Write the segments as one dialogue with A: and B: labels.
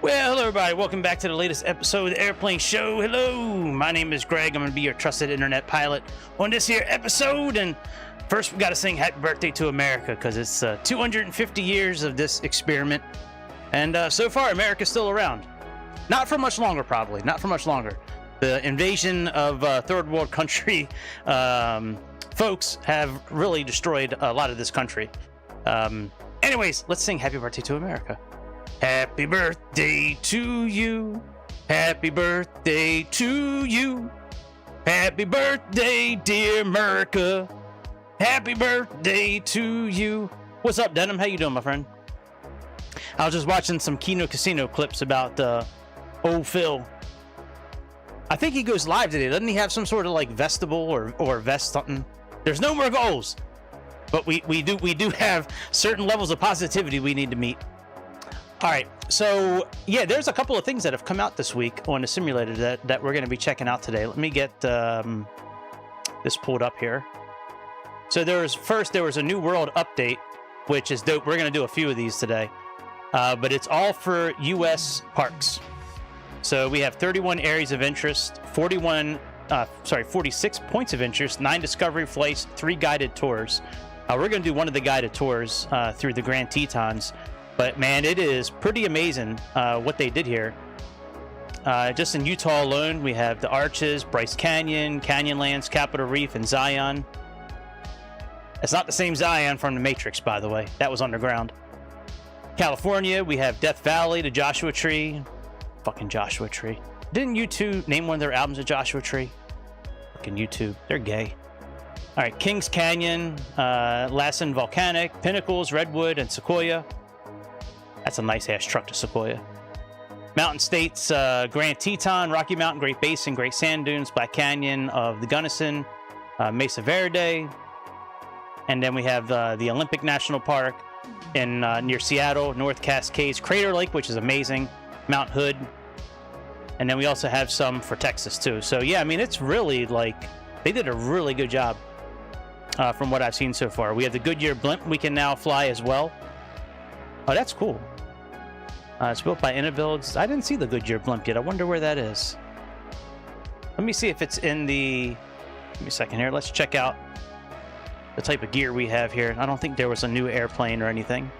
A: Well, hello everybody, welcome back to the latest episode of the Airplane Show. Hello, my name is Greg. I'm going to be your trusted internet pilot on this here episode. And first we got to sing happy birthday to America, because it's 250 years of this experiment. And so far, America's still around. Not for much longer, probably. Not for much longer. The invasion of third world country folks have really destroyed a lot of this country. Anyways, let's sing happy birthday to America. Happy birthday to you. Happy birthday to you. Happy birthday, dear America. Happy birthday to you. What's up, Denim? How you doing, my friend? I was just watching some Kino Casino clips about old Phil. I think he goes live today. Doesn't he have some sort of like vestibule or vest something? There's no more goals, but we do have certain levels of positivity we need to meet. All right, so yeah, there's a couple of things that have come out this week on the simulator that we're going to be checking out today. Let me get this pulled up here. So there was a New World update, which is dope. We're going to do a few of these today, but it's all for U.S. parks. So we have 31 areas of interest, 46 points of interest, 9 discovery flights, 3 guided tours. We're going to do one of the guided tours through the Grand Tetons. But man, it is pretty amazing what they did here. Just in Utah alone, we have the Arches, Bryce Canyon, Canyonlands, Capitol Reef, and Zion. It's not the same Zion from The Matrix, by the way. That was underground. California, we have Death Valley, the Joshua Tree. Fucking Joshua Tree. Didn't U2 name one of their albums a Joshua Tree? Fucking YouTube. They're gay. All right, Kings Canyon, Lassen Volcanic, Pinnacles, Redwood, and Sequoia. That's a nice-ass truck to Sequoia. Mountain States, Grand Teton, Rocky Mountain, Great Basin, Great Sand Dunes, Black Canyon of the Gunnison, Mesa Verde. And then we have the Olympic National Park in near Seattle, North Cascades, Crater Lake, which is amazing, Mount Hood. And then we also have some for Texas, too. So, yeah, I mean, it's really, like, they did a really good job from what I've seen so far. We have the Goodyear blimp we can now fly as well. Oh, that's cool. It's built by Innobuilds. I didn't see the Goodyear blimp yet. I wonder where that is. Let me see if it's in the... Give me a second here. Let's check out the type of gear we have here. I don't think there was a new airplane or anything.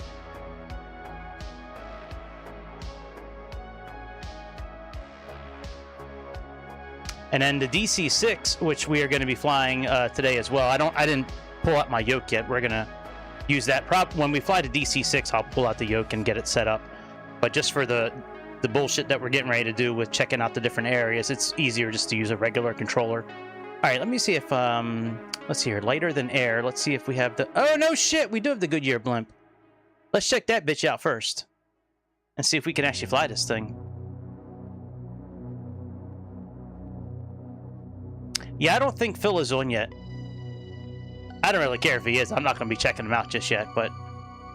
A: And then the DC-6, which we are going to be flying today as well. I didn't pull out my yoke yet. We're going to use that prop. When we fly to DC-6, I'll pull out the yoke and get it set up. But just for the bullshit that we're getting ready to do with checking out the different areas, it's easier just to use a regular controller. All right, let me see if, let's see here, lighter than air. Let's see if we have the, oh, no shit, we do have the Goodyear blimp. Let's check that bitch out first and see if we can actually fly this thing. Yeah, I don't think Phil is on yet. I don't really care if he is. I'm not going to be checking him out just yet, but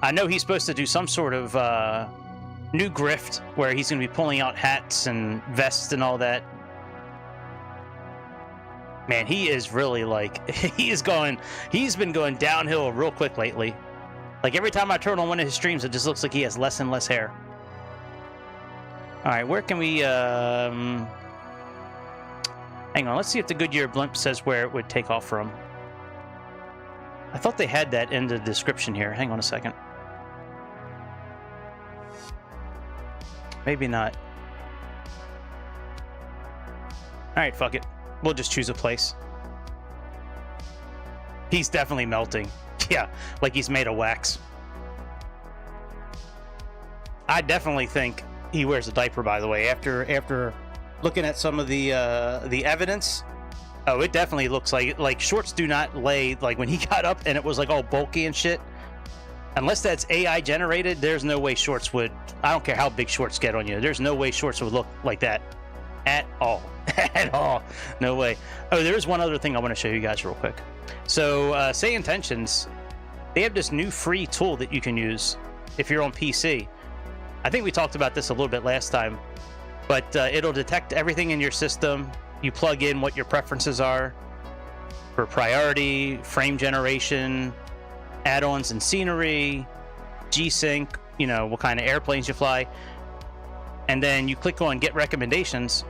A: I know he's supposed to do some sort of new grift where he's going to be pulling out hats and vests and all that. Man, he is really like, he's been going downhill real quick lately. Like every time I turn on one of his streams, it just looks like he has less and less hair. All right, where can we, hang on, let's see if the Goodyear blimp says where it would take off from. I thought they had that in the description here. Hang on a second. Maybe not. All right, fuck it. We'll just choose a place. He's definitely melting. Yeah, like he's made of wax. I definitely think he wears a diaper, by the way. After looking at some of the evidence, oh, it definitely looks like shorts do not lay, like when he got up and it was like all bulky and shit. Unless that's AI generated, there's no way shorts would, I don't care how big shorts get on you, there's no way shorts would look like that at all. At all. No way. Oh, there's one other thing I want to show you guys real quick. So, Say Intentions, they have this new free tool that you can use if you're on PC. I think we talked about this a little bit last time, but it'll detect everything in your system. You plug in what your preferences are for priority, frame generation, add-ons and scenery, G-Sync, you know, what kind of airplanes you fly. and then you click on Get Recommendations,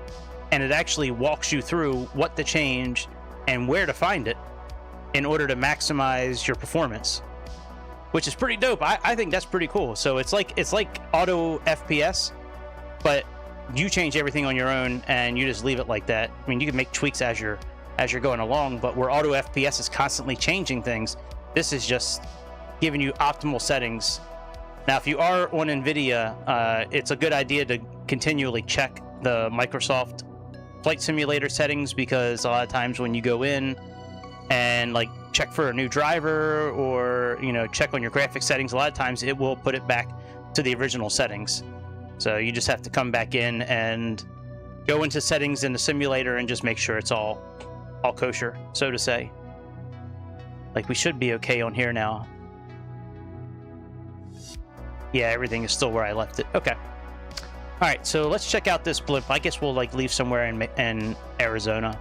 A: and it actually walks you through what to change and where to find it in order to maximize your performance, which is pretty dope. I think that's pretty cool. So it's like auto FPS, but you change everything on your own and you just leave it like that. I mean, you can make tweaks as you're going along, but where auto FPS is constantly changing things, this is just giving you optimal settings. Now, if you are on NVIDIA, it's a good idea to continually check the Microsoft Flight Simulator settings, because a lot of times when you go in and like check for a new driver, or check on your graphics settings, a lot of times it will put it back to the original settings. So you just have to come back in and go into settings in the simulator and just make sure it's all kosher, so to say. Like, we should be okay on here now. Yeah, everything is still where I left it. Okay. All right, so let's check out this blimp. I guess we'll like leave somewhere in Arizona.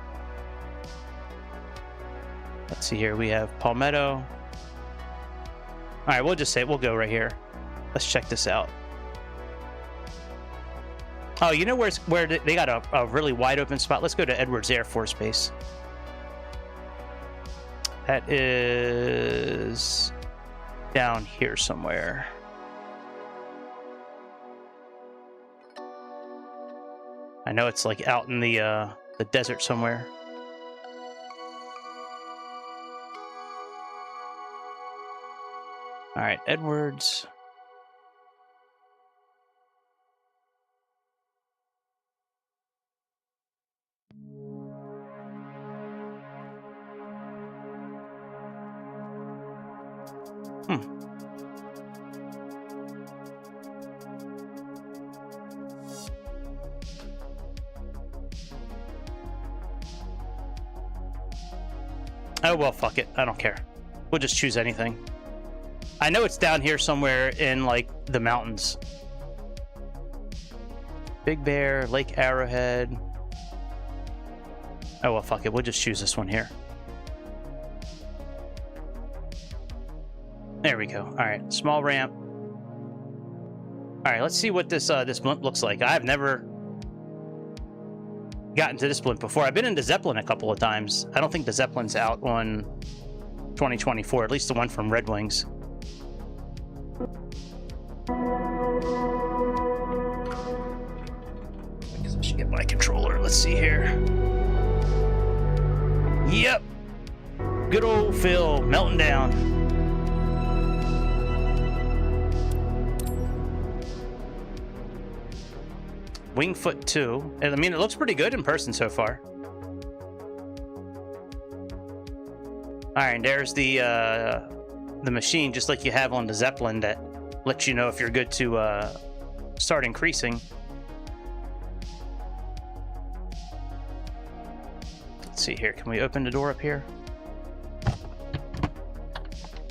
A: Let's see here. We have Palmetto. All right, we'll just say we'll go right here. Let's check this out. Oh, you know where they got a really wide open spot? Let's go to Edwards Air Force Base. That is down here somewhere. I know it's like out in the desert somewhere. All right, Edwards. Oh, well, fuck it. I don't care. We'll just choose anything. I know it's down here somewhere in, like, the mountains. Big Bear, Lake Arrowhead. Oh, well, fuck it. We'll just choose this one here. There we go. All right, small ramp. All right, let's see what this blimp looks like. I've never gotten to this blimp before. I've been in the Zeppelin a couple of times. I don't think the Zeppelin's out on 2024, at least the one from Red Wings. I guess I should get my controller. Let's see here. Yep. Good old Phil melting down. Wingfoot 2. I mean, it looks pretty good in person so far. All right, and there's the machine, just like you have on the Zeppelin, that lets you know if you're good to start increasing. Let's see here. Can we open the door up here?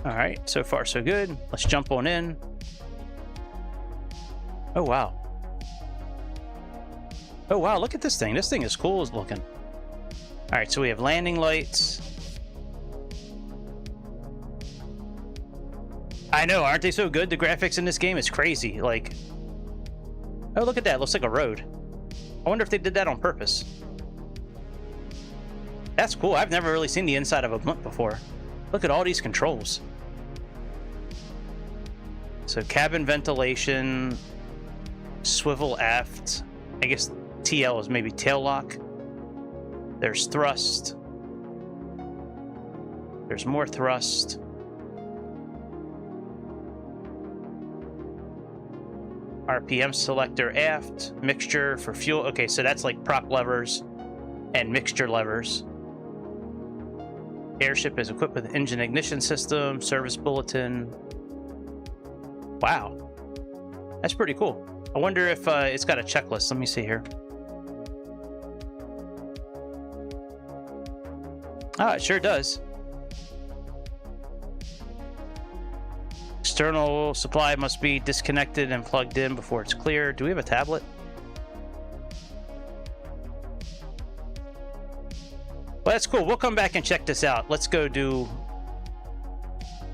A: All right, so far so good. Let's jump on in. Oh, wow. Oh, wow, look at this thing. This thing is cool as looking. All right, so we have landing lights. I know, aren't they so good? The graphics in this game is crazy. Like, oh, look at that. It looks like a road. I wonder if they did that on purpose. That's cool. I've never really seen the inside of a blimp before. Look at all these controls. So cabin ventilation, swivel aft. I guess TL is maybe tail lock. There's thrust. There's more thrust. RPM selector aft. Mixture for fuel. Okay, so that's like prop levers and mixture levers. Airship is equipped with engine ignition system, service bulletin. Wow. That's pretty cool. I wonder if it's got a checklist. Let me see here. Ah, it sure does. External supply must be disconnected and plugged in before it's clear. Do we have a tablet? Well, that's cool. We'll come back and check this out. Let's go do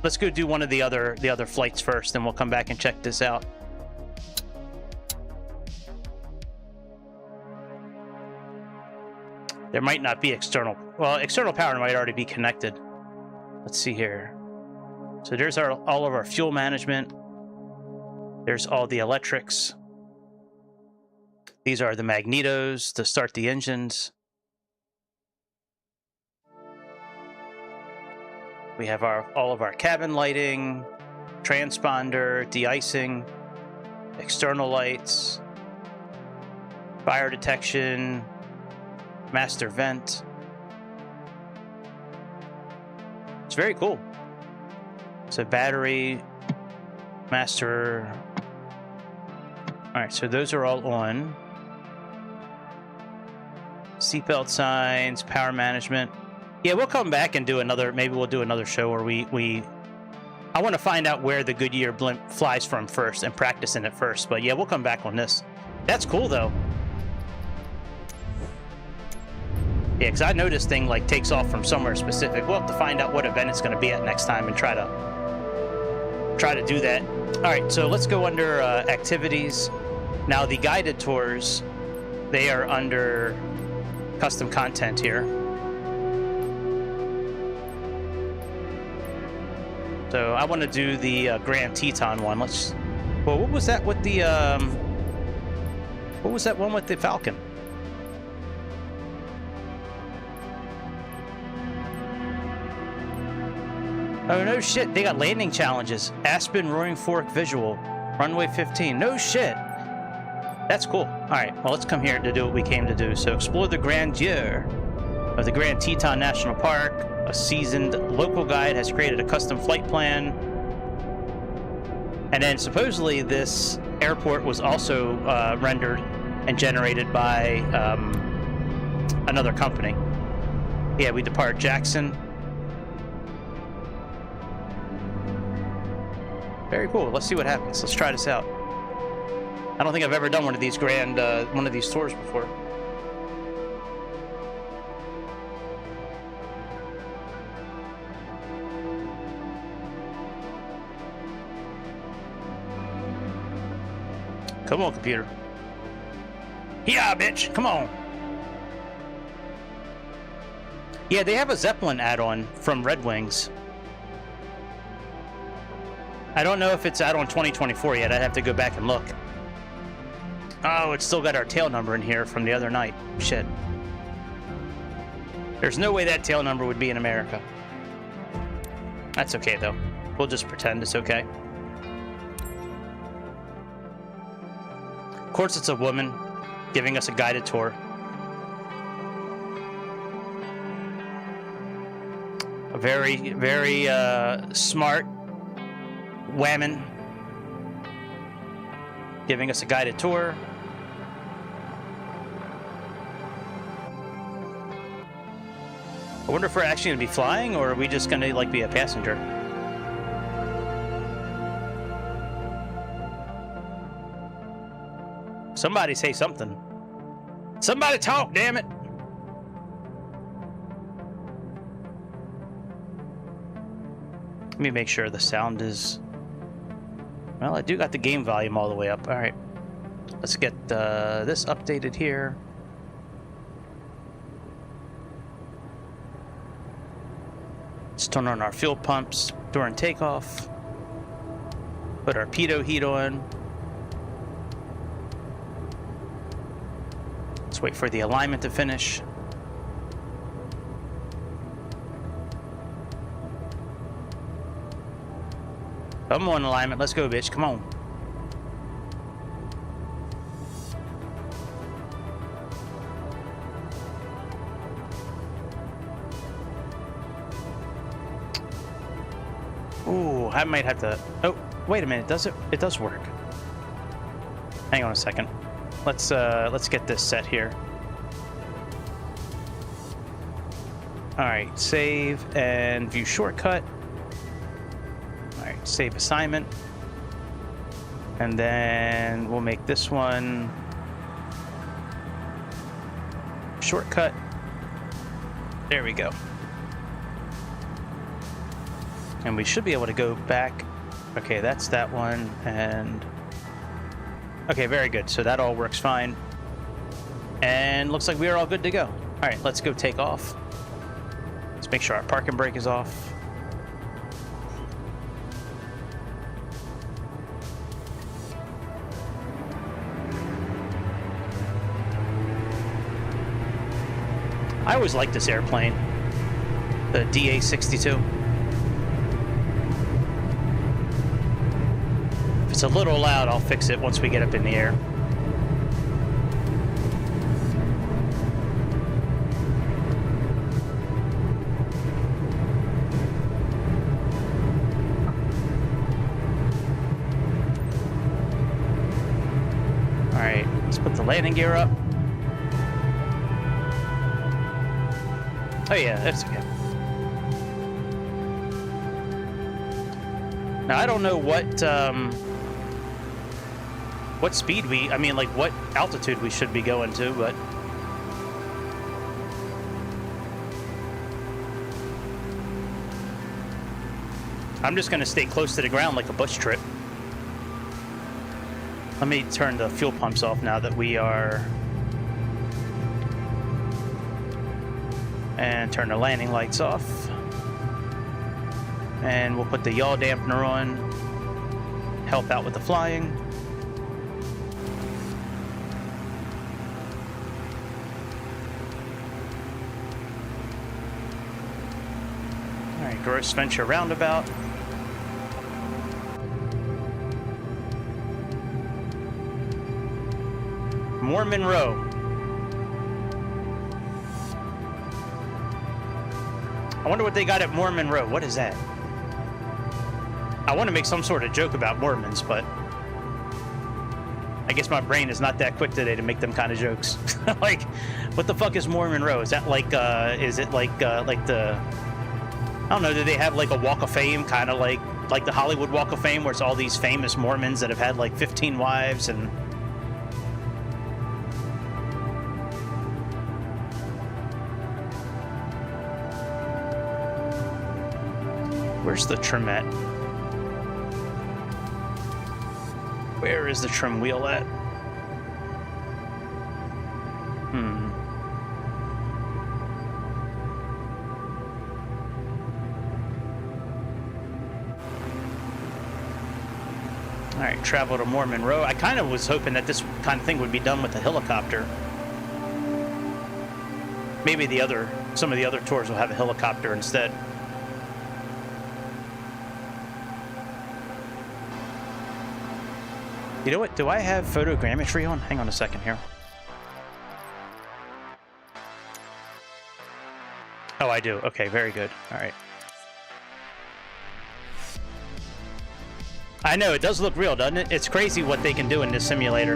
A: one of the other flights first, and we'll come back and check this out. There might not be external. Well, external power might already be connected. Let's see here. So there's all of our fuel management. There's all the electrics. These are the magnetos to start the engines. We have all of our cabin lighting, transponder, de-icing, external lights, fire detection, master vent. It's very cool. So battery, master. All right, so those are all on. Seatbelt signs, power management. Yeah, we'll come back and do another, maybe we'll do another show where I want to find out where the Goodyear blimp flies from first and practice in it first. But yeah, we'll come back on this. That's cool though. Yeah, because I know this thing like takes off from somewhere specific. We'll have to find out what event it's going to be at next time and try to do that. All right, so let's go under activities. Now the guided tours, they are under custom content here. So I want to do the Grand Teton one. Well, what was that with the what was that one with the Falcon? Oh, no shit. They got landing challenges. Aspen Roaring Fork Visual. Runway 15. No shit. That's cool. All right. Well, let's come here to do what we came to do. So explore the grandeur of the Grand Teton National Park. A seasoned local guide has created a custom flight plan. And then supposedly this airport was also rendered and generated by another company. Yeah, we depart Jackson. Very cool. Let's see what happens. Let's try this out. I don't think I've ever done one of these one of these tours before. Come on, computer. Yeah, bitch. Come on. Yeah, they have a Zeppelin add-on from Red Wings. I don't know if it's out on 2024 yet. I'd have to go back and look. Oh, it's still got our tail number in here from the other night. Shit. There's no way that tail number would be in America. That's okay, though. We'll just pretend it's okay. Of course, it's a woman giving us a guided tour. A very, very smart woman giving us a guided tour. I wonder if we're actually going to be flying, or are we just going to like be a passenger? Somebody say something. Somebody talk, damn it. Let me make sure the sound is... Well, I do got the game volume all the way up. All right. Let's get this updated here. Let's turn on our fuel pumps during takeoff. Put our pitot heat on. Let's wait for the alignment to finish. Come on, alignment. Let's go, bitch. Come on. Ooh, I might have to... Oh, wait a minute. Does it? It does work. Hang on a second. Let's get this set here. All right, save and view shortcut. Save assignment, and then we'll make this one shortcut. There we go. And we should be able to go back. Okay, that's that one. And okay, very good. So that all works fine. And looks like we are all good to go. All right, let's go take off. Let's make sure our parking brake is off. I always liked this airplane, the DA-62. If it's a little loud, I'll fix it once we get up in the air. All right, let's put the landing gear up. Oh yeah, that's okay. Now I don't know what speed I mean, like what altitude we should be going to, but I'm just going to stay close to the ground like a bush trip. Let me turn the fuel pumps off now that we are... And turn the landing lights off. And we'll put the yaw dampener on. Help out with the flying. Alright, Gross Venture roundabout. Mormon Row. I wonder what they got at Mormon Row. What is that? I want to make some sort of joke about Mormons, but I guess my brain is not that quick today to make them kind of jokes. Like, what the fuck is Mormon Row? Is that like, is it like the, I don't know, do they have like a Walk of Fame, kind of like the Hollywood Walk of Fame, where it's all these famous Mormons that have had like 15 wives and... Where's the trim at? Where is the trim wheel at? All right, travel to Mormon Row. I kind of was hoping that this kind of thing would be done with a helicopter. Maybe some of the other tours will have a helicopter instead. You know what? Do I have photogrammetry on? Hang on a second here. Oh, I do. Okay, very good. All right. I know, it does look real, doesn't it? It's crazy what they can do in this simulator.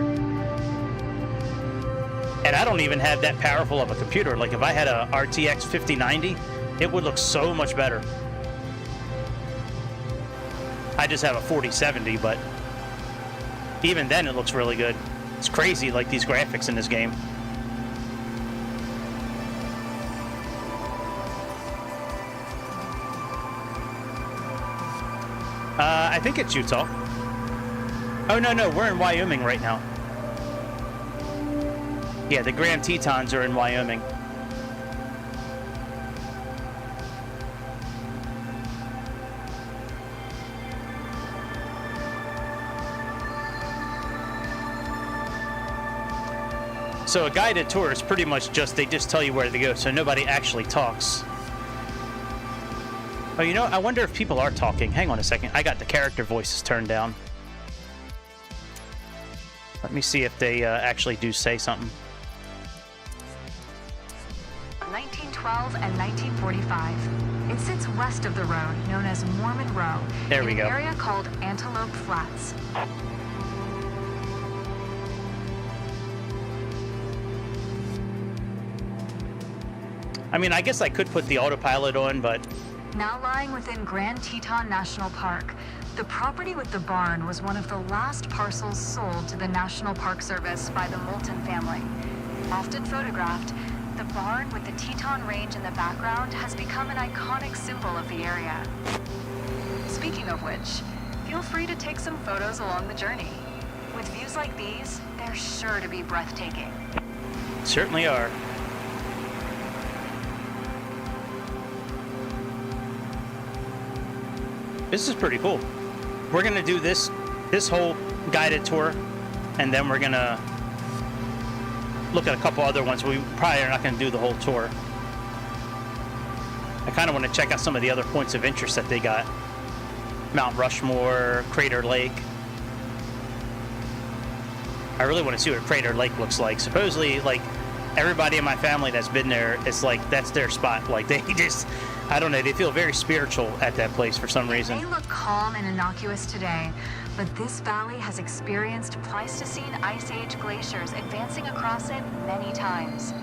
A: And I don't even have that powerful of a computer. Like, if I had a RTX 5090, it would look so much better. I just have a 4070, but... even then, it looks really good. It's crazy, like, these graphics in this game. I think it's Utah. Oh, no, we're in Wyoming right now. Yeah, the Grand Tetons are in Wyoming. So a guided tour is pretty much just, they just tell you where to go, so nobody actually talks. Oh, you know, I wonder if people are talking. Hang on a second. I got the character voices turned down. Let me see if they actually do say something.
B: 1912 and 1945. It sits west of the road, known as Mormon Row.
A: There we go.
B: In an area called Antelope Flats.
A: I mean, I guess I could put the autopilot on, but...
B: Now lying within Grand Teton National Park, the property with the barn was one of the last parcels sold to the National Park Service by the Moulton family. Often photographed, the barn with the Teton Range in the background has become an iconic symbol of the area. Speaking of which, feel free to take some photos along the journey. With views like these, they're sure to be breathtaking.
A: Certainly are. This is pretty cool. We're gonna do this whole guided tour, and then we're gonna look at a couple other ones. We probably are not gonna do the whole tour. I kind of want to check out some of the other points of interest that they got. Mount Rushmore, Crater Lake. I really want to see what Crater Lake looks like. Supposedly, like, everybody in my family that's been there, it's like that's their spot. Like, they just, I don't know, they feel very spiritual at that place for some reason.
B: They look calm and innocuous today, but this valley has experienced Pleistocene Ice Age glaciers advancing across it many times.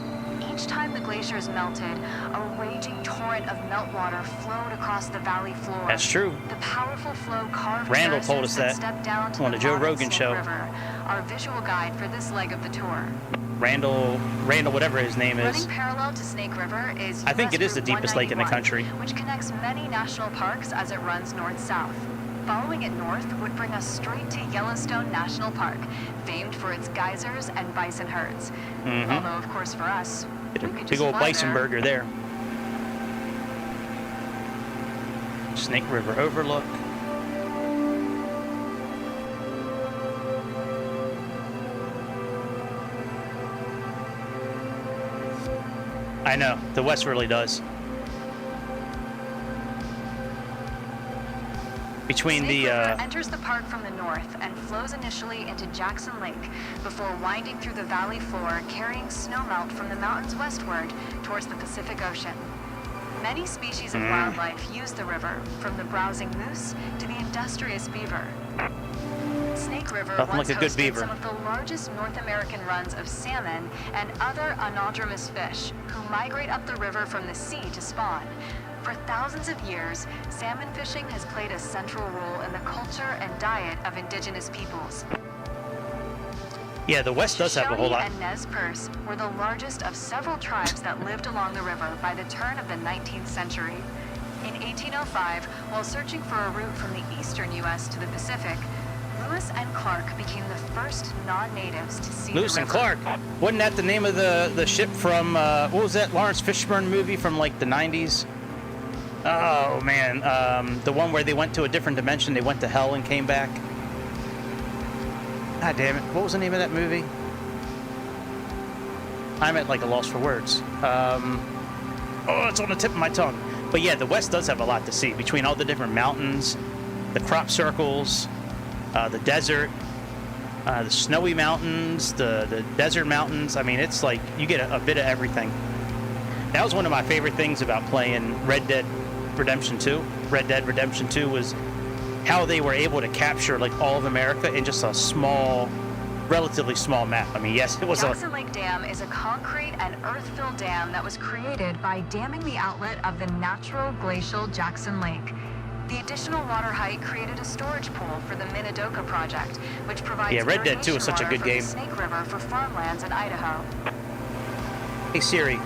B: Each time the glaciers melted, a raging torrent of meltwater flowed across the valley floor.
A: That's true.
B: The powerful flow carved
A: Randall told us that
B: stepped down to
A: on the Joe Rogan show.
B: River, our visual guide for this leg of the tour.
A: Randall, whatever his name is.
B: Running parallel to Snake River is
A: I think it is the
B: Route
A: deepest lake in the
B: 191,
A: country.
B: which connects many national parks as it runs north-south. Following it north would bring us straight to Yellowstone National Park, famed for its geysers and bison herds. Although, of course, for us, we could
A: Big
B: just
A: old
B: fly
A: bison
B: there.
A: burger there. Snake River overlook. I know, the West really does. Between
B: Snake
A: the
B: River enters the park from the north and flows initially into Jackson Lake before winding through the valley floor, carrying snowmelt from the mountains westward towards the Pacific Ocean. Many species of wildlife use the river, from the browsing moose to the industrious beaver. Snake River
A: Nothing
B: once
A: like a good
B: hosted
A: beaver.
B: some of the largest North American runs of salmon and other anadromous fish who migrate up the river from the sea to spawn. For thousands of years, salmon fishing has played a central role in the culture and diet of indigenous peoples.
A: yeah, the West does have a whole
B: Shoshone
A: lot.
B: and Nez Perce were the largest of several tribes that lived along the river by the turn of the 19th century. In 1805, while searching for a route from the eastern U.S. to the Pacific, Lewis and Clark became the first non-natives to see
A: Lewis
B: the
A: and
B: river.
A: Clark. Wasn't that the name of the ship from, what was that Lawrence Fishburne movie from like the 90s? Oh man, the one where they went to a different dimension, they went to hell and came back. God damn it, what was the name of that movie? I'm at like a loss for words. Oh, it's on the tip of my tongue. But yeah, the West does have a lot to see between all the different mountains, the crop circles, the desert, the snowy mountains, the desert mountains. I mean, it's like you get a bit of everything. That was one of my favorite things about playing Red Dead Redemption 2. Red Dead Redemption 2 was how they were able to capture like all of America in just a small, relatively small map. I mean, yes, it was
B: Jackson Lake Dam is a concrete and earth-filled dam that was created by damming the outlet of the natural glacial Jackson Lake. The additional water height created a storage pool for the Minidoka project, which provides
A: Red Dead 2 is such a
B: irrigation
A: good
B: water
A: game.
B: from the Snake River for farmlands in Idaho.
A: Hey Siri,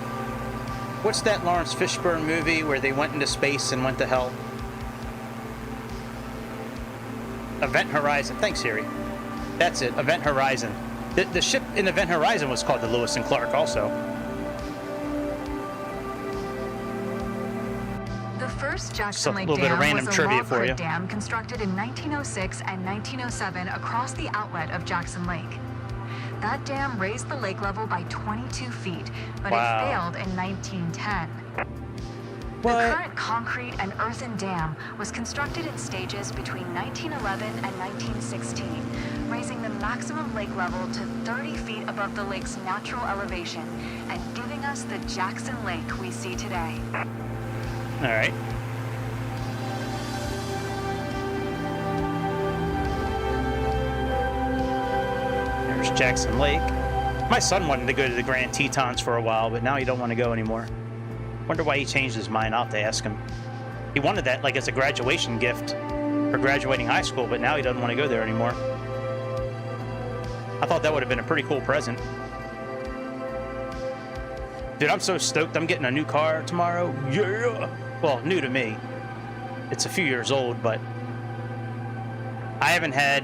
A: what's that Lawrence Fishburne movie where they went into space and went to hell? Event Horizon. Thanks, Siri. That's it, Event Horizon. The ship in Event Horizon was called the Lewis and Clark also.
B: The first
A: So,
B: Jackson
A: a
B: Lake
A: little bit of
B: Dam
A: random
B: was a
A: trivia
B: log
A: for you.
B: grid dam constructed in 1906 and 1907 across the outlet of Jackson Lake. That dam raised the lake level by 22 feet, but
A: Wow.
B: it failed in 1910. The
A: What?
B: current concrete and earthen dam was constructed in stages between 1911 and 1916, raising the maximum lake level to 30 feet above the lake's natural elevation and giving us the Jackson Lake we see today.
A: All right. There's Jackson Lake. My son wanted to go to the Grand Tetons for a while, but now he don't want to go anymore. Wonder why he changed his mind. I'll have to ask him. He wanted that like as a graduation gift for graduating high school, but now he doesn't want to go there anymore. I thought that would have been a pretty cool present. Dude, I'm so stoked. I'm getting a new car tomorrow. Yeah. Well, new to me. It's a few years old, but I haven't had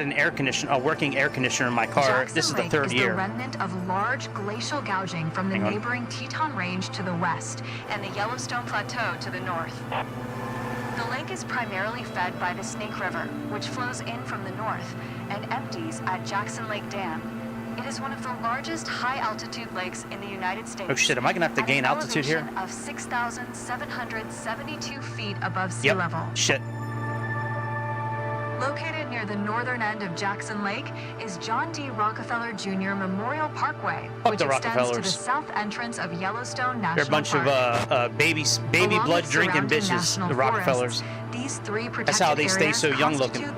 A: an air conditioner, a working air conditioner in my car.
B: Jackson
A: This is the
B: Lake
A: third
B: is
A: year.
B: the remnant of large glacial gouging from the
A: Hang on.
B: neighboring Teton Range to the west and the Yellowstone Plateau to the north. The lake is primarily fed by the Snake River, which flows in from the north and empties at Jackson Lake Dam. It is one of the largest high-altitude lakes in the United States.
A: Oh shit, am I gonna have to gain altitude here?
B: Of 6,772 feet above sea level.
A: Shit.
B: Located near the northern end of Jackson Lake is John D. Rockefeller Jr. Memorial Parkway, which extends to the south entrance of Yellowstone National Park.
A: They're a bunch of baby blood drinking bitches, the Rockefellers.
B: These three
A: That's how they stay so young looking.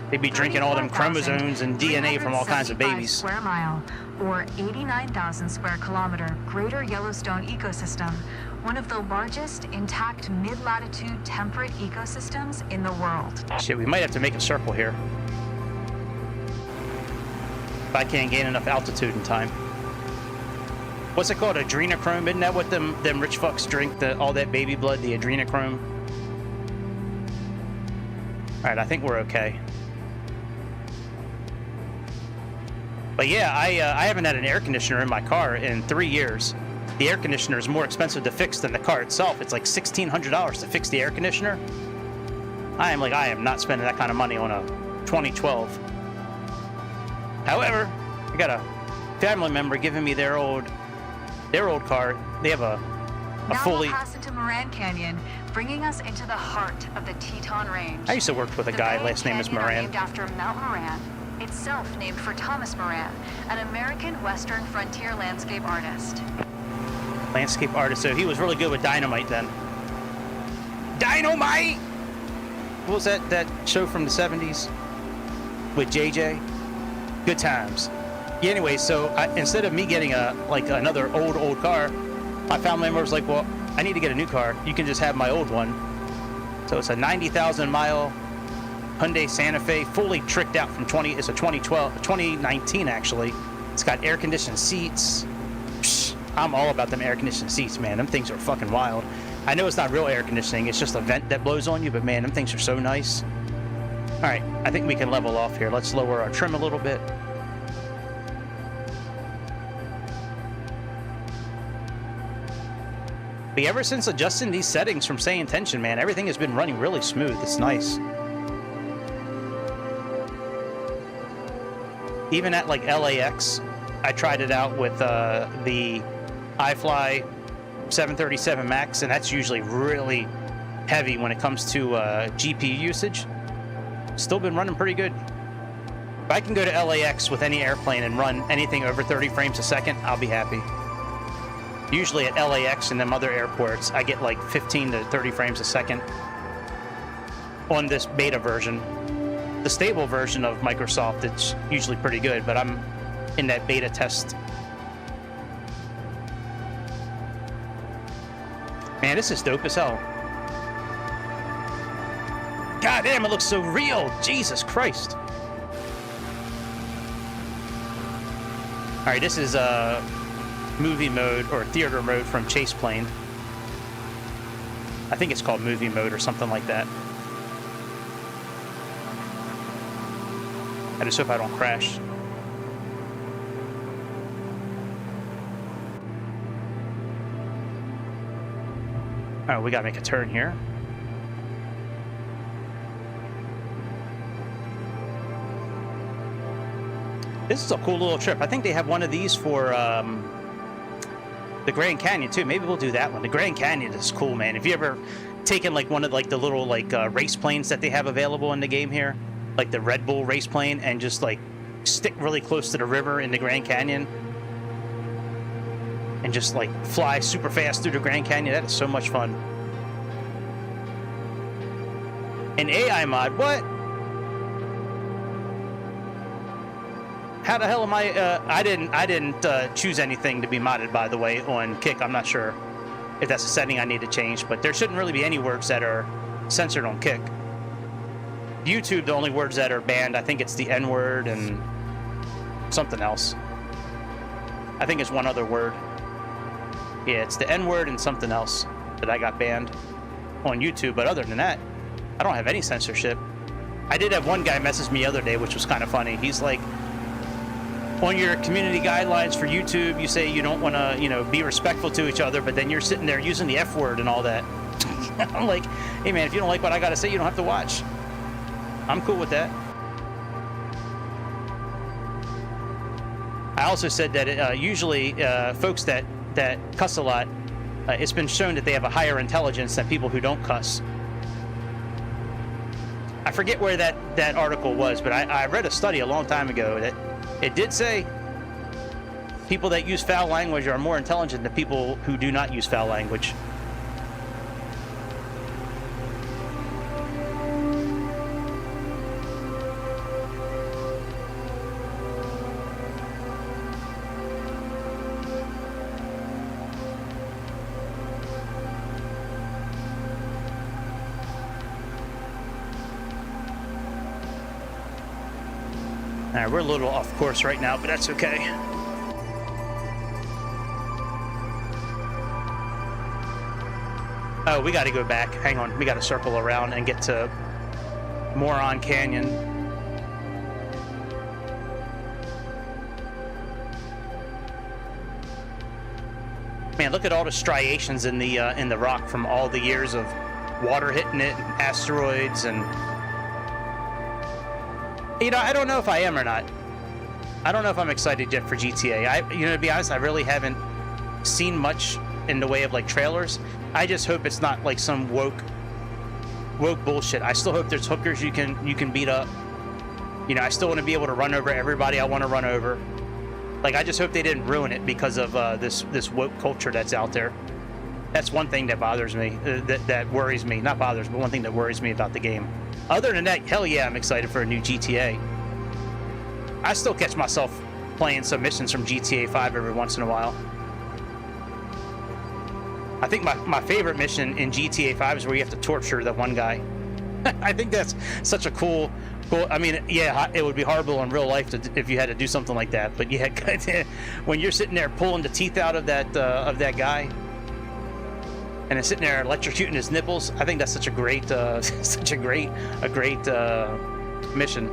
A: They be drinking all them chromosomes and DNA from all kinds of babies.
B: Square mile, or 89,000 square kilometer, Greater Yellowstone ecosystem, one of the largest intact mid-latitude temperate ecosystems in the world.
A: Shit, we might have to make a circle here. If I can't gain enough altitude in time. What's it called? Adrenochrome? Isn't that what them rich fucks drink? All that baby blood, the adrenochrome? Alright, I think we're okay. But yeah, I haven't had an air conditioner in my car in 3 years. The air conditioner is more expensive to fix than the car itself. It's like $1,600 to fix the air conditioner. I am not spending that kind of money on a 2012. However, I got a family member giving me their old car. They have a fully...
B: Now we'll pass into Moran Canyon, bringing us into the heart of the Teton Range.
A: I used to work with a guy, last name is Moran.
B: Named after Mount Moran, itself named for Thomas Moran, an American Western frontier landscape artist.
A: Landscape artist, so he was really good with dynamite then. Dynamite! What was that show from the 70s? With JJ? Good times. Yeah, anyway, so instead of me getting another old car, my family member was like, well, I need to get a new car. You can just have my old one. So it's a 90,000 mile Hyundai Santa Fe, fully tricked out from it's a 2019 actually. It's got air conditioned seats. Psh, I'm all about them air conditioned seats, man. Them things are fucking wild. I know it's not real air conditioning, it's just a vent that blows on you, but man, them things are so nice. All right, I think we can level off here. Let's lower our trim a little bit. But ever since adjusting these settings from Say Intention, man, everything has been running really smooth. It's nice. Even at like LAX, I tried it out with the iFly 737 Max, and that's usually really heavy when it comes to GPU usage. Still been running pretty good. If I can go to LAX with any airplane and run anything over 30 frames a second, I'll be happy. Usually at LAX and them other airports, I get like 15 to 30 frames a second on this beta version. The stable version of Microsoft, it's usually pretty good, but I'm in that beta test. Man, this is dope as hell. God damn, it looks so real. Jesus Christ. All right, this is movie mode or theater mode from Chase Plane. I think it's called movie mode or something like that. I just hope I don't crash. All right, we gotta make a turn here. This is a cool little trip. I think they have one of these for the Grand Canyon too. Maybe we'll do that one. The Grand Canyon is cool, man. Have you ever taken like one of like the little like race planes that they have available in the game here, like the Red Bull race plane, and just like stick really close to the river in the Grand Canyon and just like fly super fast through the Grand Canyon? That is so much fun. An AI mod? What? How the hell am I? I didn't choose anything to be modded, by the way, on Kick. I'm not sure if that's a setting I need to change, but there shouldn't really be any words that are censored on Kick. YouTube, the only words that are banned, I think it's the N-word and something else. I think it's one other word. Yeah, it's the N-word and something else that I got banned on YouTube, but other than that, I don't have any censorship. I did have one guy message me the other day, which was kind of funny. He's like, on your community guidelines for YouTube, you say you don't want to, be respectful to each other, but then you're sitting there using the F word and all that. I'm like, hey man, if you don't like what I gotta say, you don't have to watch. I'm cool with that. I also said that usually folks that cuss a lot, it's been shown that they have a higher intelligence than people who don't cuss. I forget where that article was, but I read a study a long time ago that it did say people that use foul language are more intelligent than people who do not use foul language. All right, we're a little off course right now, but that's okay. Oh, we got to go back. Hang on. We got to circle around and get to Moron Canyon. Man, look at all the striations in the rock from all the years of water hitting it, and asteroids, and you know, I don't know if I am or not. I don't know if I'm excited yet for GTA. To be honest, I really haven't seen much in the way of like trailers. I just hope it's not like some woke bullshit. I still hope there's hookers you can beat up. You know, I still want to be able to run over everybody I want to run over. Like, I just hope they didn't ruin it because of this woke culture that's out there. That's one thing that bothers me, that worries me. Not bothers, but one thing that worries me about the game. Other than that, hell yeah, I'm excited for a new GTA. I still catch myself playing some missions from GTA 5 every once in a while. I think my favorite mission in GTA 5 is where you have to torture that one guy. I think that's such a cool. I mean, yeah, it would be horrible in real life if you had to do something like that. But yeah, when you're sitting there pulling the teeth out of that guy, and then sitting there electrocuting his nipples, I think that's such a great, mission.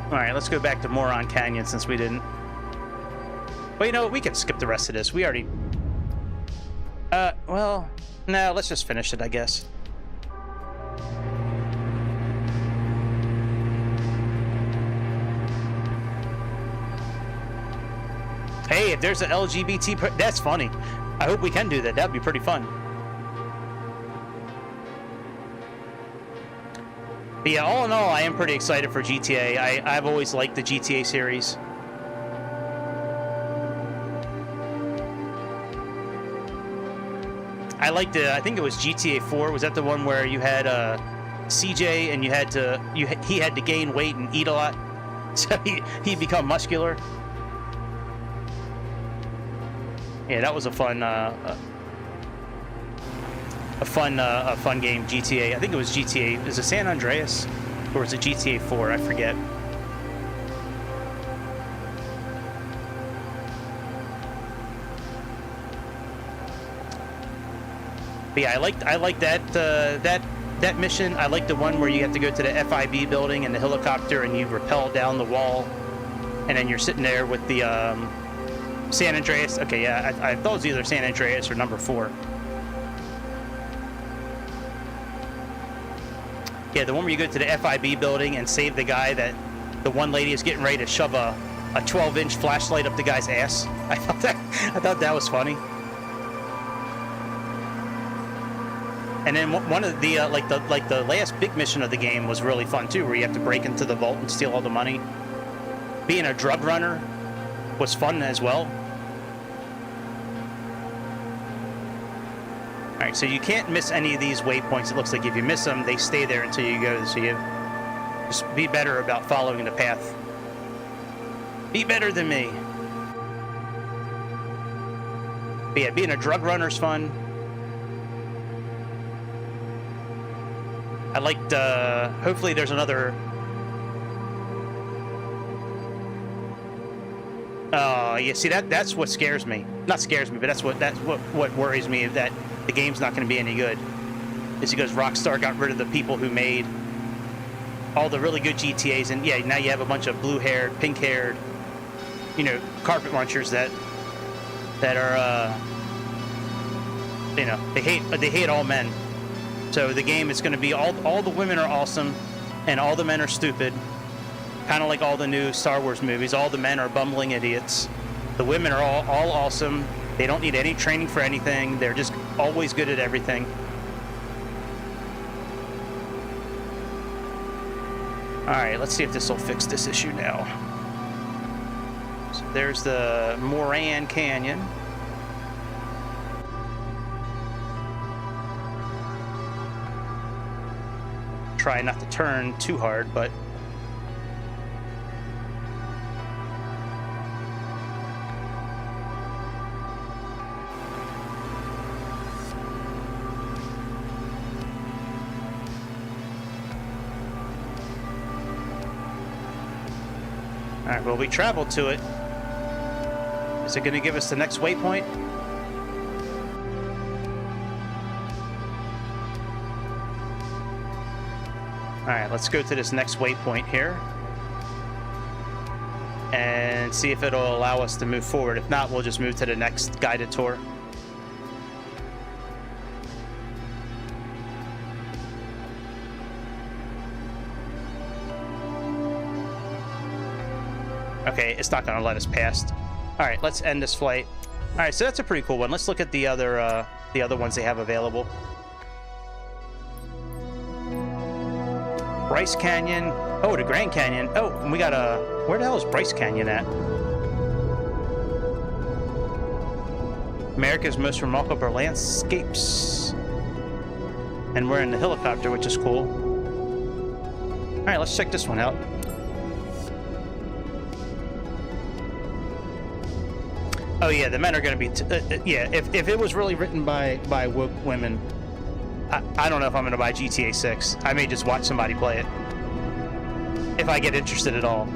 A: All right, let's go back to Moron Canyon since we didn't. Well, you know what? We can skip the rest of this. We already. Well, no, let's just finish it, I guess. Hey, if there's an LGBT, that's funny. I hope we can do that. That'd be pretty fun. But yeah, all in all, I am pretty excited for GTA. I've always liked the GTA series. I liked it. I think it was GTA 4. Was that the one where you had CJ and he had to gain weight and eat a lot, so he'd become muscular? Yeah, that was a fun game. GTA. I think it was GTA. Is it San Andreas, or was it GTA 4? I forget. But yeah, I like that mission. I like the one where you have to go to the FIB building in the helicopter and you rappel down the wall, and then you're sitting there with the San Andreas. Okay, yeah, I thought it was either San Andreas or number 4. Yeah, the one where you go to the FIB building and save the guy that the one lady is getting ready to shove a 12-inch flashlight up the guy's ass. I thought that was funny. And then one of the the last big mission of the game was really fun too, where you have to break into the vault and steal all the money. Being a drug runner was fun as well. All right, so you can't miss any of these waypoints. It looks like if you miss them, they stay there until you go. So you just be better about following the path. Be better than me. But yeah, being a drug runner's fun. I liked, hopefully there's another... Yeah, see, that's what scares me. Not scares me, but that's what worries me, that the game's not going to be any good. Is because Rockstar got rid of the people who made all the really good GTAs, and yeah, now you have a bunch of blue-haired, pink-haired you know, carpet munchers that are, you know, they hate all men. So the game is going to be all the women are awesome, and all the men are stupid. Kind of like all the new Star Wars movies. All the men are bumbling idiots. The women are all awesome. They don't need any training for anything. They're just always good at everything. All right, let's see if this will fix this issue now. So there's the Murica Canyon. Try not to turn too hard, but all right, well, we traveled to it. Is it going to give us the next waypoint? All right, let's go to this next waypoint here and see if it'll allow us to move forward. If not, we'll just move to the next guided tour. Okay, it's not going to let us past. All right, let's end this flight. All right, so that's a pretty cool one. Let's look at the other ones they have available. Bryce Canyon. Oh, the Grand Canyon. Oh, and we got where the hell is Bryce Canyon at? America's most remarkable landscapes. And we're in the helicopter, which is cool. All right, let's check this one out. Oh yeah, the men are going to be. Yeah, if it was really written by woke women, I don't know if I'm going to buy GTA 6. I may just watch somebody play it if I get interested at all.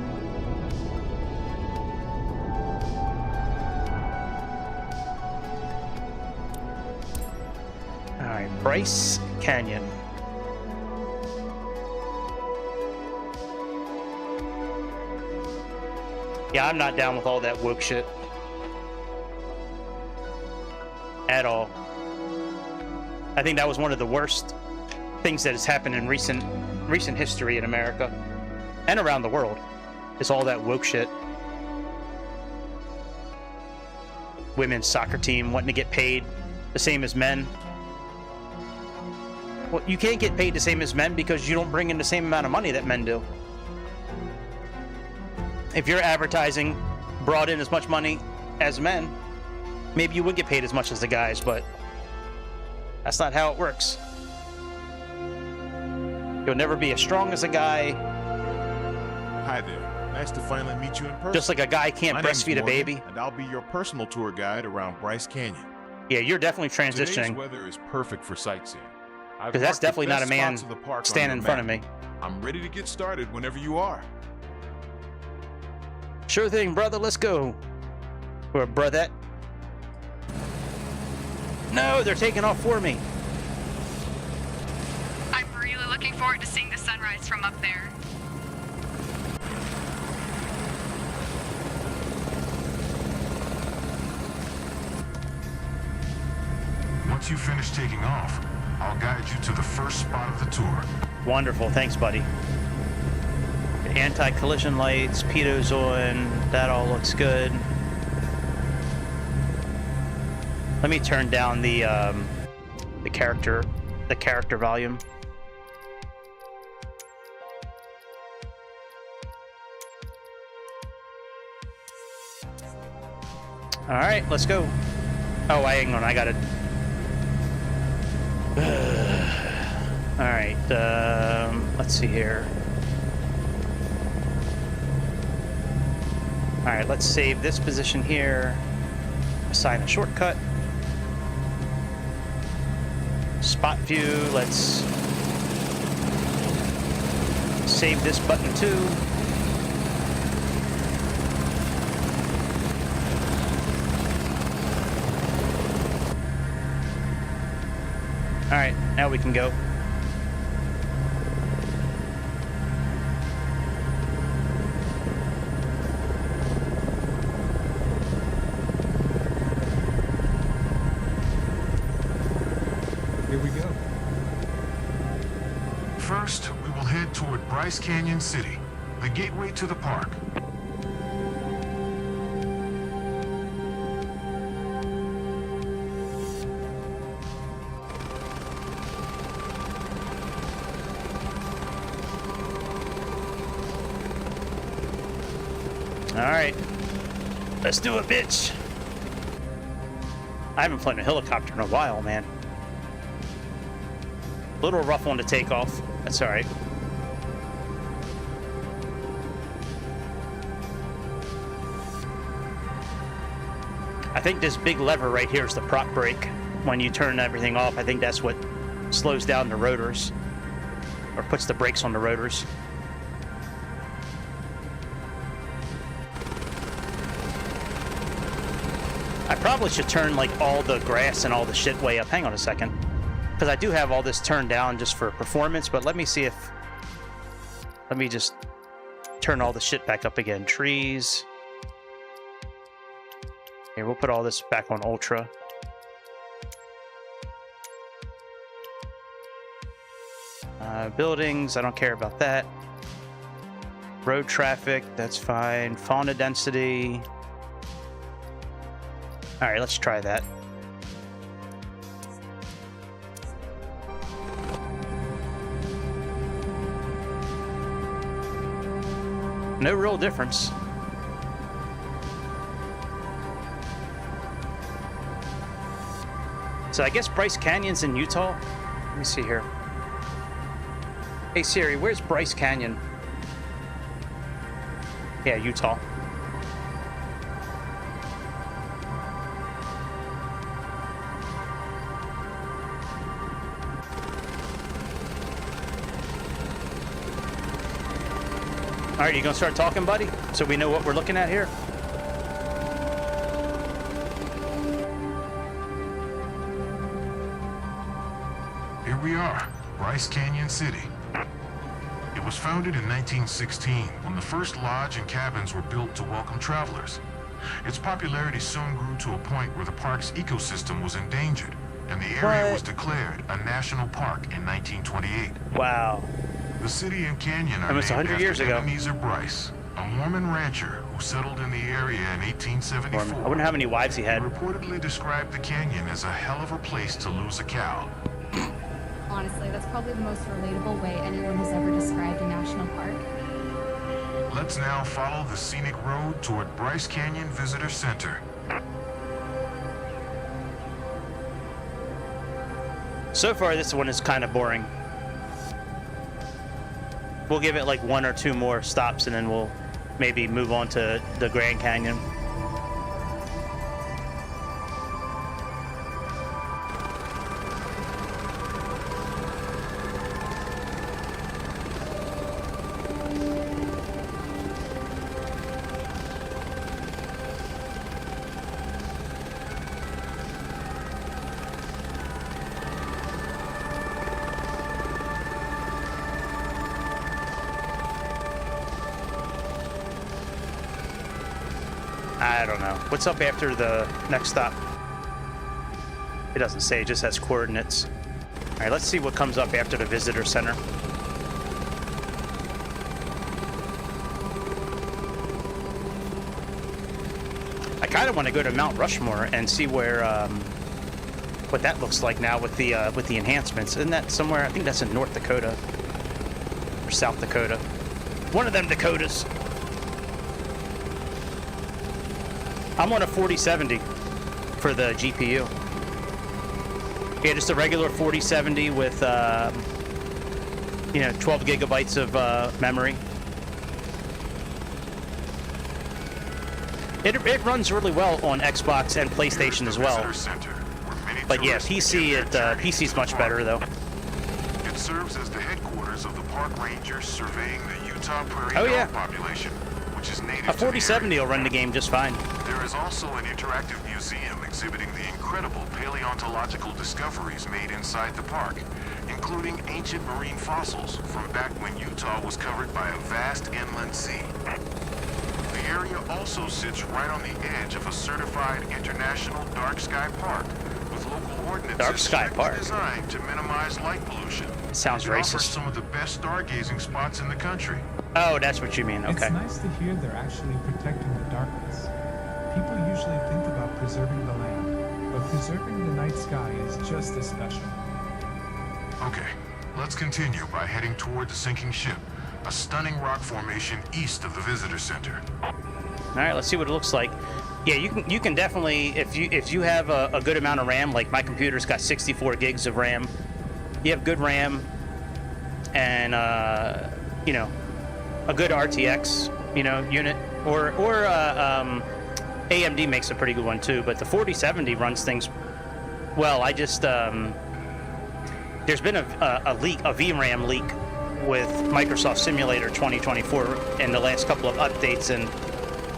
A: All right, Bryce Canyon. Yeah, I'm not down with all that woke shit at all. I think that was one of the worst things that has happened in recent history in America and around the world. Is all that woke shit. Women's soccer team wanting to get paid the same as men. Well, you can't get paid the same as men because you don't bring in the same amount of money that men do. If your advertising brought in as much money as men, maybe you would get paid as much as the guys, but that's not how it works. You'll never be as strong as a guy.
C: Hi there. Nice to finally meet you in person.
A: Just like a guy can't breastfeed a baby.
C: And I'll be your personal tour guide around Bryce Canyon.
A: Yeah, you're definitely transitioning.
C: Today's weather is perfect for sightseeing.
A: Because that's definitely not a man standing in front of me.
C: I'm ready to get started whenever you are.
A: Sure thing, brother. Let's go. Or brother. No, they're taking off for me.
D: I'm really looking forward to seeing the sunrise from up there.
E: Once you finish taking off, I'll guide you to the first spot of the tour.
A: Wonderful. Thanks, buddy. The anti-collision lights, pitos on. That all looks good. Let me turn down the character volume. All right, let's go. Oh, hang on, I got it. All right, let's see here. All right, let's save this position here. Assign a shortcut. Spot view, let's save this button too. All right, now we can go.
C: Here we go.
E: First, we will head toward Bryce Canyon City, the gateway to the park.
A: Alright. Let's do it, bitch. I haven't flown a helicopter in a while, man. A little rough on the takeoff. That's alright. I think this big lever right here is the prop brake. When you turn everything off, I think that's what slows down the rotors. Or puts the brakes on the rotors. I probably should turn like all the grass and all the shit way up. Hang on a second. Because I do have all this turned down just for performance, but let me see if... Let me just turn all the shit back up again. Trees. Here, we'll put all this back on ultra. Buildings, I don't care about that. Road traffic, that's fine. Fauna density. Alright, let's try that. No real difference. So I guess Bryce Canyon's in Utah? Let me see here. Hey Siri, where's Bryce Canyon? Yeah, Utah. All right, you gonna start talking, buddy? So we know what we're looking at here?
E: Here we are, Bryce Canyon City. It was founded in 1916 when the first lodge and cabins were built to welcome travelers. Its popularity soon grew to a point where the park's ecosystem was endangered, and the area was declared a national park in 1928.
A: Wow.
E: The city and canyon are
A: Almost
E: named
A: 100 years
E: after
A: ago.
E: Ebenezer Bryce, a Mormon rancher who settled in the area in 1874.
A: I wonder how many wives he
E: He
A: had.
E: reportedly described the canyon as a hell of a place to lose a cow.
F: Honestly, that's probably the most relatable way anyone has ever described a national park.
E: Let's now follow the scenic road toward Bryce Canyon Visitor Center.
A: So far, this one is kind of boring. We'll give it like one or two more stops and then we'll maybe move on to the Grand Canyon. I don't know. What's up after the next stop? It doesn't say, it just has coordinates. All right, let's see what comes up after the visitor center. I kind of want to go to Mount Rushmore and see where what that looks like now with the enhancements. Isn't that somewhere? I think that's in North Dakota or South Dakota. One of them Dakotas. I'm on a 4070 for the GPU. Yeah, just a regular 4070 with, 12 gigabytes of memory. It runs really well on Xbox and PlayStation as well. But yeah, PC's much better though.
E: It serves as the headquarters of the park rangers surveying the Utah prairie dog population, which is native
A: A
E: to the
A: 4070
E: area.
A: will run the game just fine.
E: There is also an interactive museum exhibiting the incredible paleontological discoveries made inside the park, including ancient marine fossils from back when Utah was covered by a vast inland sea. The area also sits right on the edge of a certified international dark sky park, with local ordinance
A: Dark
E: is
A: Sky
E: strictly
A: Park.
E: designed to minimize light pollution.
A: Sounds
E: It offers
A: racist.
E: some of the best stargazing spots in the country.
A: Oh, that's what you mean. Okay.
G: It's nice to hear they're actually protecting the darkness. People usually think about preserving the land, but preserving the night sky is just as special.
E: Okay, let's continue by heading toward the sinking ship, a stunning rock formation east of the visitor center.
A: All right, let's see what it looks like. Yeah, you can definitely, if you have a good amount of RAM, like my computer's got 64 gigs of RAM. You have good RAM and you know, a good RTX, you know, unit, or AMD makes a pretty good one too. But the 4070 runs things well. I just there's been a leak, a VRAM leak with Microsoft Simulator 2024 in the last couple of updates, and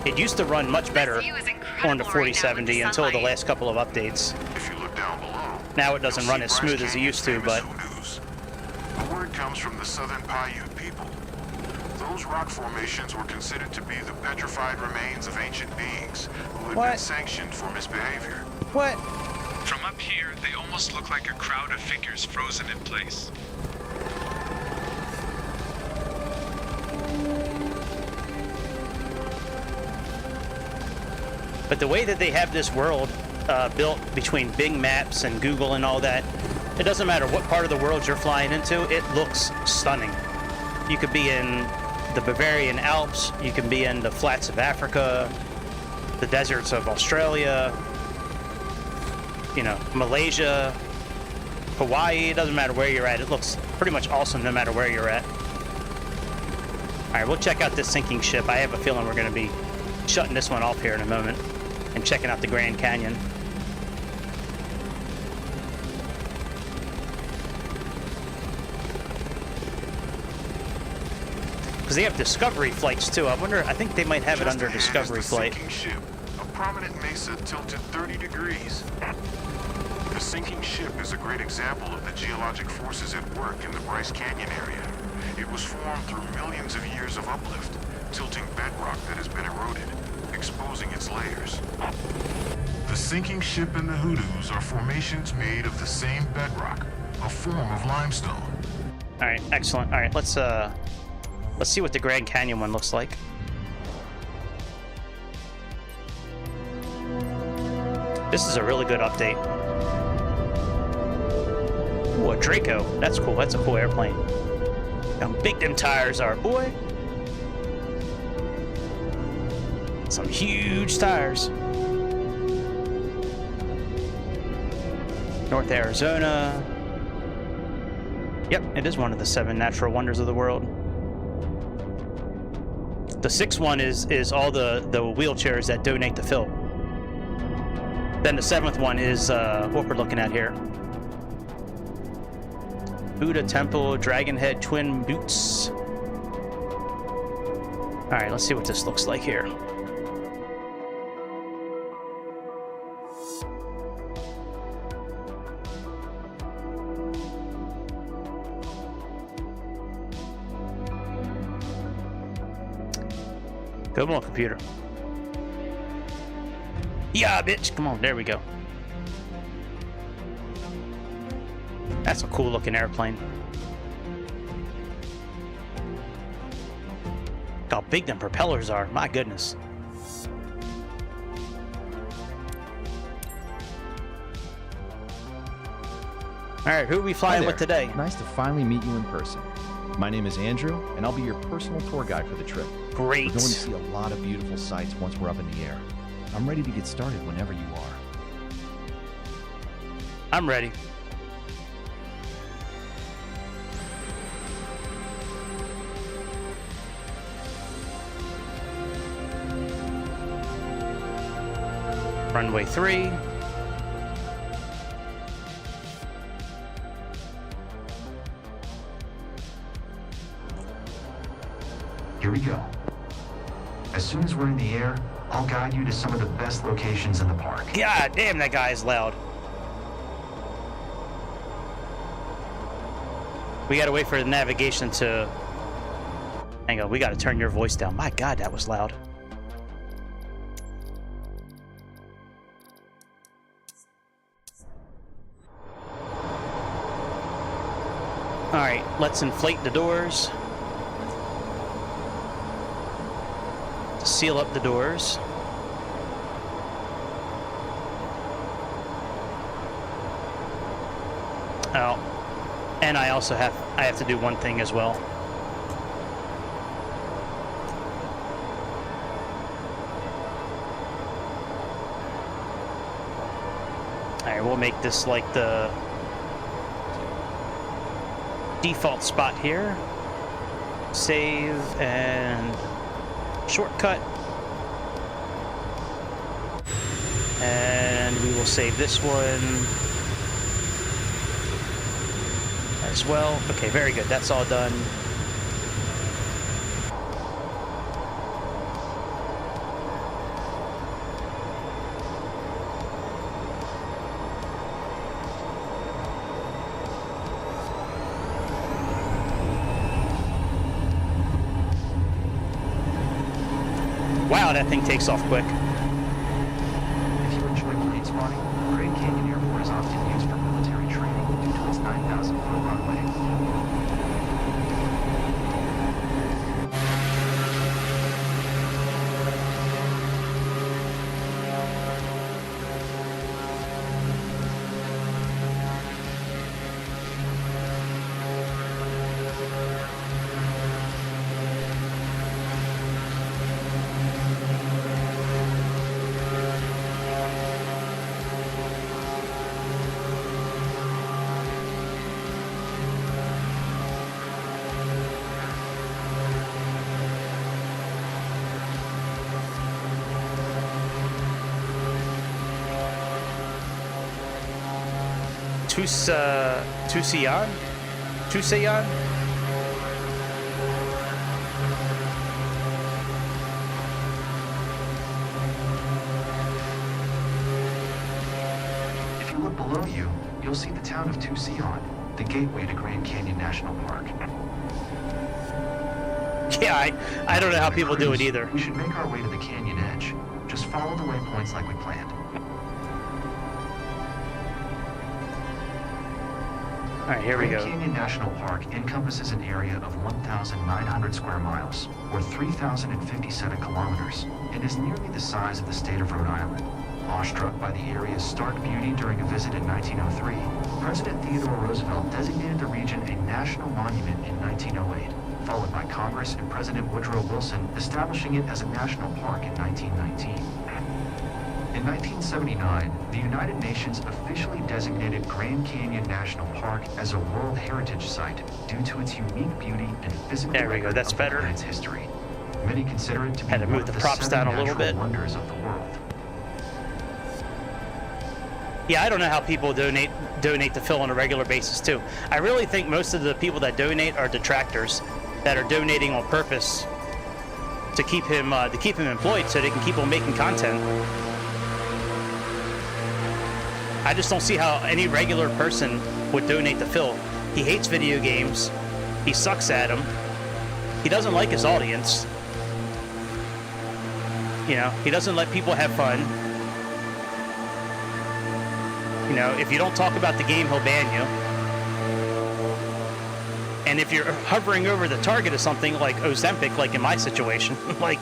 A: it used to run much better
D: This view is
A: on
D: incredible
A: the
D: right now with
A: 4070
D: the
A: until the
D: sunlight.
A: last couple of updates.
E: If you look down below,
A: Now it doesn't
E: you'll
A: run
E: see
A: as smooth
E: Bryce
A: as it used to,
E: Canyon's
A: but
E: famous hoodoos. The word comes from the southern Paiute people. Those rock formations were considered to be the petrified remains of ancient beings who had
A: What?
E: been sanctioned for misbehavior.
A: what?
H: From up here, they almost look like a crowd of figures frozen in place.
A: But the way that they have this world built between Bing Maps and Google and all that, it doesn't matter what part of the world you're flying into, it looks stunning. You could be in the Bavarian Alps, you can be in the flats of Africa, the deserts of Australia, you know, Malaysia, Hawaii. It doesn't matter where you're at. It looks pretty much awesome no matter where you're at. All right, we'll check out this sinking ship. I have a feeling we're going to be shutting this one off here in a moment and checking out the Grand Canyon. Because they have Discovery flights too. I wonder, I think they might have it
E: Just
A: under
E: ahead is
A: Discovery
E: the
A: flight.
E: sinking ship, a prominent mesa tilted 30 degrees. The sinking ship is a great example of the geologic forces at work in the Bryce Canyon area. It was formed through millions of years of uplift, tilting bedrock that has been eroded, exposing its layers. The sinking ship and the hoodoos are formations made of the same bedrock, a form of limestone.
A: All right, excellent. All right, let's see what the Grand Canyon one looks like. This is a really good update. Ooh, a Draco. That's cool. That's a cool airplane. How big them tires are, boy. Some huge tires. North Arizona. Yep, it is one of the 7 natural wonders of the world. The 6th one is all the wheelchairs that donate to Phil. Then the 7th one is what we're looking at here. Buddha Temple, Dragon Head, Twin Buttes. All right, let's see what this looks like here. Come on, computer. Yeah, bitch. Come on, there we go. That's a cool looking airplane. Look how big them propellers are. My goodness. All right, who are we flying
I: Hi
A: with
I: there.
A: today?
I: Nice to finally meet you in person. My name is Andrew, and I'll be your personal tour guide for the trip.
A: Great.
I: We're going to see a lot of beautiful sights once we're up in the air. I'm ready to get started whenever you are.
A: I'm ready. Runway 3.
J: Here we go. As soon as we're in the air, I'll guide you to some of the best locations in the park.
A: God damn, that guy is loud. We gotta wait for the navigation to... Hang on, we gotta turn your voice down. My God, that was loud. Alright, let's inflate the doors. Seal up the doors. Oh, and I also have to do one thing as well. Alright, we'll make this like the default spot here. Save and shortcut. And we will save this one as well. Okay, very good. That's all done. Wow, that thing takes off quick.
J: If you enjoy plane spotting, Grand Canyon Airport is often used for military training due to its 9,000-foot runway.
A: Tucson?
J: If you look below you, you'll see the town of Tucson, the gateway to Grand Canyon National Park.
A: Yeah, I don't know how people do it either.
J: We should make our way to the canyon edge. Just follow the waypoints like we planned.
A: All right, here we go.
J: Grand Canyon National Park encompasses an area of 1,900 square miles, or 3,057 kilometers, and is nearly the size of the state of Rhode Island. Awestruck by the area's stark beauty during a visit in 1903, President Theodore Roosevelt designated the region a national monument in 1908, followed by Congress and President Woodrow Wilson establishing it as a national park in 1919. In 1979, the United Nations officially designated Grand Canyon National Park as a World Heritage Site due to its unique beauty and physical
A: There we go,
J: record
A: that's
J: of
A: better.
J: the planet's history. Many consider it to be
A: Had to
J: one
A: move
J: of
A: the
J: the
A: props
J: 7
A: down a little
J: natural
A: bit.
J: wonders of the world.
A: Yeah, I don't know how people donate to Phil on a regular basis too. I really think most of the people that donate are detractors that are donating on purpose to keep him employed so they can keep on making content. I just don't see how any regular person would donate to Phil. He hates video games. He sucks at them. He doesn't like his audience. You know, he doesn't let people have fun. You know, if you don't talk about the game, he'll ban you. And if you're hovering over the target of something like Ozempic, like in my situation, like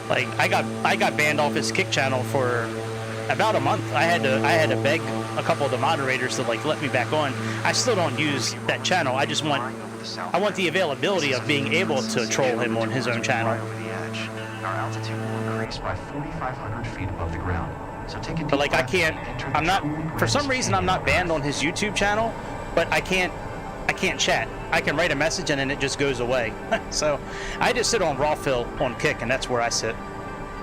A: I got banned off his Kick channel for about a month. I had to beg a couple of the moderators to like let me back on. I still don't use that channel. I just want the availability of being able to troll him on his own channel.
J: Our altitude will increase by 4,500 feet above the ground. So take a deep
A: But like I
J: breath
A: can't,
J: and enter the
A: I'm not,
J: truly
A: for
J: grand
A: some reason I'm not
J: canyon
A: banned on his YouTube channel, but I can't chat. I can write a message and then it just goes away. So I just sit on Raw Phil on Kick, and that's where I sit.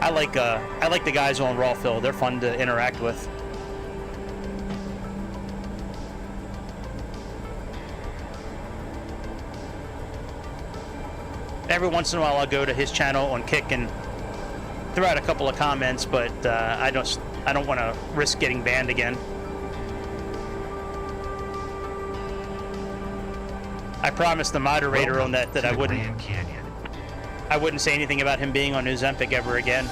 A: I like the guys on Raw Phil. They're fun to interact with. Every once in a while I'll go to his channel on Kick and throw out a couple of comments, but I don't want to risk getting banned again. I promised the moderator on that I wouldn't say anything about him being on Ozempic ever again.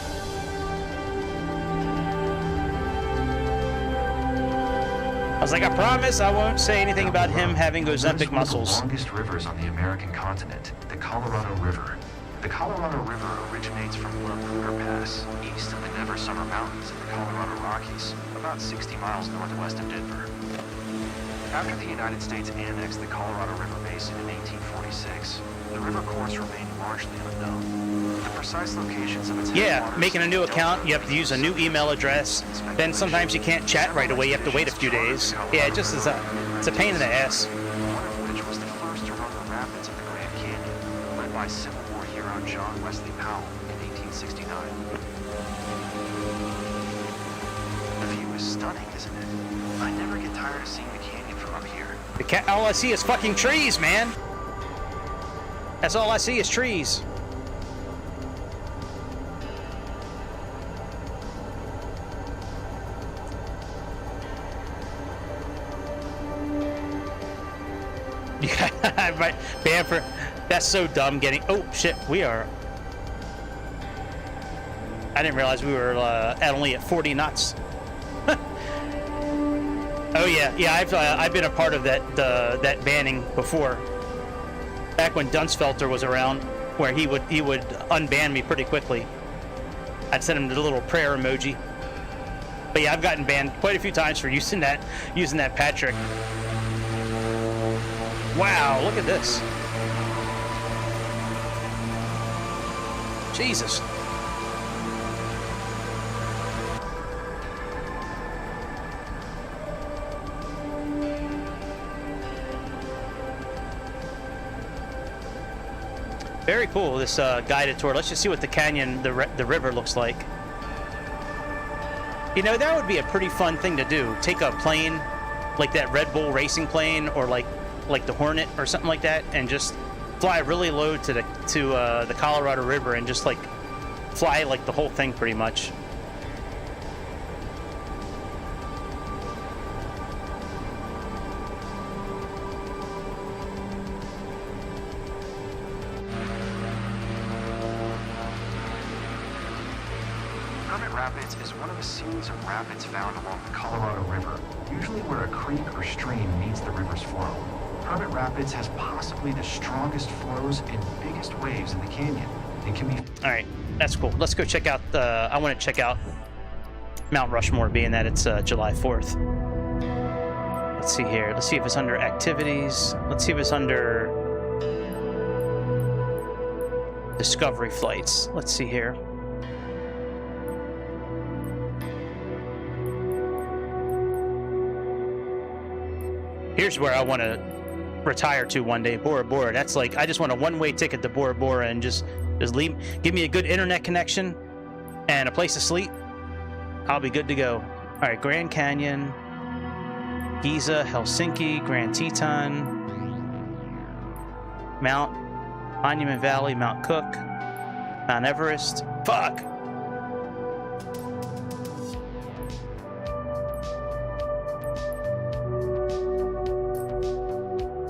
A: was like, I promise I won't say anything about him having Ozempic muscles.
J: One of the longest rivers on the American continent, the Colorado River. The Colorado River originates from Murica Pass, east of the Never Summer Mountains in the Colorado Rockies, about 60 miles northwest of Denver. After the United States annexed the Colorado River Basin in 1846, the river course remained largely unknown. The precise locations of its headwaters
A: making a new account, you have to use a new email address. Then sometimes you can't chat right away, you have to wait a few days. Yeah, it just is it's a pain in the ass.
J: One of which was the first to run the rapids of the Grand Canyon, led by Civil War hero John Wesley Powell in 1869. The view is stunning, isn't it? I never get tired of seeing the canyon from up here.
A: All I see is fucking trees, man. That's all I see is trees. Right, Bamford. That's so dumb getting... Oh, shit, we are... I didn't realize we were only at 40 knots. Oh, yeah, I've been a part of that banning before. Back when Dunsfelter was around, where he would unban me pretty quickly. I'd send him the little prayer emoji. But yeah, I've gotten banned quite a few times for using that Patrick. Wow, look at this. Jesus. Very cool, this guided tour. Let's just see what the canyon, the river looks like. You know, that would be a pretty fun thing to do. Take a plane, like that Red Bull racing plane, or like the Hornet or something like that, and just fly really low to the Colorado River and just like fly like the whole thing pretty much.
J: Rapids is one of a series of rapids found along the Colorado River, usually where a creek or stream meets the river's flow. Hermit Rapids has possibly the strongest flows and biggest waves in the canyon. It can be...
A: All right, that's cool. Let's go check out I want to check out Mount Rushmore, being that it's July 4th. Let's see here. Let's see if it's under activities. Let's see if it's under discovery flights. Let's see here. Here's where I want to retire to one day, Bora Bora. That's like, I just want a one-way ticket to Bora Bora and just leave. Give me a good internet connection and a place to sleep. I'll be good to go. All right, Grand Canyon, Giza, Helsinki, Grand Teton, Monument Valley, Mount Cook, Mount Everest. Fuck.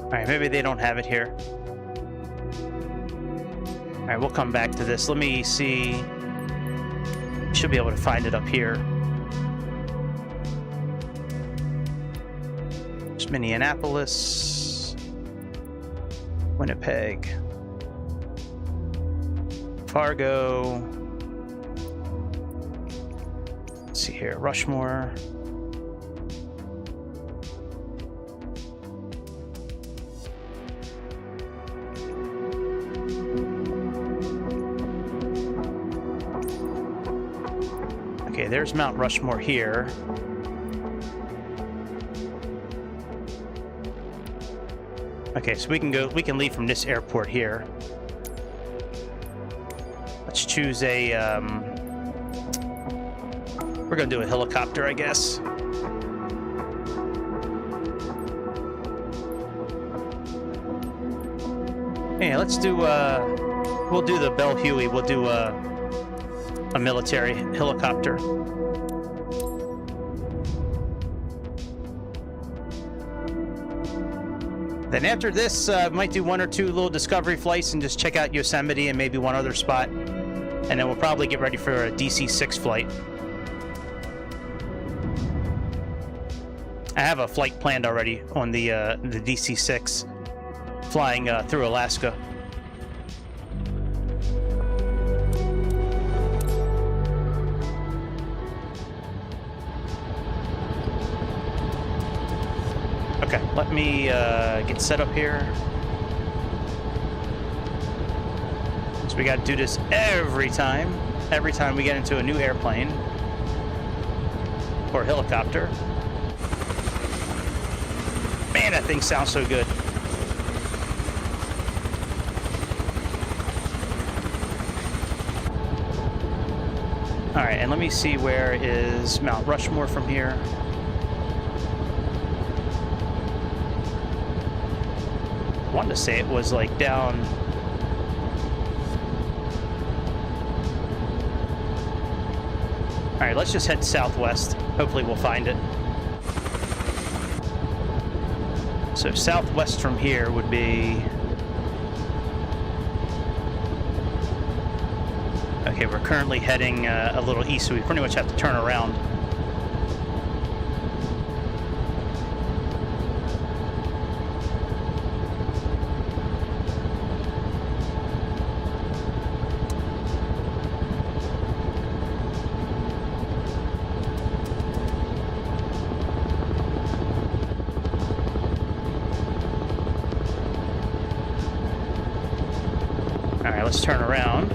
A: All right, maybe they don't have it here. All right, we'll come back to this. Let me see. Should be able to find it up here. There's Minneapolis, Winnipeg, Fargo. Let's see here, Rushmore. Okay, there's Mount Rushmore here. Okay, so we can leave from this airport here. Let's choose a, we're gonna do a helicopter, I guess. Yeah, let's do, we'll do the Bell Huey. We'll do a military helicopter. Then after this, might do one or two little discovery flights and just check out Yosemite and maybe one other spot. And then we'll probably get ready for a DC-6 flight. I have a flight planned already on the DC-6 flying through Alaska. Okay, let me get set up here. So we got to do this every time we get into a new airplane or helicopter. Man, that thing sounds so good. All right, and let me see, where is Mount Rushmore from here? I wanted to say it was like down... All right, let's just head southwest. Hopefully we'll find it. So southwest from here would be... Okay, we're currently heading a little east, so we pretty much have to turn around. All right, let's turn around.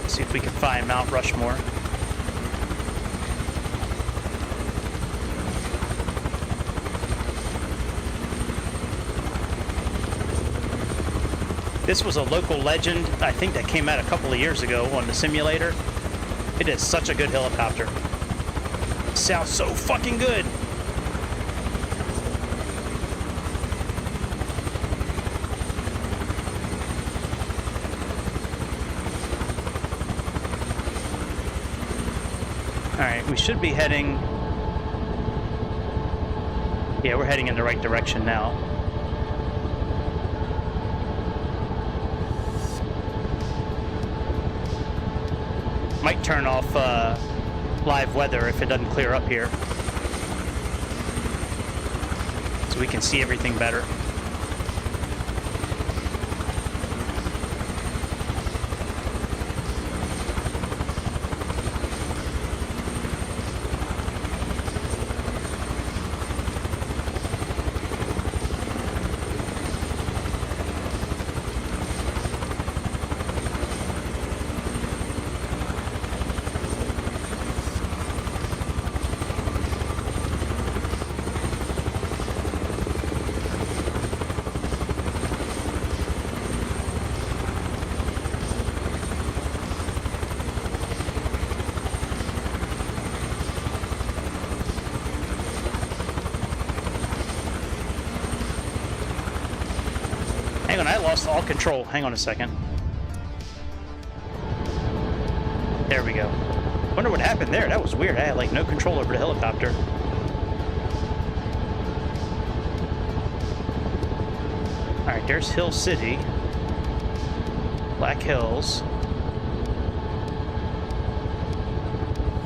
A: See if we can find Mount Rushmore. This was a local legend, I think, that came out a couple of years ago on the simulator. It is such a good helicopter. Sounds so fucking good. Alright, we should be heading... Yeah, we're heading in the right direction now. Might turn off live weather if it doesn't clear up here, so we can see everything better. Hang on, I lost all control. Hang on a second. There we go. Wonder what happened there. That was weird. I had like no control over the helicopter. Alright, there's Hill City. Black Hills.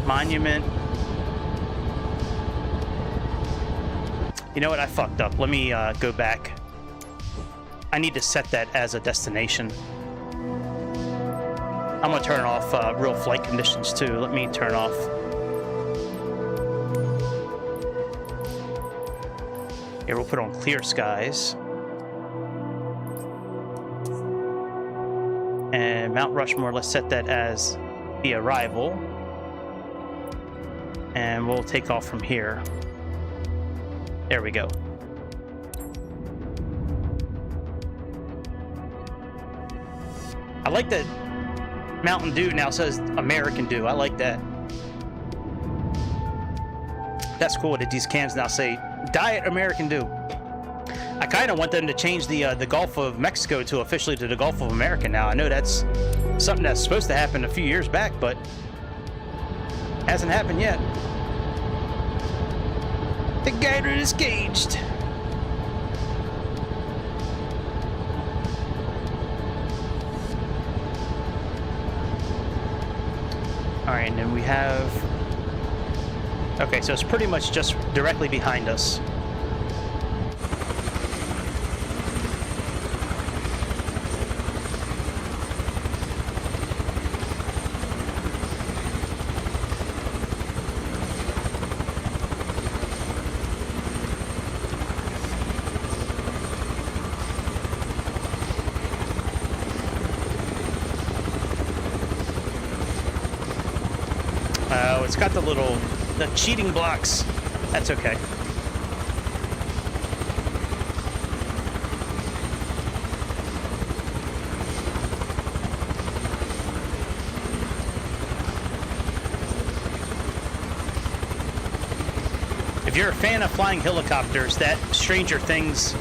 A: Monument. You know what? I fucked up. Let me go back. I need to set that as a destination. I'm gonna turn off real flight conditions too. Let me turn off. Here, we'll put on clear skies. And Mount Rushmore, let's set that as the arrival. And we'll take off from here. There we go. I like that Mountain Dew now says American Dew. I like that. That's cool that these cans now say Diet American Dew. I kind of want them to change the Gulf of Mexico to officially to the Gulf of America now. I know that's something that's supposed to happen a few years back, but hasn't happened yet. The gator is caged. All right, and then we have... Okay, so it's pretty much just directly behind us. It's got the cheating blocks. That's okay. If you're a fan of flying helicopters, that Stranger Things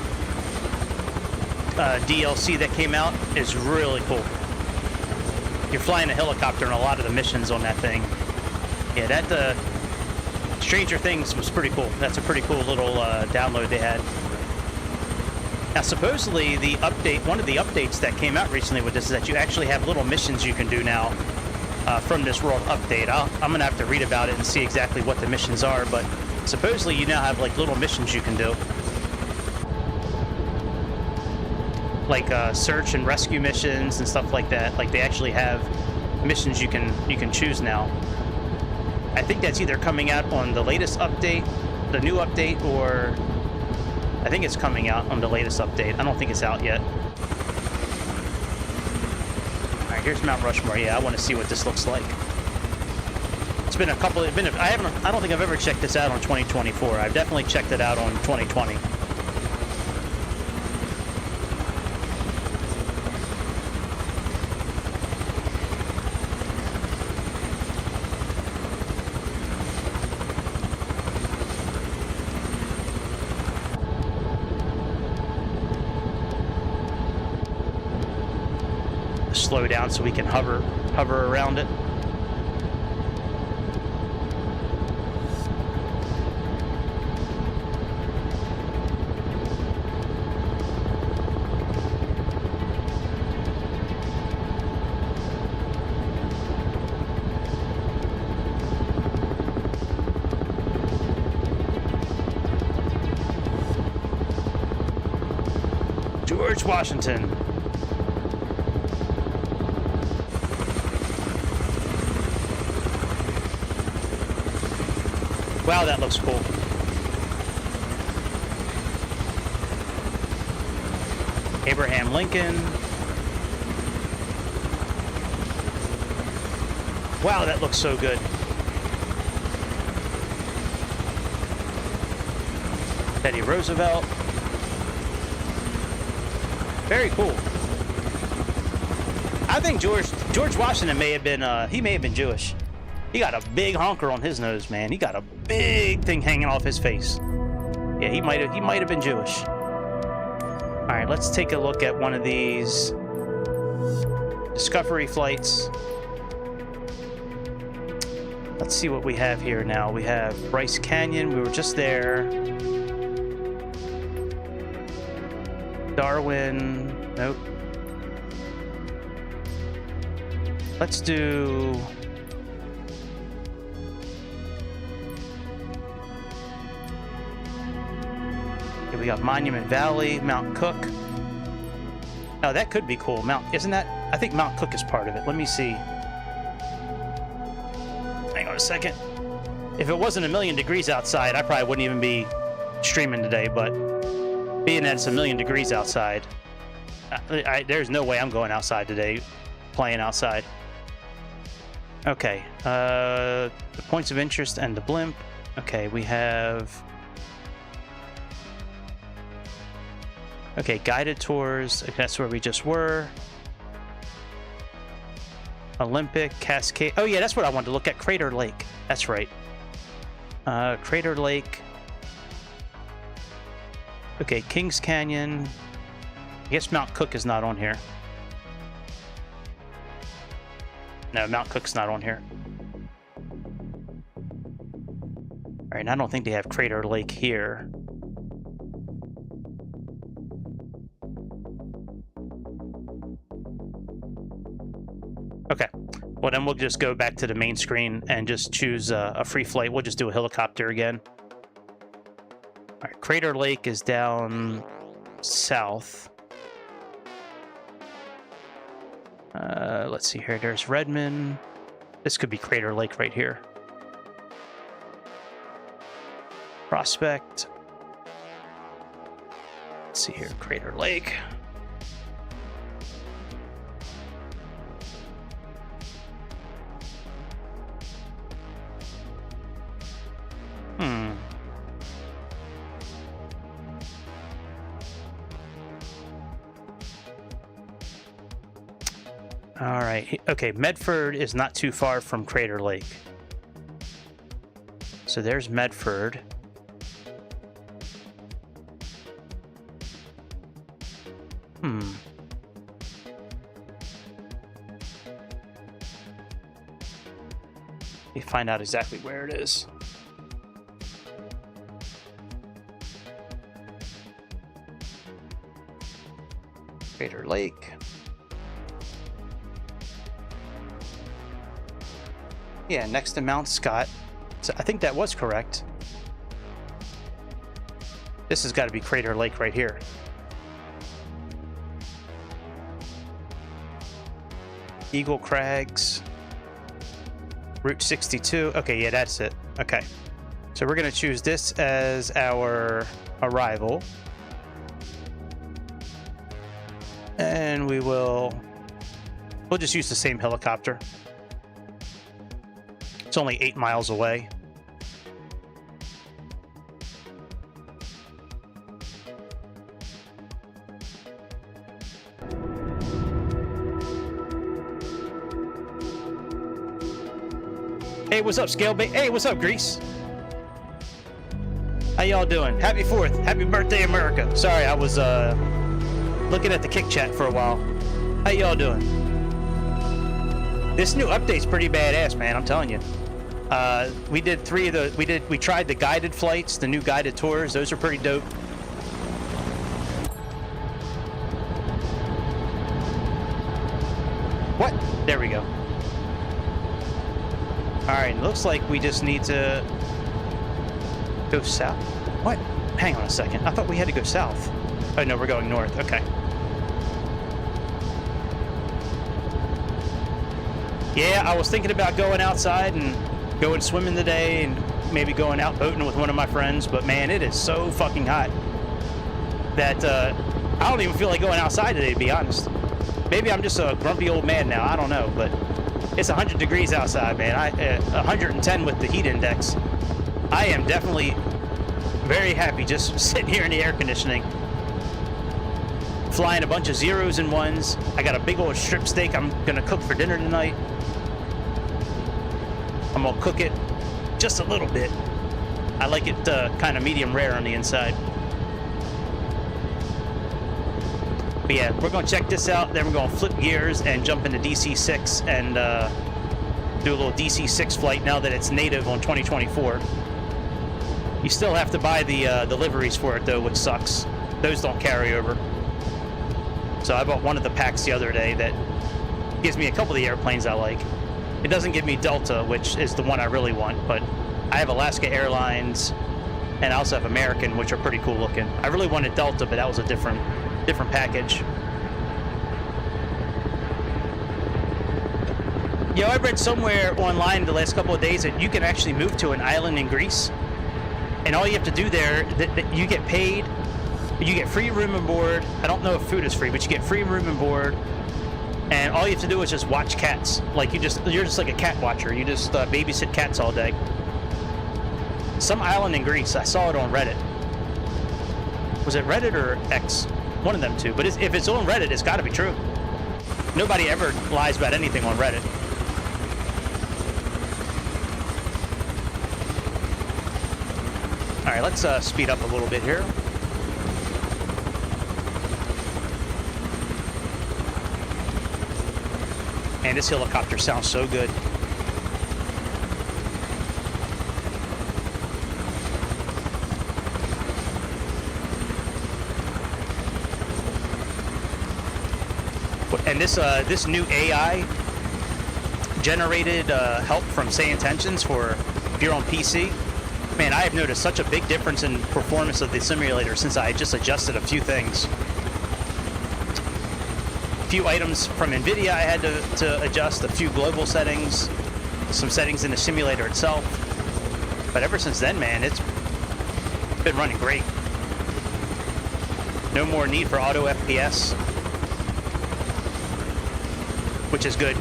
A: DLC that came out is really cool. You're flying a helicopter in a lot of the missions on that thing. Yeah, that Stranger Things was pretty cool. That's a pretty cool little download they had. Now, supposedly the update, one of the updates that came out recently with this is that you actually have little missions you can do now from this world update. I'm gonna have to read about it and see exactly what the missions are, but supposedly you now have like little missions you can do, like search and rescue missions and stuff like that. Like they actually have missions you can choose now. I think that's either coming out on the latest update, the new update, or I think it's coming out on the latest update. I don't think it's out yet. All right, here's Mount Rushmore. Yeah, I want to see what this looks like. It's been a couple. I don't think I've ever checked this out on 2024. I've definitely checked it out on 2020. Slow down so we can hover around it. George Washington. Wow, that looks cool. Abraham Lincoln. Wow, that looks so good. Teddy Roosevelt. Very cool. I think George Washington may have been he may have been Jewish. He got a big honker on his nose, man. He got a big thing hanging off his face. Yeah, he might have been Jewish. All right, let's take a look at one of these Discovery flights. Let's see what we have here now. We have Bryce Canyon. We were just there. Darwin. Nope. Let's do... Okay, we got Monument Valley, Mount Cook. Oh, that could be cool. Isn't that... I think Mount Cook is part of it. Let me see. Hang on a second. If it wasn't 1,000,000 degrees outside, I probably wouldn't even be streaming today, but being that it's 1,000,000 degrees outside, there's no way I'm going outside today, playing outside. Okay, the points of interest and the blimp. Okay, we have... Okay, guided tours. Okay, that's where we just were. Olympic, Cascade. Oh yeah, that's what I wanted to look at. Crater Lake. That's right. Crater Lake. Okay, Kings Canyon. I guess Mount Cook is not on here. No, Mount Cook's not on here. All right, and I don't think they have Crater Lake here. Okay, Well, then we'll just go back to the main screen and just choose a free flight. We'll just do a helicopter again. All right, Crater Lake is down south. Let's see here. There's Redmond. This could be Crater Lake right here. Prospect. Let's see here. Crater Lake. All right. Okay, Medford is not too far from Crater Lake. So there's Medford. Let me find out exactly where it is. Crater Lake. Yeah, next to Mount Scott. So I think that was correct. This has got to be Crater Lake right here. Eagle Crags. Route 62. Okay, yeah, that's it. Okay. So we're going to choose this as our arrival. And we'll just use the same helicopter. It's only 8 miles away. Hey, what's up, Scale Bait? Hey, what's up, Grease? How y'all doing? Happy 4th. Happy birthday, America. Sorry, I was looking at the Kick Chat for a while. How y'all doing? This new update's pretty badass, man. I'm telling you. We did 3 of the. We tried the guided flights, the new guided tours. Those are pretty dope. What? There we go. All right. Looks like we just need to go south. What? Hang on a second. I thought we had to go south. Oh no, we're going north. Okay. Yeah, I was thinking about going outside and going swimming today and maybe going out boating with one of my friends, but man, it is so fucking hot that I don't even feel like going outside today, to be honest. Maybe I'm just a grumpy old man now, I don't know, but it's 100 degrees outside, man. 110 with the heat index. I am definitely very happy just sitting here in the air conditioning, flying a bunch of 0s and 1s. I got a big old strip steak I'm gonna cook for dinner tonight. I'm gonna cook it just a little bit. I like it kind of medium rare on the inside. But yeah, we're gonna check this out, then we're gonna flip gears and jump into DC-6 and do a little DC-6 flight now that it's native on 2024. You still have to buy the liveries for it though, which sucks. Those don't carry over. So I bought one of the packs the other day that gives me a couple of the airplanes I like. It doesn't give me Delta, which is the one I really want, but I have Alaska Airlines and I also have American, which are pretty cool looking. I really wanted Delta, but that was a different package. Yo, I read somewhere online the last couple of days that you can actually move to an island in Greece, and all you have to do there, that you get paid, you get free room and board. I don't know if food is free, but you get free room and board. And all you have to do is just watch cats. Like you're just like a cat watcher. You just babysit cats all day. Some island in Greece. I saw it on Reddit. Was it Reddit or X? One of them two. But if it's on Reddit, it's got to be true. Nobody ever lies about anything on Reddit. All right, let's speed up a little bit here. Man, this helicopter sounds so good. And this new AI generated help from Say Intentions for if you're on PC. Man, I have noticed such a big difference in performance of the simulator since I just adjusted a few things. A few items from NVIDIA I had to adjust, a few global settings, some settings in the simulator itself. But ever since then, man, it's been running great. No more need for auto FPS, which is good.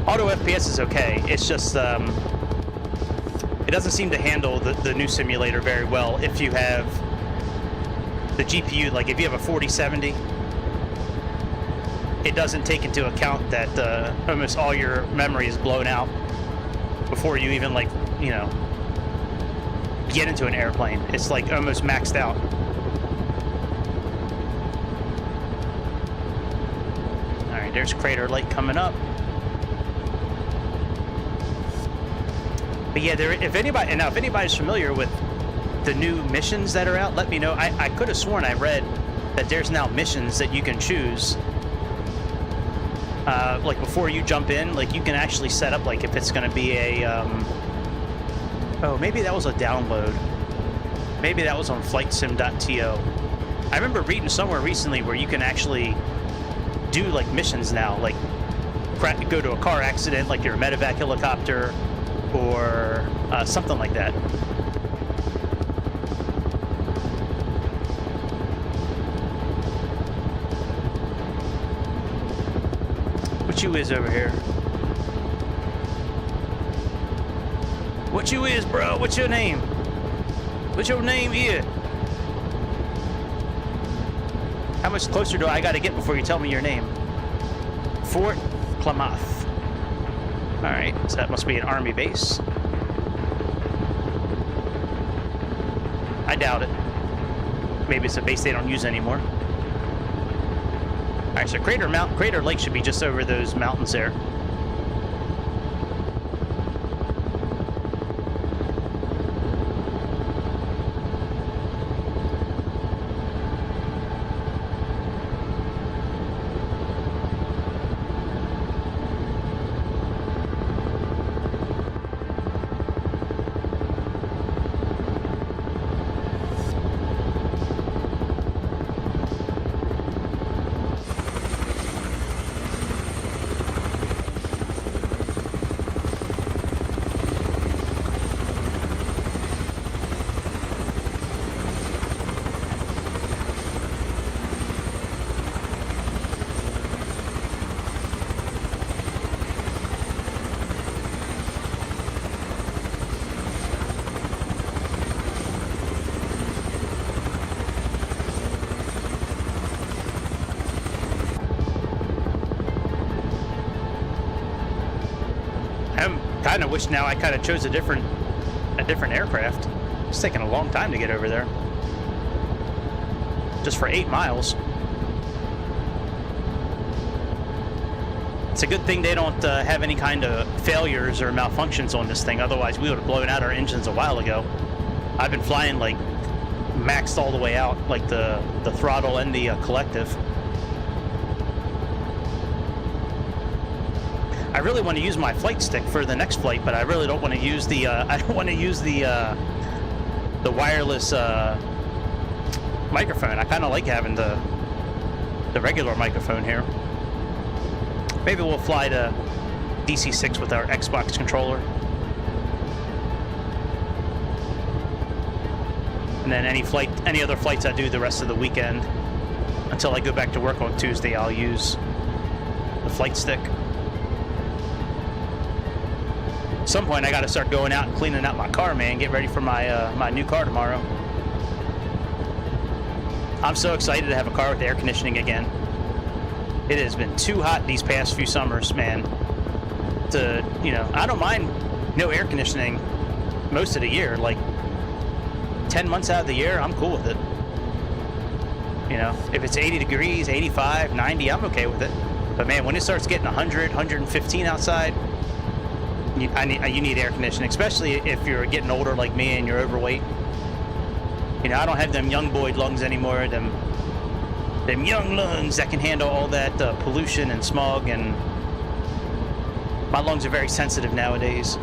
A: Auto FPS is okay. It's just it doesn't seem to handle the new simulator very well if you have the GPU. Like if you have a 4070, it doesn't take into account that almost all your memory is blown out before you even, like, you know, get into an airplane. It's like almost maxed out. All right, there's Crater Lake coming up. But yeah, if anybody's familiar with the new missions that are out, let me know. I could have sworn I read that there's now missions that you can choose. Like before you jump in, like you can actually set up, like if it's going to be a, oh, maybe that was a download. Maybe that was on flightsim.to. I remember reading somewhere recently where you can actually do like missions now, like go to a car accident, like your medevac helicopter, or something like that. What you is over here? What you is, bro? What's your name? What's your name here? How much closer do I gotta get before you tell me your name? Fort Klamath. Alright, so that must be an army base. I doubt it. Maybe it's a base they don't use anymore. Alright, so Crater Lake should be just over those mountains there. I kind of wish now I kind of chose a different aircraft. It's taking a long time to get over there. Just for 8 miles. It's a good thing they don't have any kind of failures or malfunctions on this thing. Otherwise, we would have blown out our engines a while ago. I've been flying like maxed all the way out, like the throttle and the collective. I really want to use my flight stick for the next flight, but I really don't want to use the I don't want to use the wireless microphone. I kind of like having the regular microphone here. Maybe we'll fly to DC-6 with our Xbox controller. And then any other flights I do the rest of the weekend until I go back to work on Tuesday, I'll use the flight stick. At some point, I got to start going out and cleaning out my car, man. Get ready for my my new car tomorrow. I'm so excited to have a car with air conditioning again. It has been too hot these past few summers, man. I don't mind no air conditioning most of the year. Like 10 months out of the year, I'm cool with it. You know, if it's 80 degrees, 85, 90, I'm okay with it. But man, when it starts getting 100, 115 outside, you need air conditioning, especially if you're getting older like me and you're overweight. You know, I don't have them young boy lungs anymore, them young lungs that can handle all that pollution and smog and My lungs are very sensitive nowadays.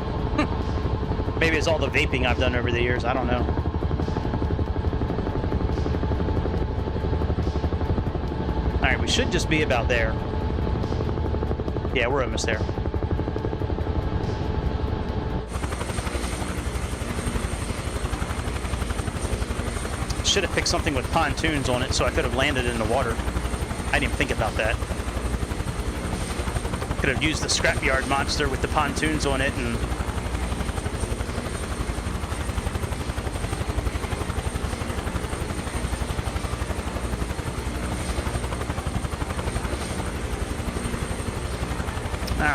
A: Maybe it's all the vaping I've done over the years. I don't know. All right, we should just be about there. Yeah, we're almost there. Should have picked something with pontoons on it so I could have landed in the water. I didn't even think about that. Could have used the scrapyard monster with the pontoons on it and...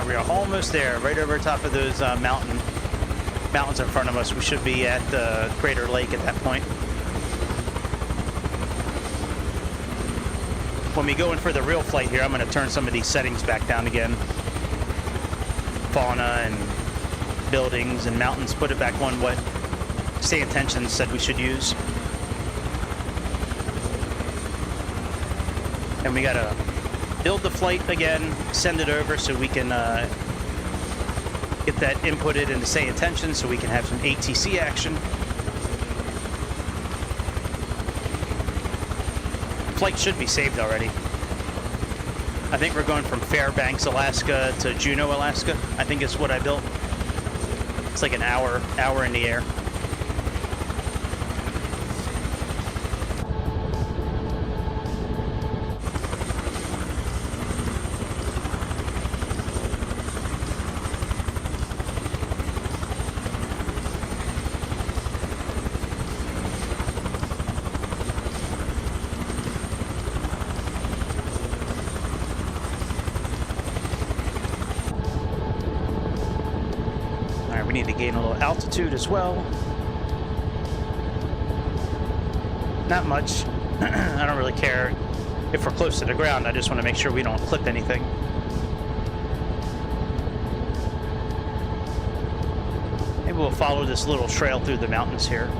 A: we are almost there, right over top of those mountains in front of us. We should be at Crater Lake at that point. When we go in for the real flight here, I'm going to turn some of these settings back down again. Fauna and buildings and mountains, put it back on what Stay Attention said we should use. And we got to build the flight again, send it over so we can get that inputted into Say Attention so we can have some ATC action. Flight should be saved already. I think we're going from Fairbanks, Alaska to Juneau, Alaska. I think is what I built. It's like an hour in the air. Need to gain a little altitude as well. Not much. I don't really care if we're close to the ground. I just want to make sure we don't clip anything. Maybe we'll follow this little trail through the mountains here.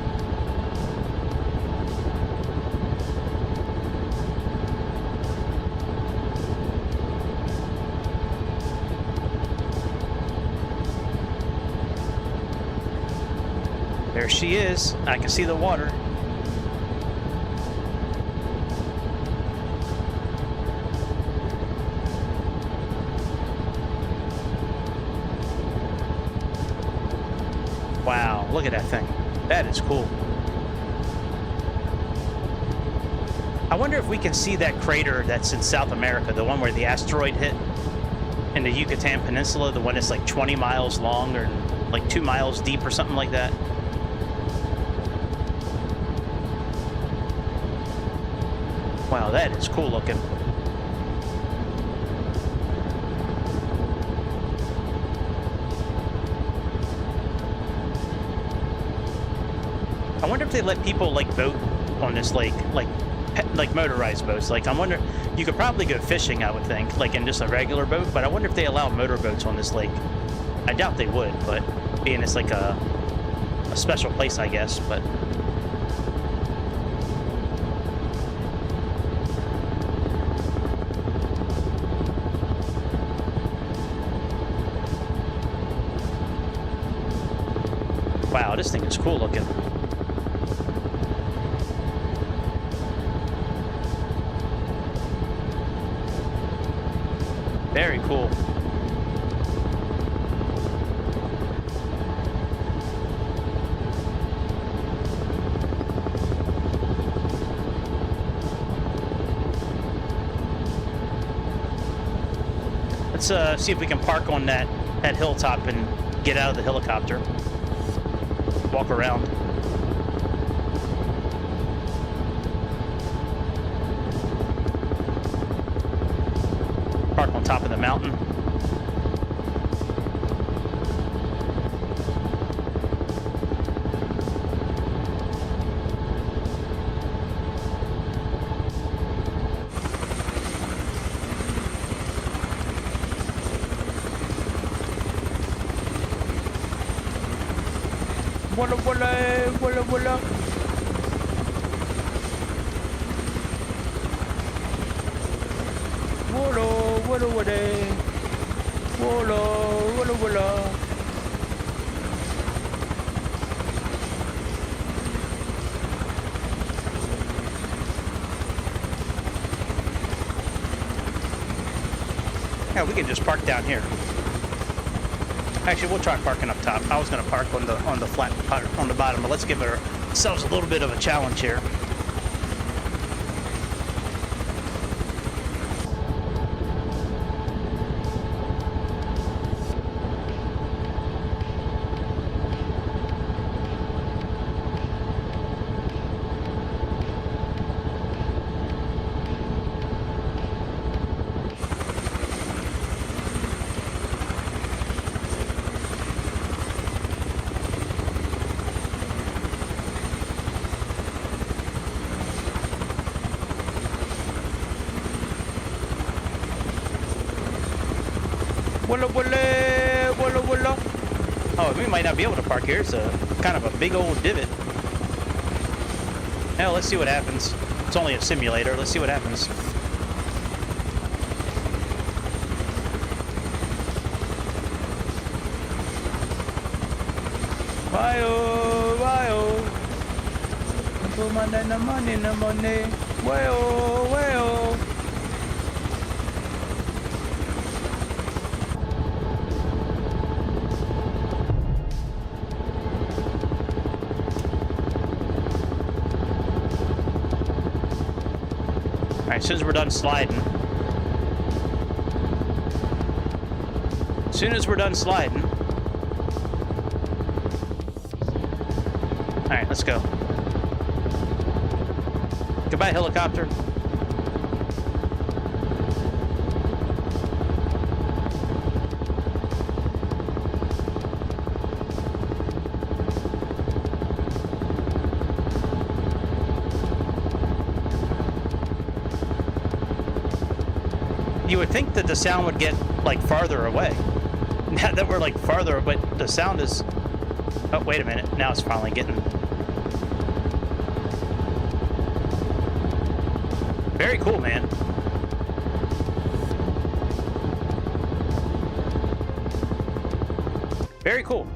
A: There she is. I can see the water. Wow, look at that thing. That is cool. I wonder if we can see that crater that's in South America, the one where the asteroid hit in the Yucatan Peninsula, the one that's like 20 miles long or like 2 miles deep or something like that. Wow, that is cool looking. I wonder if they let people like boat on this lake, like motorized boats. Like, I wonder, you could probably go fishing, I would think, like in just a regular boat, but I wonder if they allow motorboats on this lake. I doubt they would, but being it's like a special place, I guess, but... Wow, this thing is cool looking. Very cool. Let's see if we can park on that hilltop and get out of the helicopter. Walk around. Park on top of the mountain. Walla walla, walla walla. Walla walla walla. Walla walla voila. Yeah, we can just park down here. Actually, we'll try parking up top. I was going to park on the flat on the bottom, but let's give ourselves a little bit of a challenge here. Walla walla, walla walla. Oh, we might not be able to park here. It's a kind of a big old divot. Hell, let's see what happens. It's only a simulator. Let's see what happens. Why-oh, why-oh. Put my money. Why-oh, why-oh. As soon as we're done sliding. As soon as we're done sliding. Alright, let's go. Goodbye, helicopter. You would think that the sound would get, like, farther away. Now that we're, like, farther, but the sound is... Oh, wait a minute. Now it's finally getting... Very cool, man. Very cool.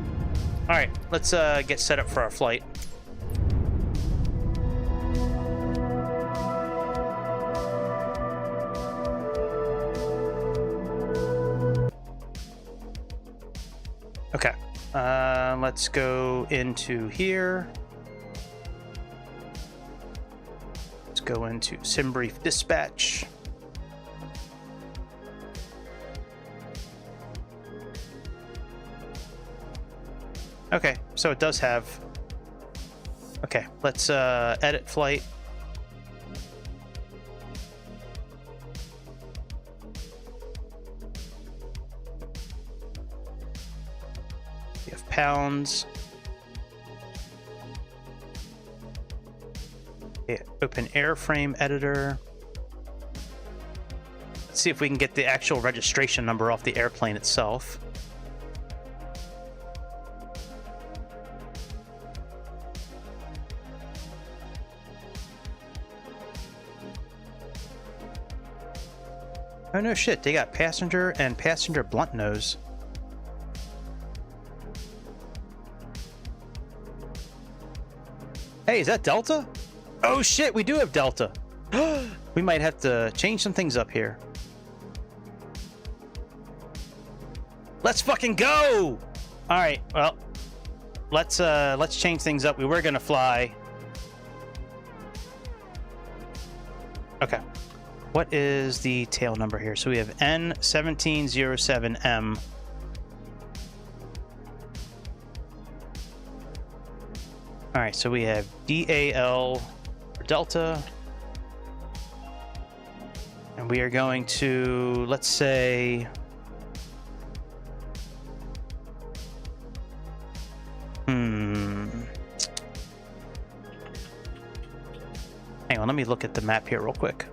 A: Alright, let's get set up for our flight. Okay, let's go into here. Let's go into sim brief dispatch. Okay, so it does have... Okay, let's edit flight. We have pounds. Okay, open airframe editor. Let's see if we can get the actual registration number off the airplane itself. Oh no shit, they got passenger and passenger blunt nose. Hey, is that Delta? Oh shit, we do have Delta. We might have to change some things up here. Let's fucking go! Alright, well, let's change things up. We were gonna fly. Okay. What is the tail number here? So we have N1707M. All right, so we have DAL for Delta. And we are going to, let's say... Hang on, let me look at the map here real quick.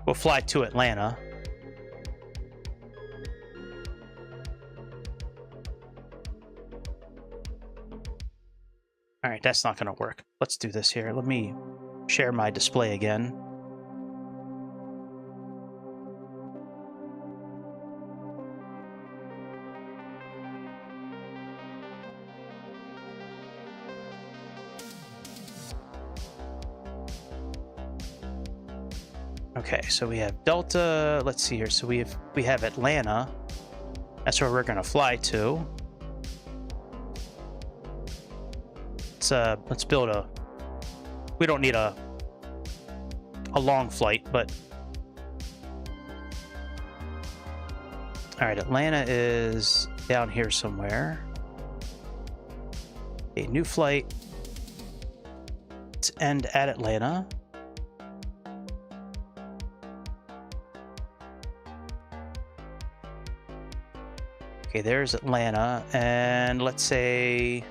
A: We'll fly to Atlanta. that's not going to work. Let's do this here. Let me share my display again. Okay, so we have Delta. Let's see here. So we have Atlanta. That's where we're going to fly to. Let's build a. We don't need a long flight, but all right. Atlanta is down here somewhere. A new flight. Let's end at Atlanta. Okay, there's Atlanta, and let's say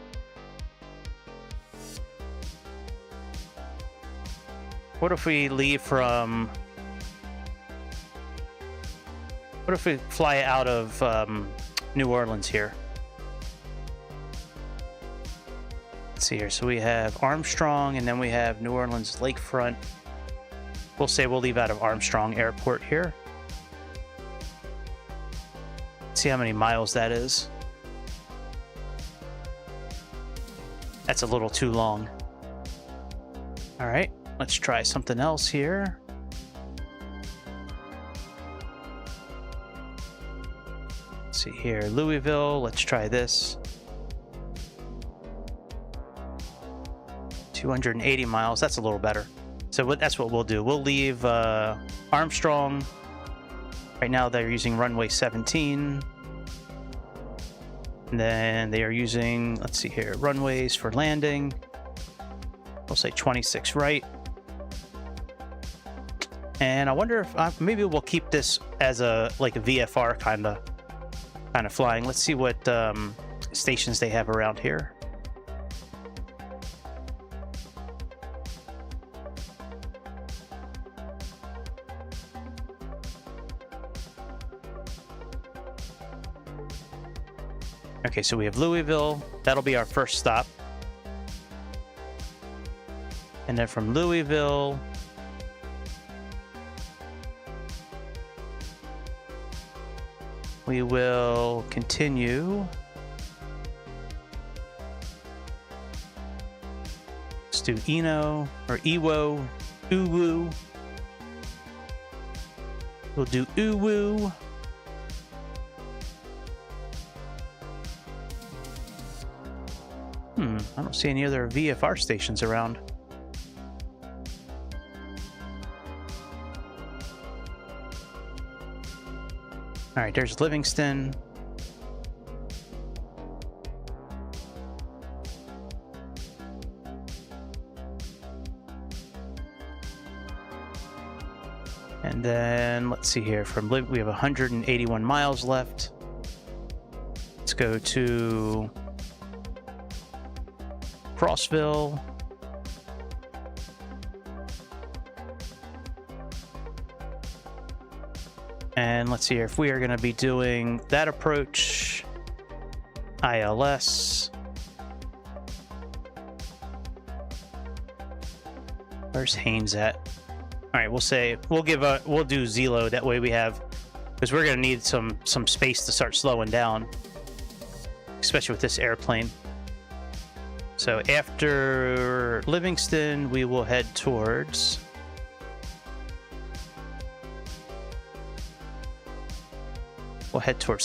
A: what if we leave from what if we fly out of New Orleans here? Let's see here. So we have Armstrong, and then we have New Orleans Lakefront. We'll say we'll leave out of Armstrong Airport here. See how many miles that is. That's a little too long. All right, let's try something else here. Let's see here, Louisville. Let's try this. 280 miles. That's a little better. So that's what we'll do. We'll leave Armstrong. Right now they're using runway 17. And then they are using, let's see here, runways for landing. We'll say 26 right. And I wonder if maybe we'll keep this as a like a VFR kind of flying. Let's see what stations they have around here. Okay, so we have Louisville. That'll be our first stop. And then from Louisville, we will continue. Let's do Eno or Ewo, Uwu. We'll do Uwu. I don't see any other VFR stations around. All right, there's Livingston. And then let's see here. From we have 181 miles left. Let's go to Crossville. And let's see here, if we are going to be doing that approach, ILS. Where's Haynes at? All right, we'll do Zelo. That way we have, because we're going to need some space to start slowing down, especially with this airplane. So after Livingston, we will head towards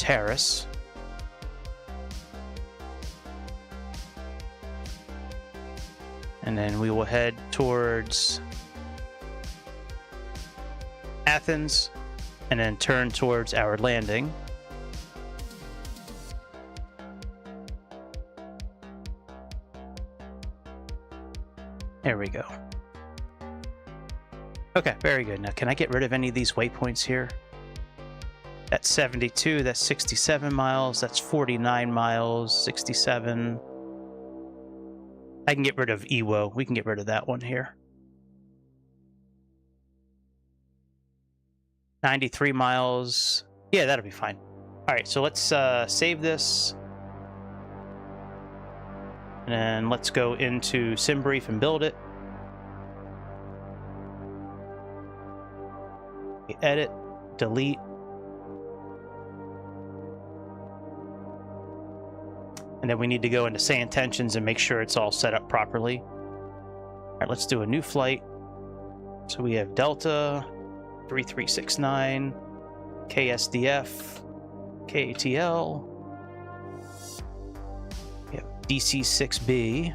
A: Harris. And then we will head towards Athens and then turn towards our landing. There we go. Okay, very good. Now, can I get rid of any of these waypoints here? That's 72, that's 67 miles, that's 49 miles, 67. I can get rid of Ewo. We can get rid of that one here. 93 miles. Yeah, that'll be fine. All right, so let's save this. And then let's go into SimBrief and build it. Edit, delete. And then we need to go into say intentions and make sure it's all set up properly. All right, let's do a new flight. So we have Delta 3369, KSDF, KATL. We have DC-6B.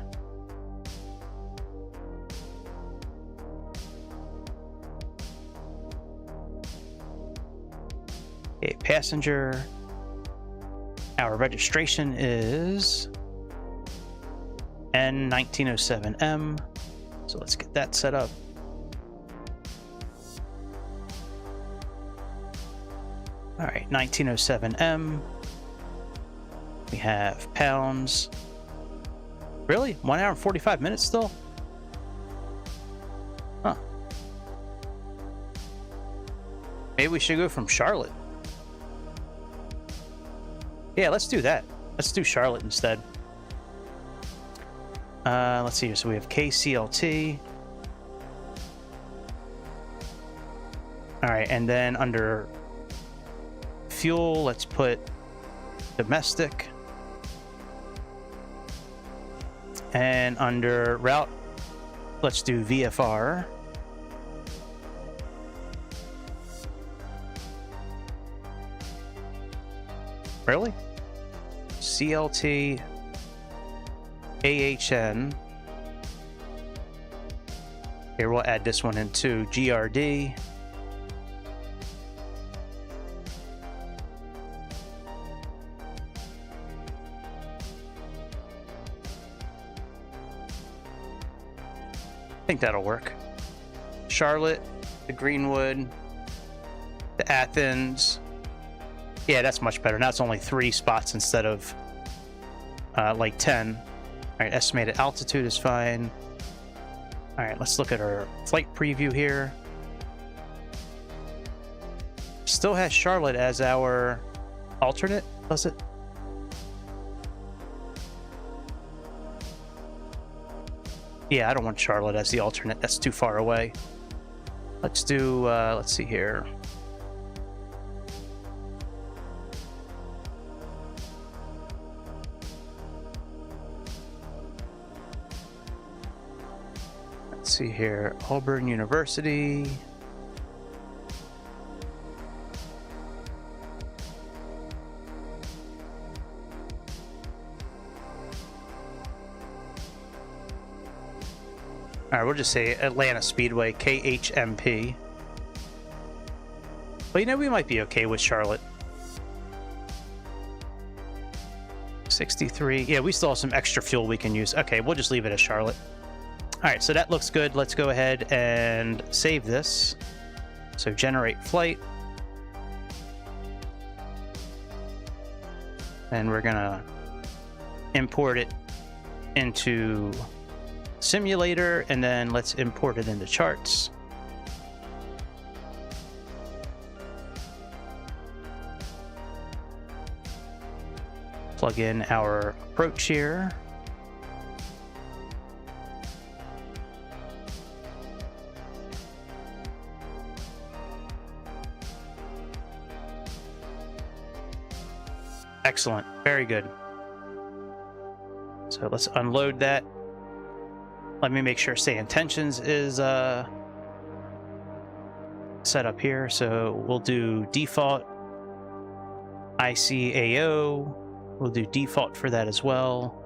A: Okay, passenger. Our registration is N1907M. So let's get that set up. All right, 1907M. We have pounds. Really? 1 hour and 45 minutes still? Huh. Maybe we should go from Charlotte. Yeah, let's do that. Let's do Charlotte instead. Let's see here. So we have KCLT. All right, and then under fuel, let's put domestic. And under route, let's do VFR. Really? CLT AHN. Here, we'll add this one into GRD. I think that'll work. Charlotte, the Greenwood, the Athens. Yeah, that's much better. Now it's only 3 spots instead of like 10. All right, estimated altitude is fine. All right, let's look at our flight preview here. Still has Charlotte as our alternate, does it? Yeah, I don't want Charlotte as the alternate. That's too far away. Let's do, let's see here. Let's see here. Auburn University. All right, we'll just say Atlanta Speedway, KHMP. But you know, we might be okay with Charlotte. 63. Yeah, we still have some extra fuel we can use. Okay, we'll just leave it as Charlotte. All right, so that looks good. Let's go ahead and save this. So generate flight. And we're gonna import it into simulator, and then let's import it into charts. Plug in our approach here. Excellent, very good. So let's unload that. Let me make sure say intentions is set up here. So we'll do default ICAO. We'll do default for that as well.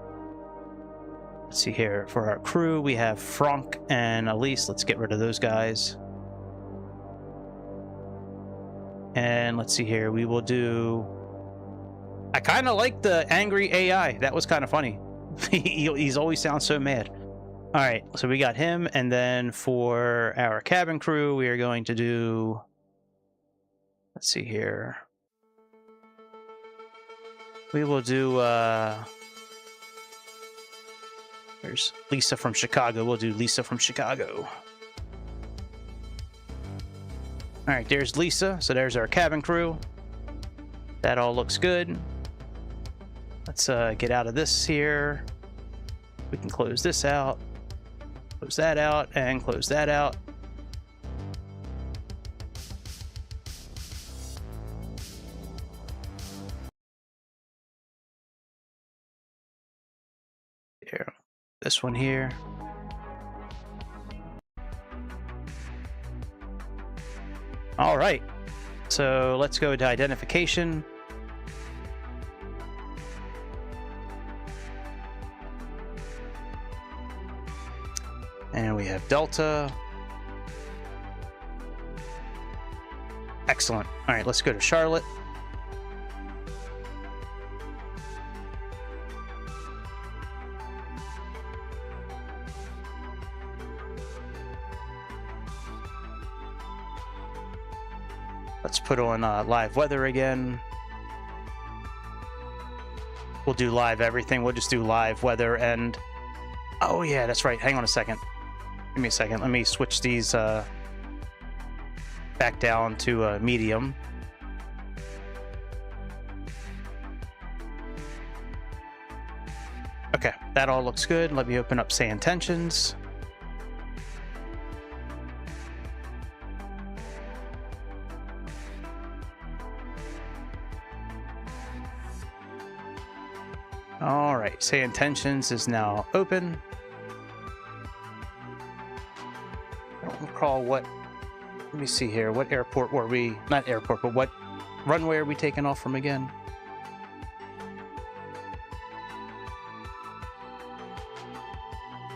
A: Let's see here. For our crew, we have Frank and Elise. Let's get rid of those guys. And let's see here. We will do... I kind of like the angry AI. That was kind of funny. He's always sounds so mad. All right, so we got him, and then for our cabin crew, we are going to do, let's see here. We will do, there's Lisa from Chicago. We'll do Lisa from Chicago. All right, there's Lisa. So there's our cabin crew. That all looks good. Let's get out of this here. We can close this out, close that out, and close that out. Here, this one here. All right, so let's go to identification. And we have Delta. Excellent. All right, let's go to Charlotte. Let's put on live weather again. We'll do live everything. We'll just do live weather and... Oh yeah, that's right. Hang on a second. Give me a second. Let me switch these back down to medium. Okay, that all looks good. Let me open up say intentions. All right, say intentions is now open. I don't recall what, let me see here, what airport were we, not airport, but what runway are we taking off from again?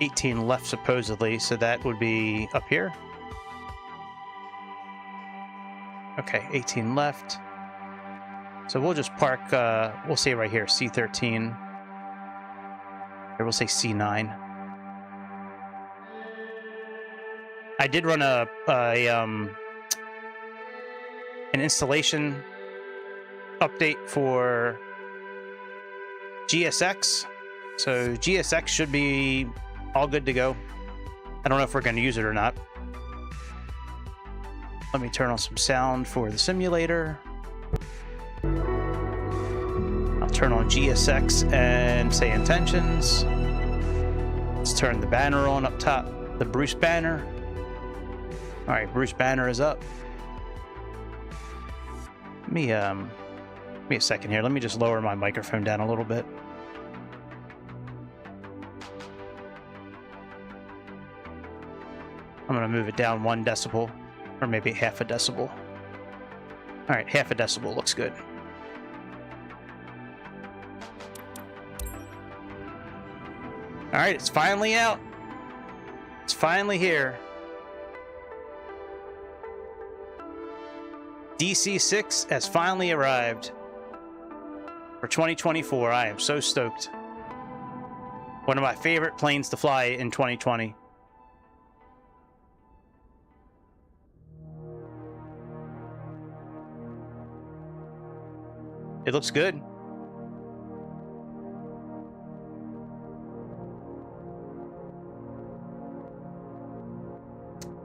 A: $18 left supposedly, so that would be up here. Okay, 18 left. So we'll just park, we'll say right here, C13. Or we'll say C9. I did run an installation update for GSX. So GSX should be all good to go. I don't know if we're going to use it or not. Let me turn on some sound for the simulator. I'll turn on GSX and say intentions. Let's turn the banner on up top, the Bruce banner. All right, Bruce banner is up. Let me give me a second here. Let me just lower my microphone down a little bit. I'm going to move it down 1 decibel, or maybe half a decibel. All right, half a decibel looks good. All right, it's finally out. It's finally here. DC-6 has finally arrived for 2024. I am so stoked. One of my favorite planes to fly in 2020. It looks good.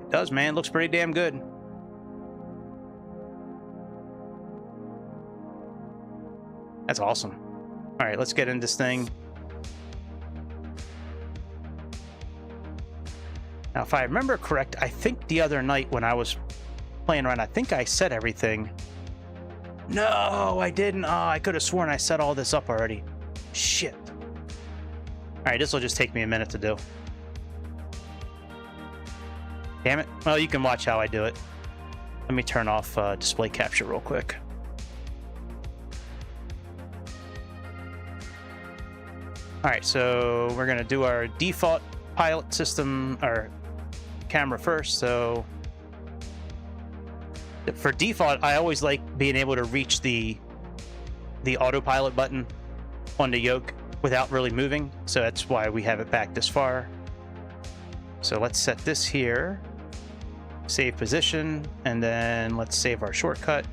A: It does, man. It looks pretty damn good. That's awesome. All right, let's get in this thing. Now, if I remember correct, I think the other night when I was playing around, I think I set everything. No, I didn't. Oh, I could have sworn I set all this up already. Shit. All right, this will just take me a minute to do. Damn it. Well, you can watch how I do it. Let me turn off display capture real quick. All right, so we're gonna do our default pilot system, or camera first. So for default, I always like being able to reach the autopilot button on the yoke without really moving. So that's why we have it back this far. So let's set this here, save position, and then let's save our shortcut.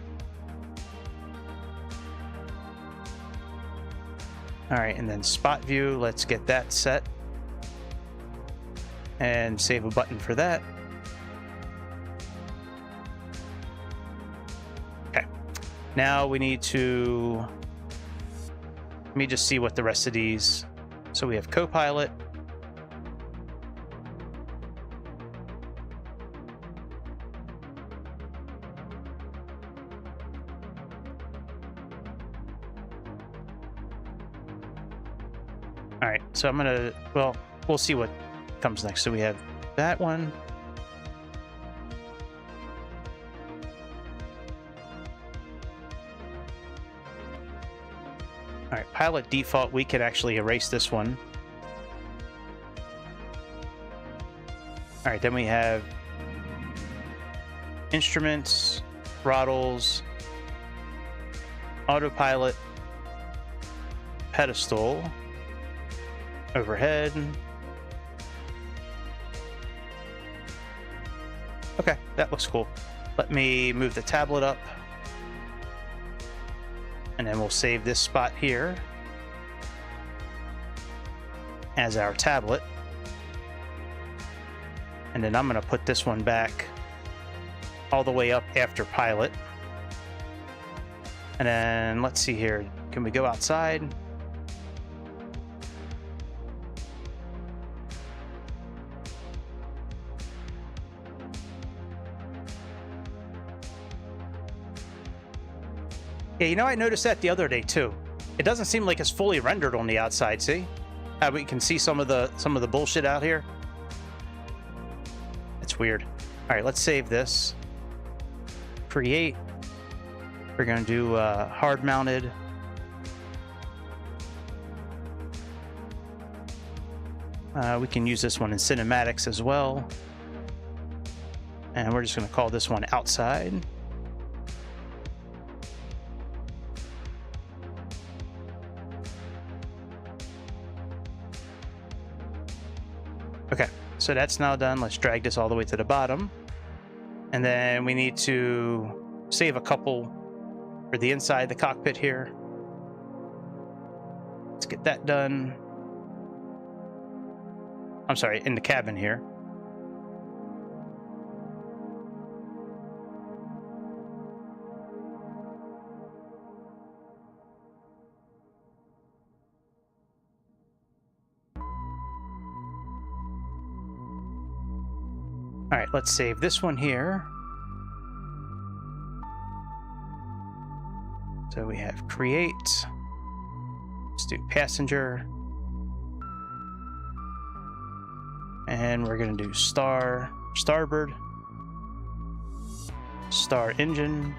A: All right, and then spot view, let's get that set and save a button for that. Okay, now we need to, let me just see what the rest of these, so we have Copilot, All right, so I'm gonna, well, we'll see what comes next. So we have that one. All right, pilot default, we can actually erase this one. All right, then we have instruments, throttles, autopilot, pedestal, overhead. Okay, that looks cool. Let me move the tablet up. And then we'll save this spot here as our tablet. And then I'm going to put this one back all the way up after pilot. And then let's see here. Can we go outside? Yeah, you know, I noticed that the other day too. It doesn't seem like it's fully rendered on the outside. See how we can see some of the bullshit out here? It's weird. All right, let's save this. Create. We're going to do hard mounted. We can use this one in cinematics as well. And we're just going to call this one outside. Okay, so that's now done. Let's drag this all the way to the bottom. And then we need to save a couple for the inside of the cockpit here. Let's get that done. I'm sorry, in the cabin here. All right, let's save this one here. So we have create. Let's do passenger. And we're going to do starboard, star engine.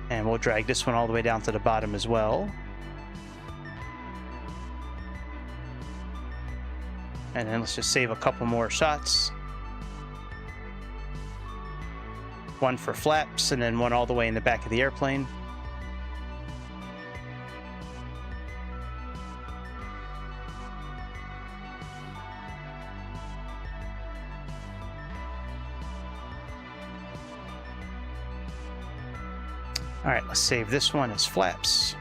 A: And we'll drag this one all the way down to the bottom as well. And then let's just save a couple more shots. One for flaps, and then one all the way in the back of the airplane. All right, let's save this one as flaps.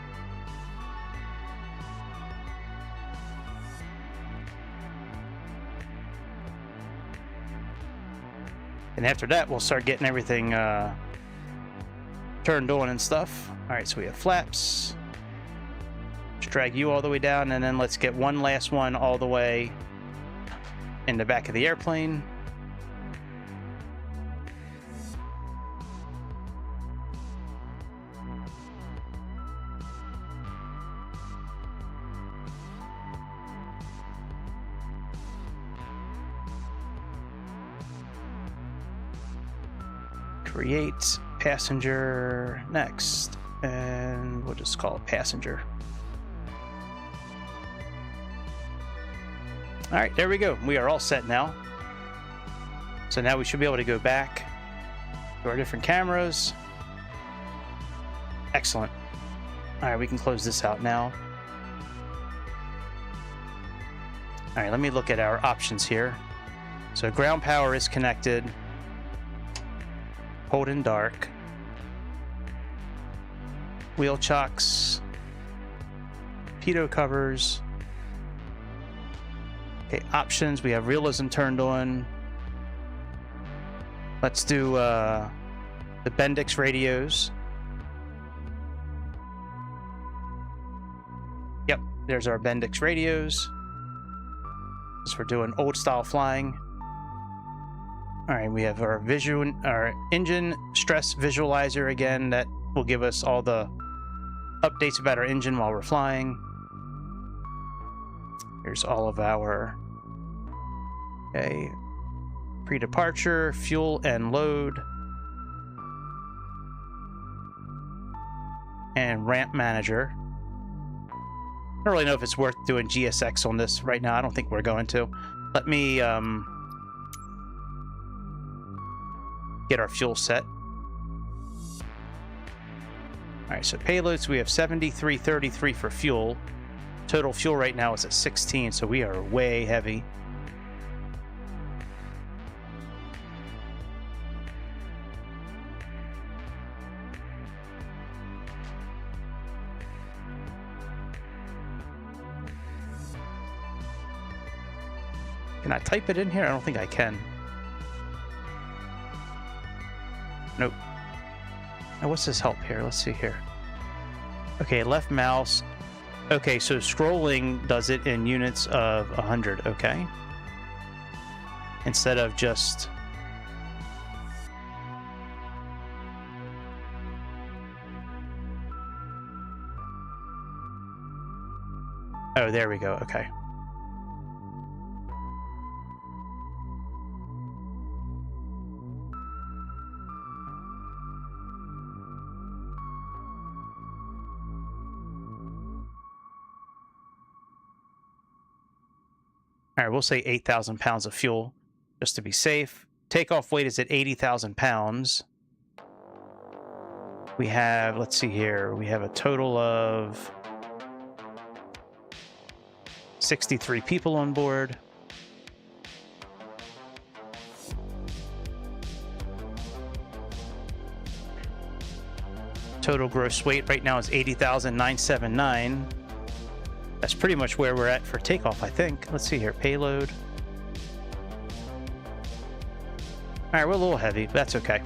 A: And after that, we'll start getting everything turned on and stuff. All right, so we have flaps. Let's drag you all the way down, and then let's get one last one all the way in the back of the airplane. Create passenger next, and we'll just call it passenger. All right, there we go. We are all set now. So now we should be able to go back to our different cameras. Excellent. All right, we can close this out now. All right, let me look at our options here. So ground power is connected. Hold in dark. Wheel chocks. Pitot covers. Okay, options. We have realism turned on. Let's do the Bendix radios. Yep, there's our Bendix radios. As we're doing old style flying. All right, we have our engine stress visualizer again that will give us all the updates about our engine while we're flying. Here's all of our pre-departure, fuel and load, and ramp manager. I don't really know if it's worth doing GSX on this right now. I don't think we're going to. Let me get our fuel set. All right, so payloads, we have 7333 for fuel. Total fuel right now is at 16, so we are way heavy. Can I type it in here? I don't think I can. Nope. Now, what's this help here? Let's see here. Okay, left mouse. Okay, so scrolling does it in units of 100, okay? Instead of just... Oh, there we go, okay. All right, we'll say 8,000 pounds of fuel, just to be safe. Takeoff weight is at 80,000 pounds. We have, let's see here, we have a total of 63 people on board. Total gross weight right now is 80,979. That's pretty much where we're at for takeoff, I think. Let's see here, payload. All right, we're a little heavy, but that's okay.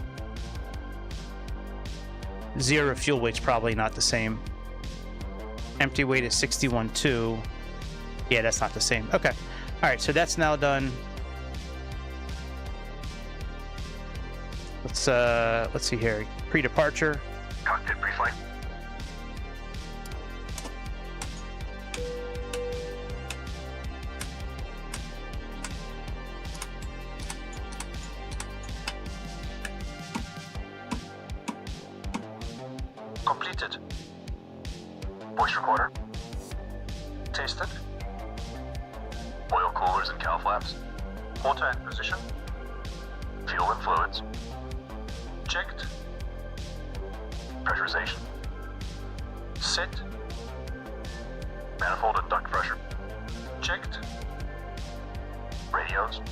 A: Zero fuel weight's probably not the same. Empty weight is 61.2. Yeah, that's not the same. Okay. All right, so that's now done. Let's see here. Pre-departure.
J: Cockpit pre-flight. Completed. Voice recorder. Tasted. Oil coolers and cow flaps. Auto and position. Fuel and fluids. Checked. Pressurization. Set. Manifold and duct pressure. Checked. Radios.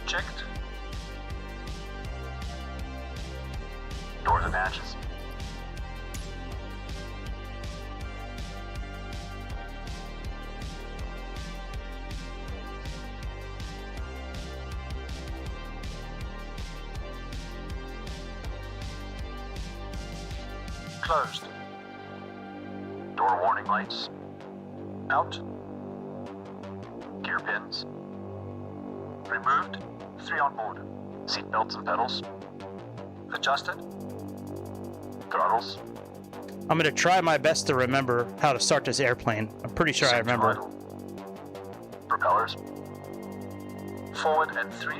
J: Checked. Doors and hatches. Closed. Door warning lights. Out. Gear pins. Removed. 3 on board. Seat belts and pedals. Adjusted. Throttles.
A: I'm going to try my best to remember how to start this airplane. I'm pretty sure I remember.
J: Propellers. Forward and 3.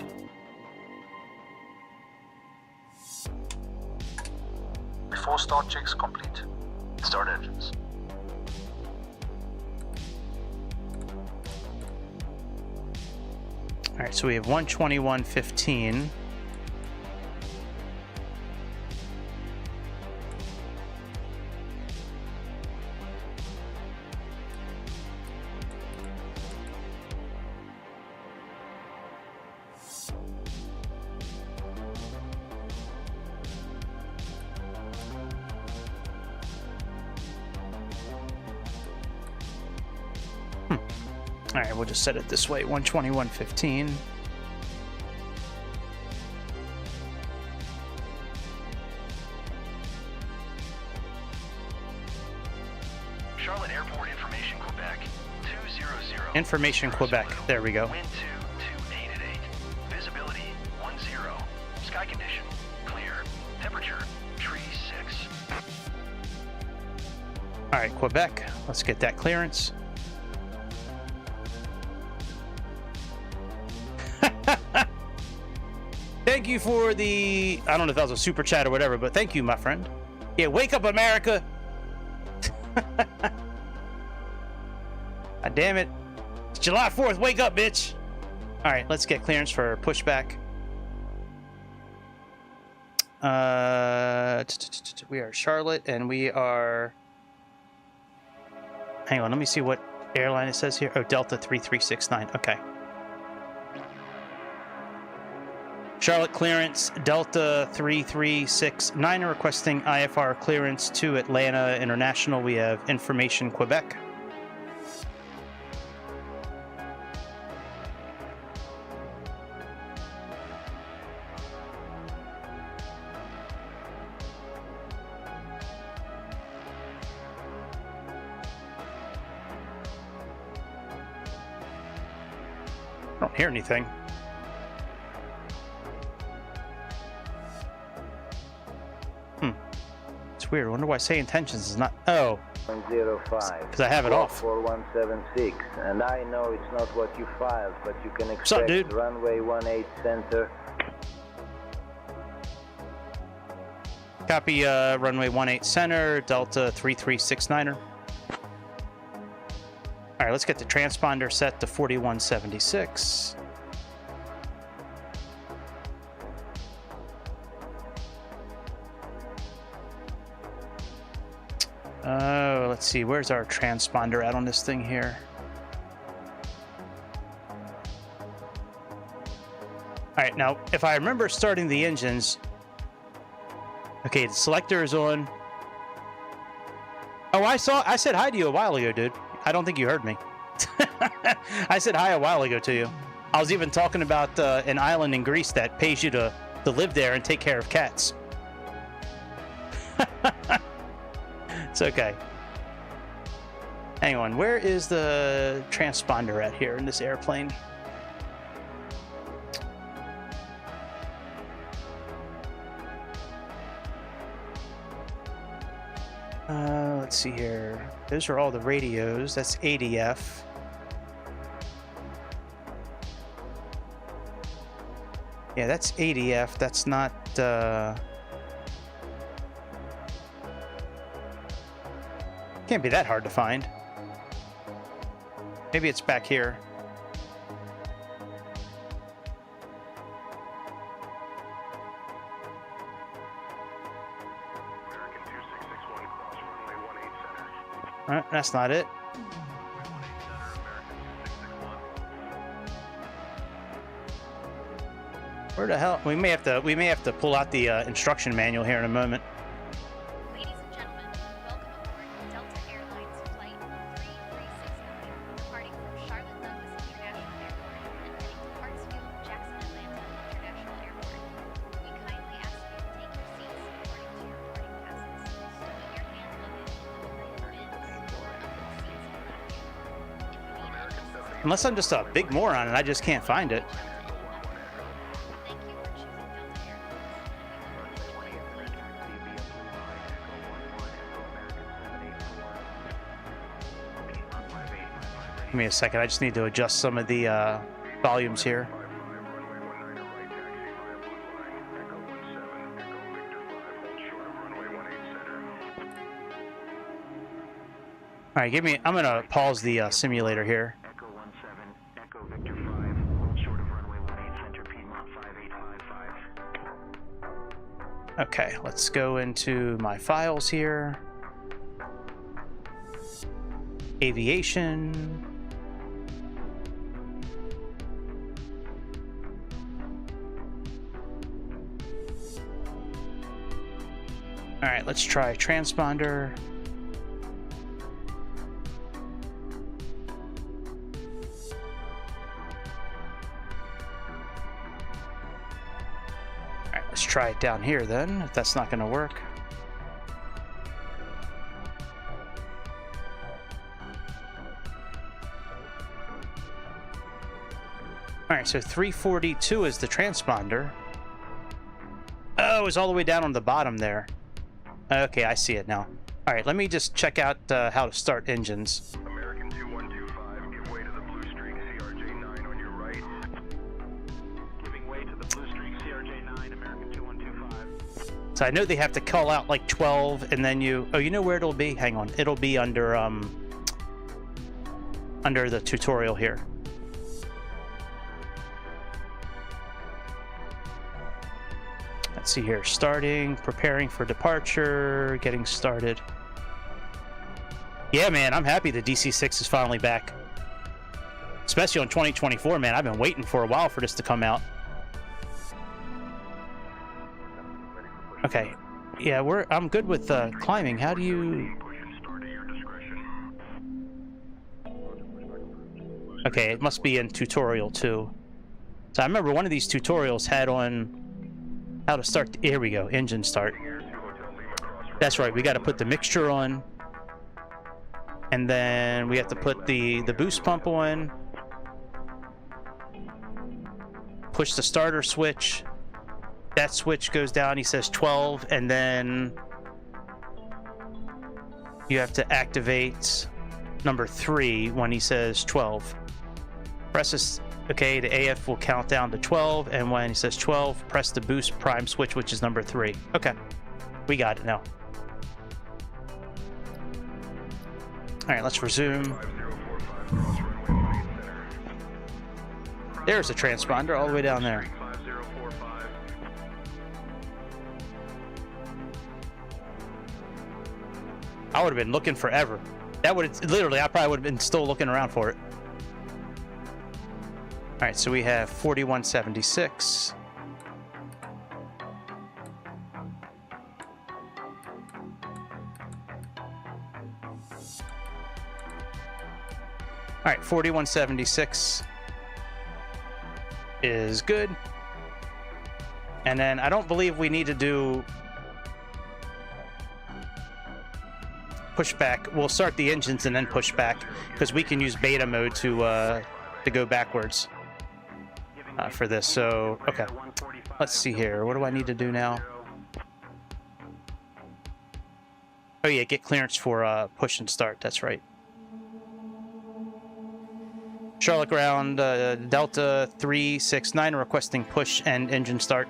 J: Before start checks complete. Start engines.
A: All right, so we have 121.15. All right, we'll just set it this way, 121.15.
J: Charlotte Airport, Information Quebec, 200.
A: Information Quebec, there we go.
J: Wind 228 at 8. Visibility 10. Sky condition. Clear. Temperature, tree 6.
A: All right, Quebec. Let's get that clearance. Thank you for the... I don't know if that was a super chat or whatever, but thank you, my friend. Yeah, wake up, America. God damn it. It's July 4th. Wake up, bitch. All right, let's get clearance for pushback. We are Charlotte, and we are... Hang on, let me see what airline it says here. Oh, Delta 3369. Okay. Charlotte clearance, Delta 3369 requesting IFR clearance to Atlanta International. We have information, Quebec. I don't hear anything. It's weird. I wonder why say intentions is not... Oh.
K: 105.
A: Because I have it off.
K: 4176. And I know it's not what you filed, but you can expect
A: dude?
K: runway 18 center.
A: Copy runway 18 center, Delta 3369er. All right, let's get the transponder set to 4176. Oh, let's see. Where's our transponder at on this thing here? All right, now, if I remember starting the engines... Okay, the selector is on. Oh, I said hi to you a while ago, dude. I don't think you heard me. I said hi a while ago to you. I was even talking about an island in Greece that pays you to live there and take care of cats. It's okay. Hang on, where is the transponder at here in this airplane? Let's see here. Those are all the radios. That's ADF. Yeah, that's ADF. That's not... Can't be that hard to find. Maybe it's back here. That's not it. Where the hell? We may have to pull out the instruction manual here in a moment.
F: Ladies and gentlemen, welcome aboard Delta Airlines Flight 3369, departing from Charlotte Douglas International Airport and heading to Hartsfield Jackson Atlanta International Airport. We kindly ask you to take your seats according to your boarding passes. Stow your hand luggage in the appropriate bins or under the seats in front of you. If you need assistance,
A: Unless I'm just a big moron and I just can't find it.
F: thank you for choosing Delta Airlines.
A: Give me a second. I just need to adjust some of the volumes here. All right, I'm gonna pause the simulator here.
J: Echo 17, Echo Victor 5, hold short of runway 18 center, Piedmont 5855.
A: Okay, let's go into my files here. Aviation. All right, let's try transponder. All right, let's try it down here then, if that's not going to work. All right, so 342 is the transponder. Oh, it's all the way down on the bottom there. Okay, I see it now. All right, let me just check out how to start engines.
L: American 2125, give way to the Blue Streak CRJ-9 on your right. Giving way to the Blue Streak CRJ-9, American 2125.
A: So I know they have to call out like 12, and then you... Oh, you know where it'll be? Hang on. It'll be under the tutorial here. Let's see here. Starting, preparing for departure, getting started. Yeah, man, I'm happy the DC-6 is finally back. Especially on 2024, man. I've been waiting for a while for this to come out. Okay. Yeah, I'm good with climbing. How do you... Okay, it must be in tutorial too. So I remember one of these tutorials had on how to start. Here we go, engine start. That's right, we got to put the mixture on. And then we have to put the boost pump on. Push the starter switch. That switch goes down, he says 12, and then you have to activate number 3 when he says 12. Press this, okay, the AF will count down to 12, and when he says 12, press the boost prime switch, which is number 3. Okay, we got it now. All right, let's resume. There's a transponder all the way down there. I would have been looking forever. That would have, literally, I probably would have been still looking around for it. All right, so we have 4176. All right, 4176 is good. And then I don't believe we need to do push back. We'll start the engines and then push back because we can use beta mode to go backwards for this. So, okay. Let's see here. What do I need to do now? Oh yeah, get clearance for push and start. That's right. Charlotte ground, Delta 369 requesting push and engine start.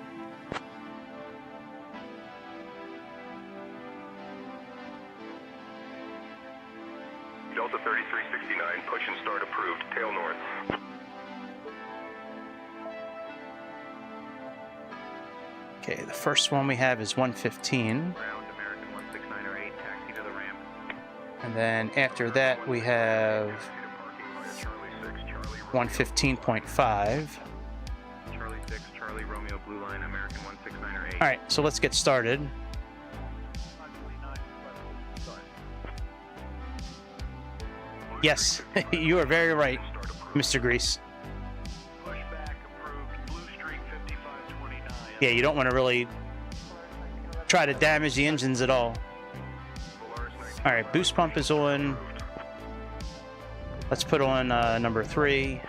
L: Delta 3369, push and start approved, tail north.
A: Okay, the first one we have is 115.
L: Ground, American 16908, taxi to the ramp.
A: And then after that we have 115.5.
L: Charlie 6, Charlie Romeo Blue Line, American 16908.
A: All right, so let's get started. Yes, you are very right, Mr. Grease.
L: Pushback approved, Blue Streak 5529.
A: Yeah, you don't want to really try to damage the engines at all. All right, boost pump is on. Let's put on number 3.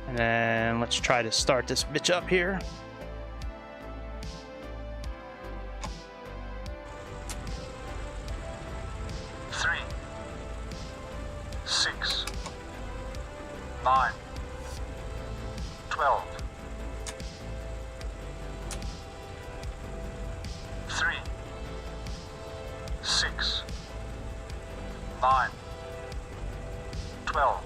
A: And then let's try to start this bitch up here.
M: Three, 6, 9, 12. 3, 6, 9, 12.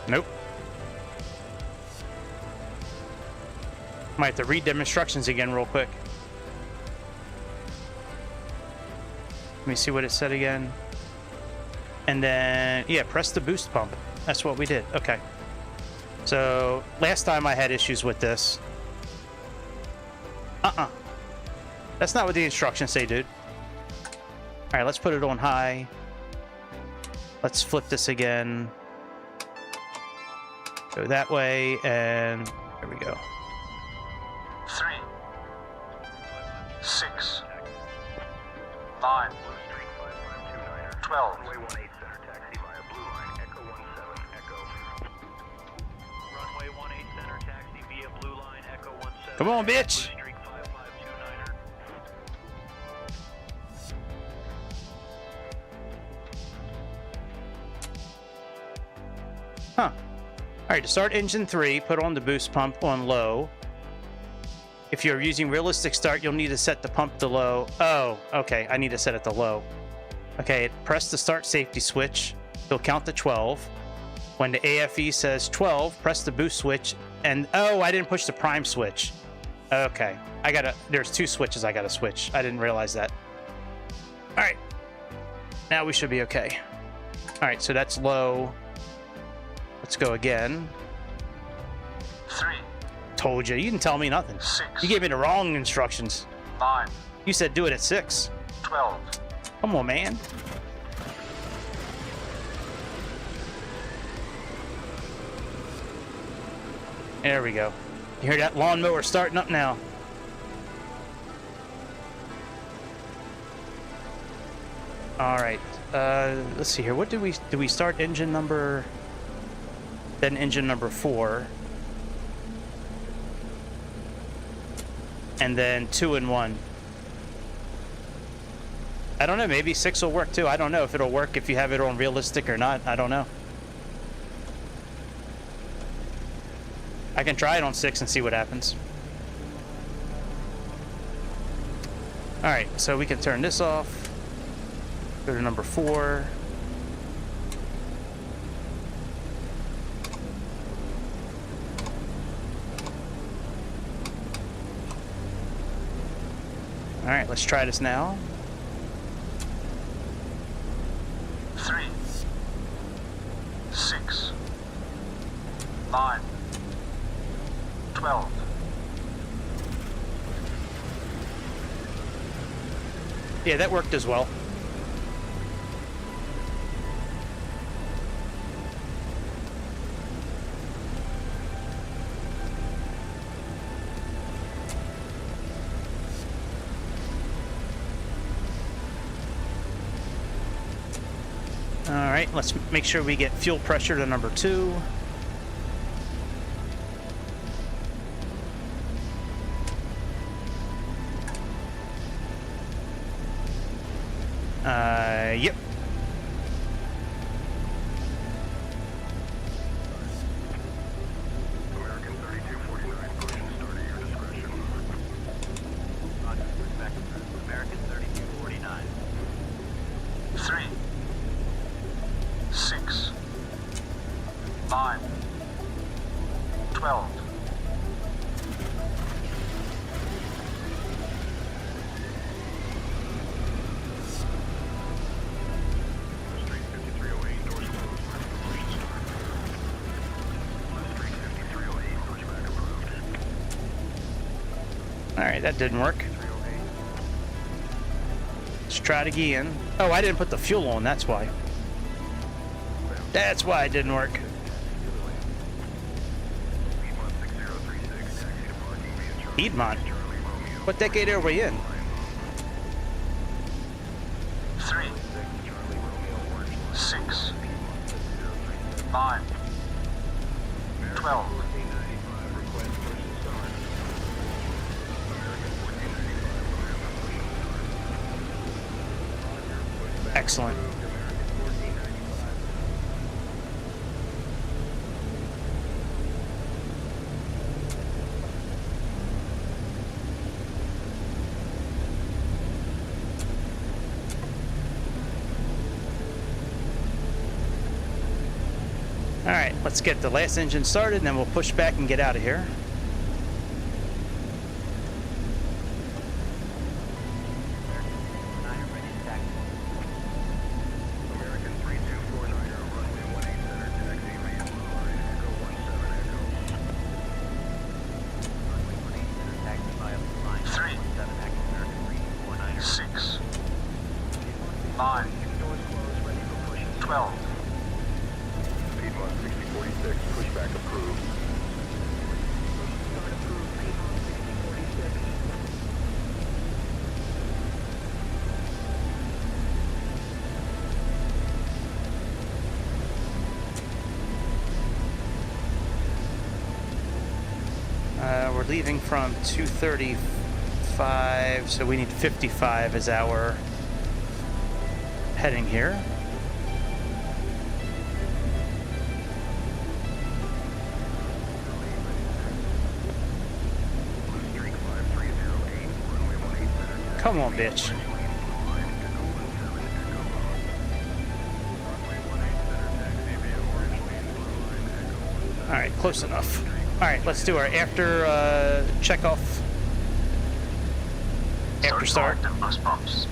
A: Nope. Might have to read them instructions again real quick. Let me see what it said again. And then, yeah, press the boost pump. That's what we did. Okay. So, last time I had issues with this. That's not what the instructions say, dude. All right, let's put it on high. Let's flip this again. Go that way, and there we go.
M: 3, 12.
L: Runway 18 center taxi via blue line, Echo 17, Echo. Runway 18 center taxi via blue line, Echo 17.
A: Come on, bitch.
L: Streak 5529er.
A: Huh. Alright, to start engine 3, put on the boost pump on low. If you're using realistic start, you'll need to set the pump to low. Oh, okay, I need to set it to low. Okay, press the start safety switch. It'll count to 12. When the AFE says 12, press the boost switch. And, oh, I didn't push the prime switch. Okay, there's 2 switches I gotta switch. I didn't realize that. Alright. Now we should be okay. Alright, so that's low. Let's go again.
M: 3.
A: Told you. You didn't tell me nothing.
M: 6.
A: You gave me the wrong instructions.
M: 9.
A: You said do it at 6.
M: 12.
A: Come on, man. There we go. You hear that lawnmower starting up now? All right. Let's see here. What do we start engine number? Then engine number 4. And then 2 and 1. I don't know, maybe 6 will work too. I don't know if it'll work if you have it on realistic or not. I don't know. I can try it on 6 and see what happens. Alright, so we can turn this off. Go to number 4. Alright, let's try this now.
M: 3. 6. 9. 12.
A: Yeah, that worked as well. Alright, let's make sure we get fuel pressure to number 2. Yep.
L: American 3249, push and start at your discretion. Roger, back to American 3249.
M: 3. 6. 9. 12.
L: Streak 5308, doors closed, ready for push and start. Streak 5308, pushback approved.
A: Alright, that didn't work.
L: 308.
A: Let's try it again. Oh, I didn't put the fuel on, that's why. That's why it didn't work. Piedmont? What decade are we in?
M: 3. 6. 9. 12.
A: Excellent. Alright, let's get the last engine started and then we'll push back and get out of here.
L: American 3249, runway 18 center taxi via blue line, Echo 17, Echo. Runway 18 center taxi via blue line,
M: 3.
L: 17 Echo, American 3249.
M: 6. 9.
L: Doors closed, ready for push and start.
M: 12.
L: Piedmont 6046, pushback approved. Start approved, Piedmont 6046.
A: we're leaving from 235, so we need 55 as our heading here. Come on, bitch. All right, close enough. All right, let's do our after check off. After start.
M: And boost pumps.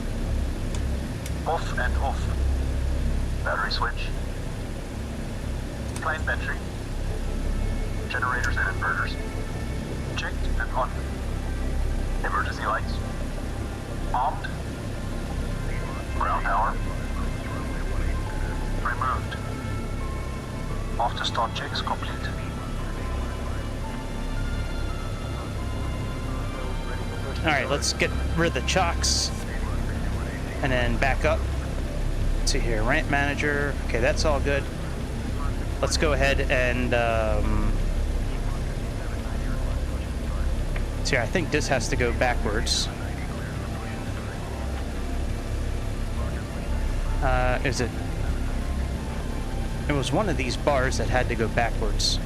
M: Off and off. Battery switch. Plane battery. Generators and inverters. Checked and on. Emergency lights. Armed. Ground power. Removed. After start checks complete.
A: Alright, let's get rid of the chocks. And then back up to here. Ramp manager. Okay, that's all good. Let's go ahead and see, I think this has to go backwards. Is it? It was one of these bars that had to go backwards.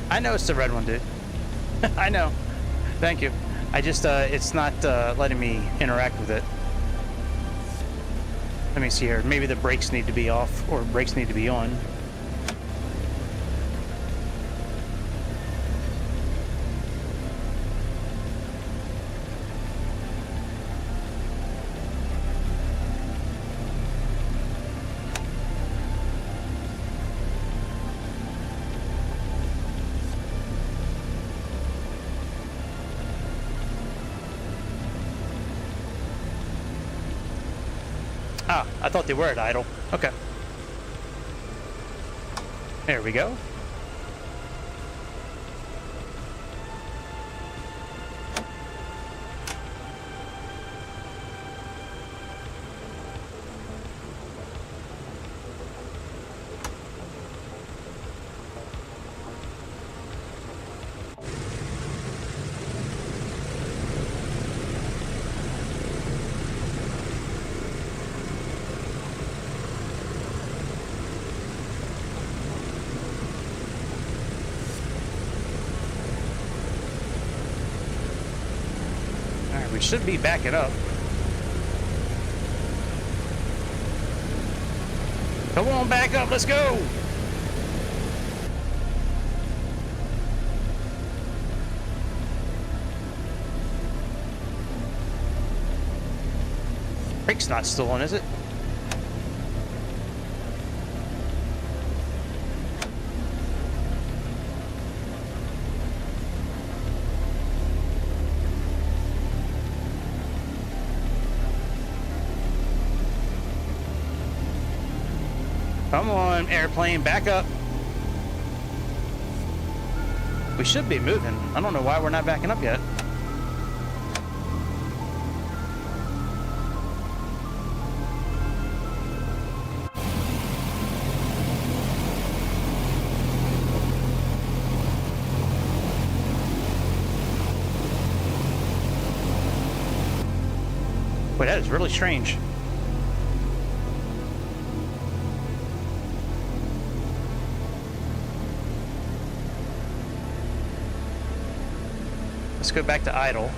A: I know it's the red one, dude. I know. Thank you. I just, it's not letting me interact with it. Let me see here. Maybe the brakes need to be off, or brakes need to be on. Ah, I thought they were at idle. Okay. There we go. We should be backing up. Come on, back up, let's go! Brake's not still on, is it? Come on, airplane, back up. We should be moving. I don't know why we're not backing up yet. Wait, that is really strange. Let's go back to idle.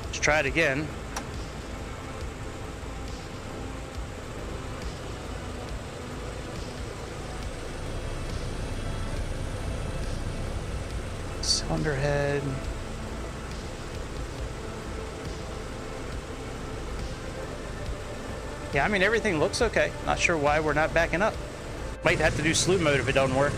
A: Let's try it again. Cylinder head. Yeah, I mean, everything looks okay. Not sure why we're not backing up. Might have to do slew mode if it don't work.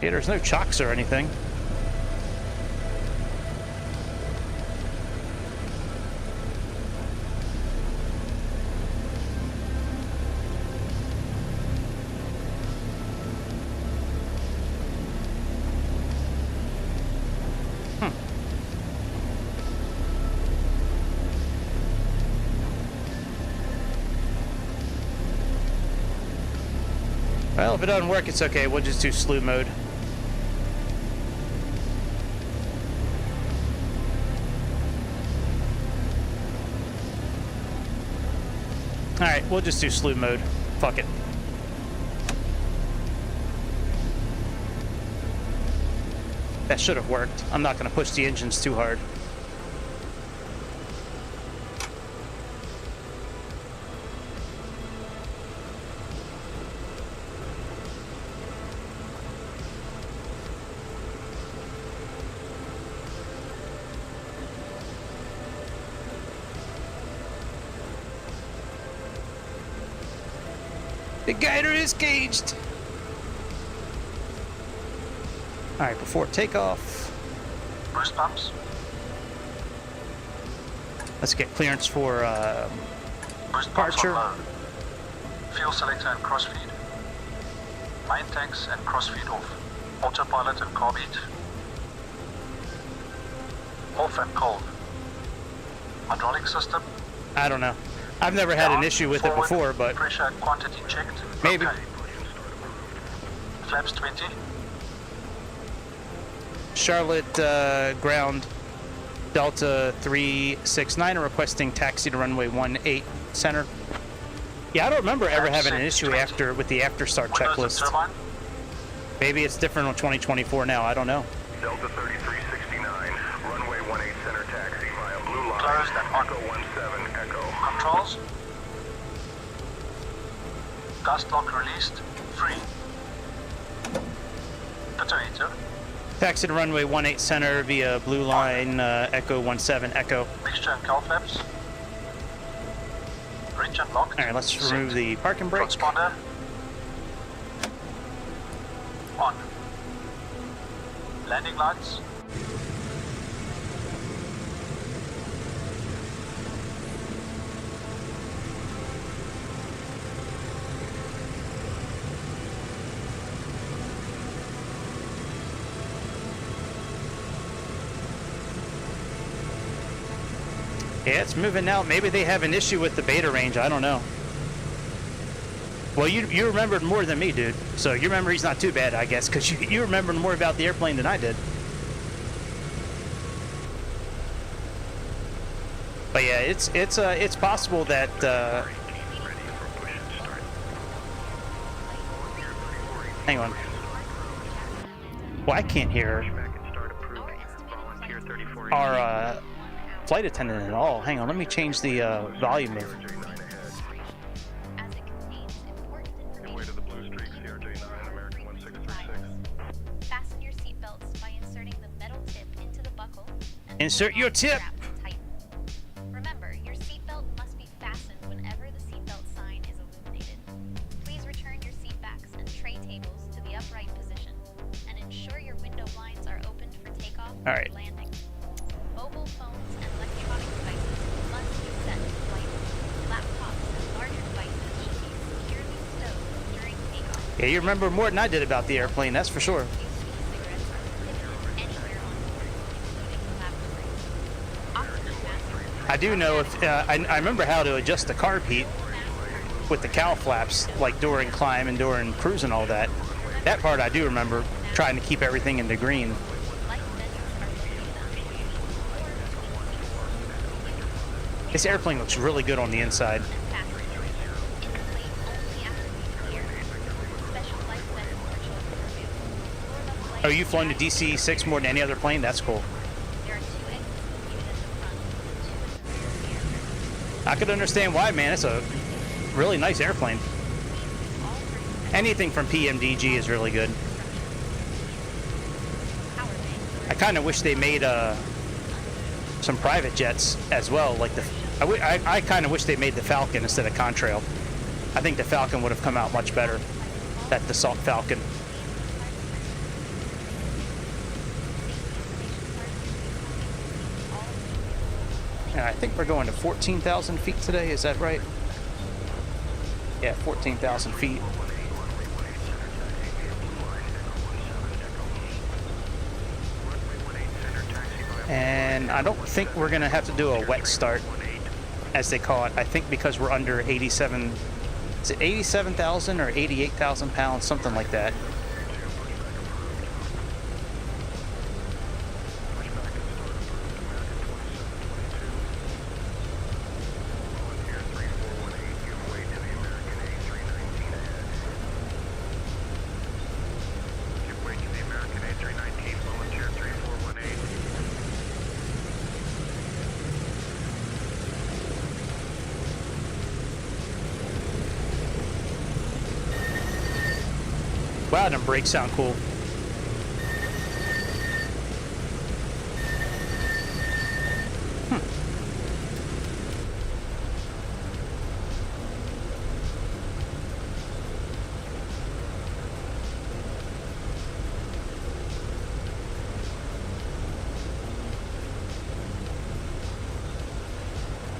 A: Yeah, there's no chocks or anything. Well, if it doesn't work, it's okay. We'll just do slew mode. Alright, we'll just do slew mode. Fuck it. That should have worked. I'm not going to push the engines too hard. The guider is caged. All right, before takeoff,
M: Boost pumps.
A: Let's get clearance for
M: Boost pumps
A: departure.
M: on low. Fuel selector and crossfeed. Main tanks and crossfeed off. Autopilot and carbeat. Off and cold. Hydraulic system.
A: I don't know. I've never had an
M: Down,
A: issue with it
M: forward,
A: before, but
M: pressure and quantity checked.
A: maybe.
M: Okay. Flaps 20.
A: Charlotte ground Delta 369 are requesting taxi to runway 18 center. Yeah, I don't remember ever having an issue with the after start checklist. Maybe it's different on 2024 now. I don't know.
L: Delta 3369, runway 18 center taxi via blue line.
M: Closed and on.
L: Echo 17 Echo.
M: Controls. Gust lock released. Free. Potato.
A: Taxi to runway 18 center via blue line Echo 17 Echo.
M: Mixture and cowl flaps. Bridge unlocked.
A: All right, let's remove the parking brake.
M: Transponder. On. Landing lights.
A: Yeah, it's moving now. Maybe they have an issue with the beta range. I don't know. Well, you remembered more than me, dude. So your memory's not too bad, I guess, because you remembered more about the airplane than I did. But yeah, it's possible that. Hang on. Well, I can't hear our flight attendant at all. Hang on, let me change the volume of.
F: Fasten your seatbelts by inserting the metal tip into the buckle.
A: Insert your tip.
F: Remember, your seatbelt must be fastened whenever the seatbelt sign is illuminated. Please return your seatbacks and tray tables to the upright position, and ensure your window blinds are opened for takeoff and landing. Mobile phones and electronic devices must be set to flight. Laptops and larger devices should be securely stowed during takeoff.
A: Yeah, you remember more than I did about the airplane, that's for sure. I do know if I remember how to adjust the carb heat with the cowl flaps, like during climb and during cruise and all that. That part I do remember, trying to keep everything in the green. This airplane looks really good on the inside. Oh, you've flown the DC-6 more than any other plane? That's cool. I could understand why, man. It's a really nice airplane. Anything from PMDG is really good. I kind of wish they made some private jets as well. Like I kind of wish they made the Falcon instead of Contrail. I think the Falcon would have come out much better. That Dassault Falcon. And I think we're going to 14,000 feet today. Is that right? Yeah, 14,000 feet. And I don't think we're going to have to do a wet start, as they call it. I think because we're under 87, is it 87,000 or 88,000 pounds, something like that. Wow, them brakes sound cool.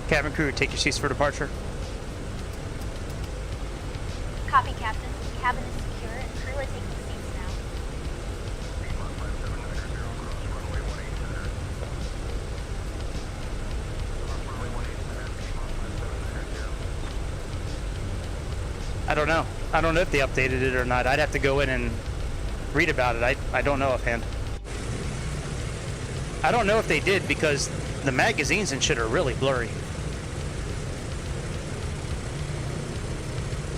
A: Cabin crew, take your seats for departure.
F: Copy, Captain. Cabin is secure and crew are taking seats now.
A: I don't know. I don't know if they updated it or not. I'd have to go in and read about it. I don't know offhand. I don't know if they did because the magazines and shit are really blurry.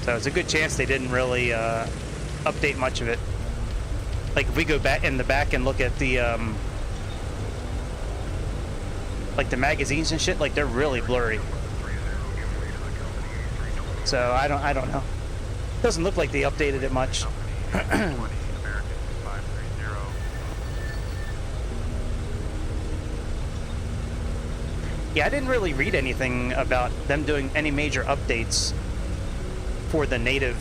A: So it's a good chance they didn't really update much of it. Like if we go back in the back and look at the like the magazines and shit, like they're really blurry. So I don't know. Doesn't look like they updated it much. Yeah, I didn't really read anything about them doing any major updates for the native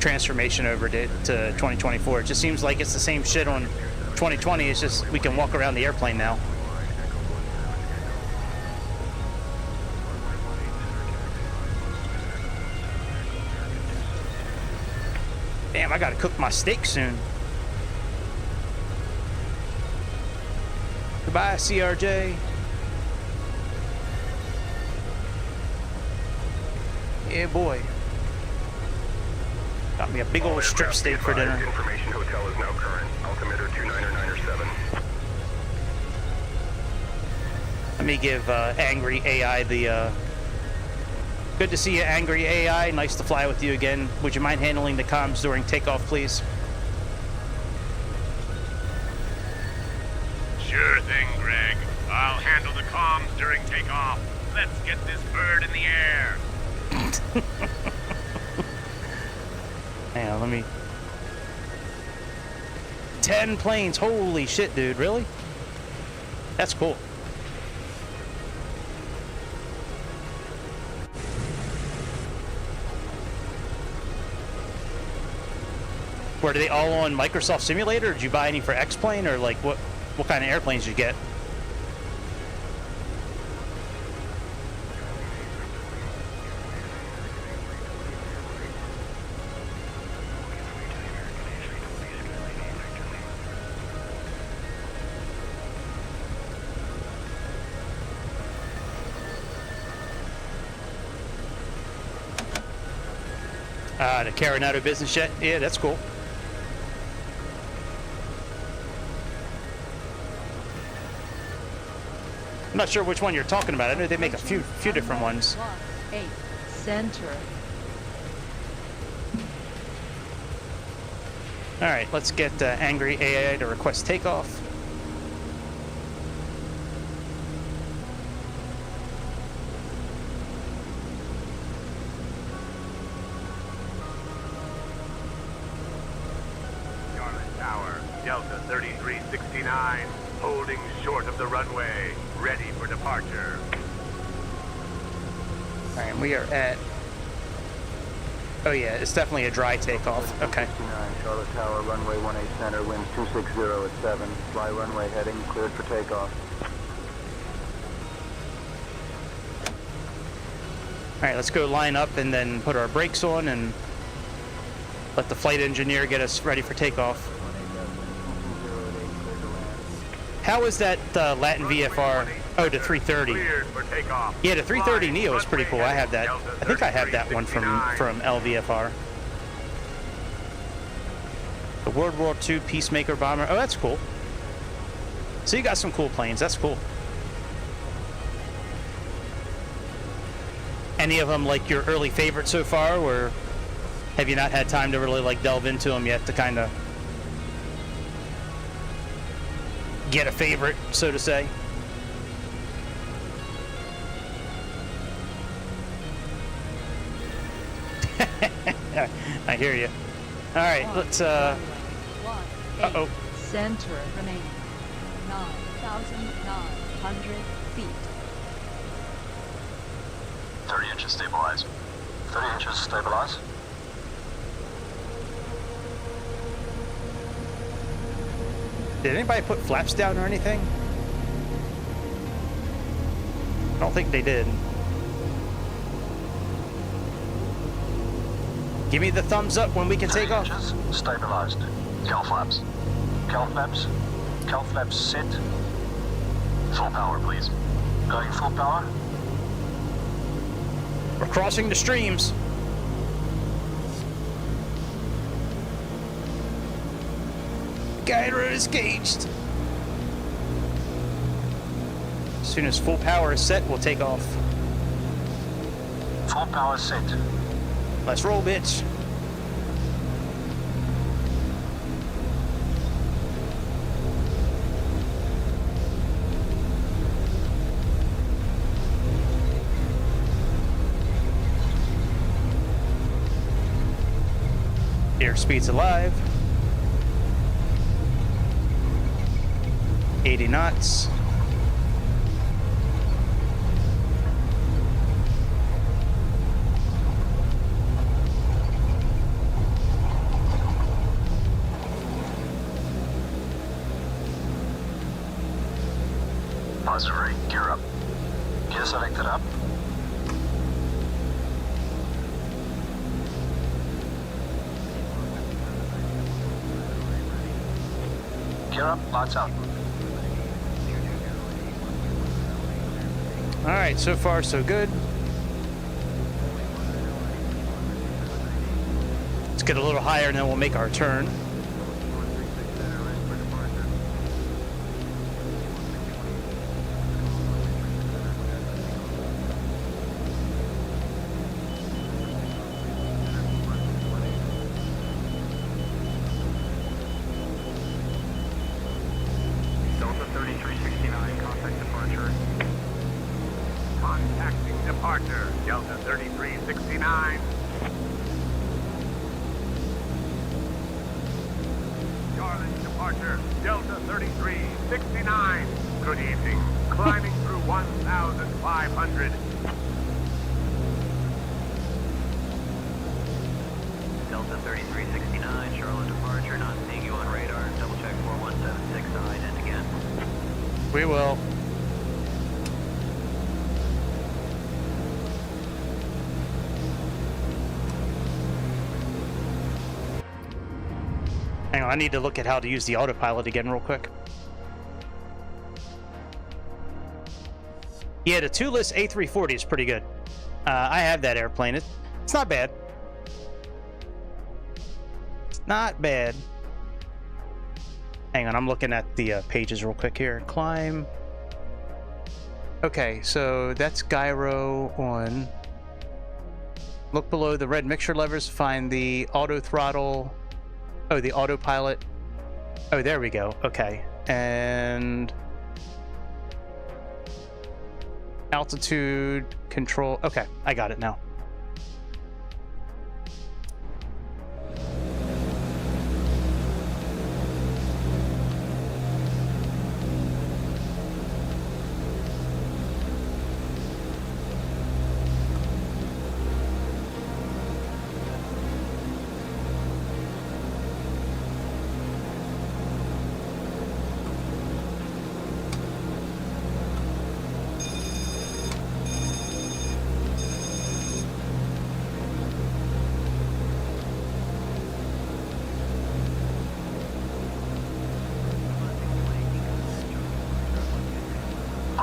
A: transformation over to 2024. It just seems like it's the same shit on 2020. It's just we can walk around the airplane now. Damn, I gotta cook my steak soon. Goodbye, CRJ. Yeah, boy. Got me a big old strip steak for dinner.
L: Information hotel is now current. Altimeter 299.7.
A: Let me give Angry AI the... Good to see you, Angry AI. Nice to fly with you again. Would you mind handling the comms during takeoff, please?
N: Sure thing, Greg. I'll handle the comms during takeoff. Let's get this bird in the air.
A: Hang on, let me... 10 planes. Holy shit, dude. Really? That's cool. Were they all on Microsoft Simulator? Or did you buy any for X-Plane? Or like what kind of airplanes did you get? The Coronado business jet? Yeah, that's cool. I'm not sure which one you're talking about. I know they make a few different ones.
O: 8 center.
A: All right, let's get Angry AI to request takeoff.
N: the runway. Ready for departure.
A: All right, we are at... Oh yeah, it's definitely a dry takeoff. Okay.
K: 69, Charlotte Tower, runway 18 center, winds 260 at 7. Fly runway heading, cleared for takeoff.
A: All right, let's go line up and then put our brakes on and let the flight engineer get us ready for takeoff. How is that Latin VFR? Oh, the 330. Yeah, the 330 Neo is pretty cool. I have that. I think I have that one from LVFR. The World War II Peacemaker bomber. Oh, that's cool. So you got some cool planes. That's cool. Any of them like your early favorite so far, or have you not had time to really like delve into them yet to kind of get a favorite, so to say? I hear you. All right, let's uh-oh.
O: Center remaining 9,900 feet.
M: 30 inches stabilize. 30 inches stabilize.
A: Did anybody put flaps down or anything? I don't think they did. Give me the thumbs up when we can take off.
M: Inches stabilized. Cowl flaps. Cowl flaps. Cowl flaps set. Full power, please. Going full power.
A: We're crossing the streams. Gyro is gauged. As soon as full power is set, we'll take off.
M: Full power set.
A: Let's roll, bitch. Airspeed's alive. 80 knots.
M: Positive rate, gear up. Gear selected up. Gear up, lights out.
A: All right, so far so good. Let's get a little higher and then we'll make our turn.
N: Delta 3369, contact departure. Contacting departure, Delta 3369. Charlotte departure, Delta 3369. Good evening. Climbing through 1,500.
P: Delta 3369, Charlotte departure, not seeing you on radar. Double check 4176 side, and again.
A: We will. Hang on, I need to look at how to use the autopilot again real quick. Yeah, the two-list A340 is pretty good. I have that airplane. It's not bad. It's not bad. Hang on, I'm looking at the pages real quick here. Climb. Okay, so that's gyro on. Look below the red mixture levers, find the auto throttle. Oh, the autopilot. Oh, there we go. Okay. And altitude control. Okay, I got it now.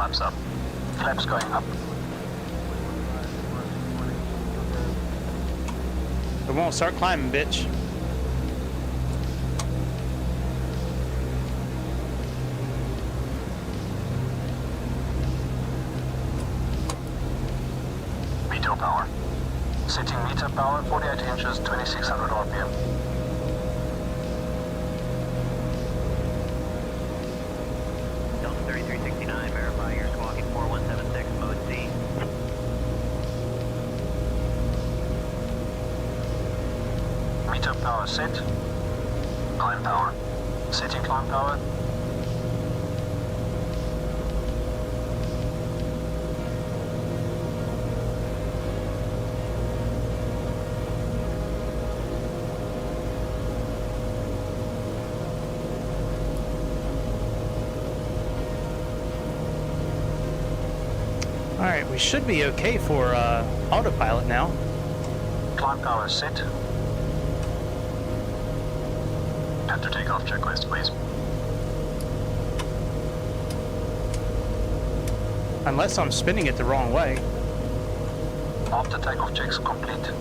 M: flaps up. Flaps going up.
A: Come on, start climbing, bitch.
M: Meter power. Setting meter power 48 inches, 2600 RPM.
P: Delta 3369, verify you're squawking 4176, mode C.
M: Meter power set. Climb power. Setting climb power.
A: Alright, we should be okay for autopilot now.
M: Climb power set. After takeoff checklist, please.
A: Unless I'm spinning it the wrong way.
M: After takeoff checks complete.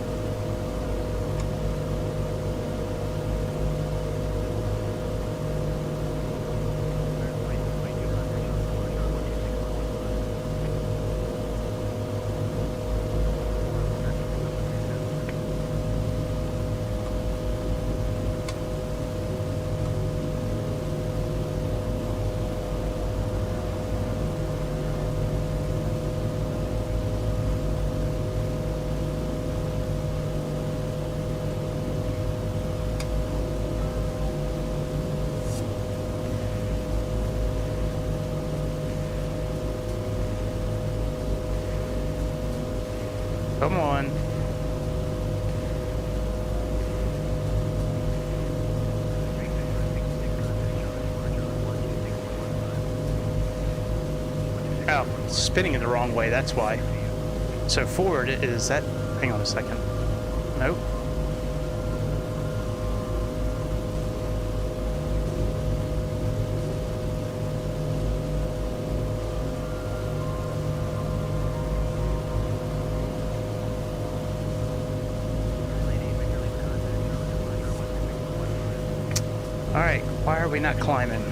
A: Come on. Oh, spinning it the wrong way, that's why. So forward is that... Hang on a second. Nope. Alright, why are we not climbing?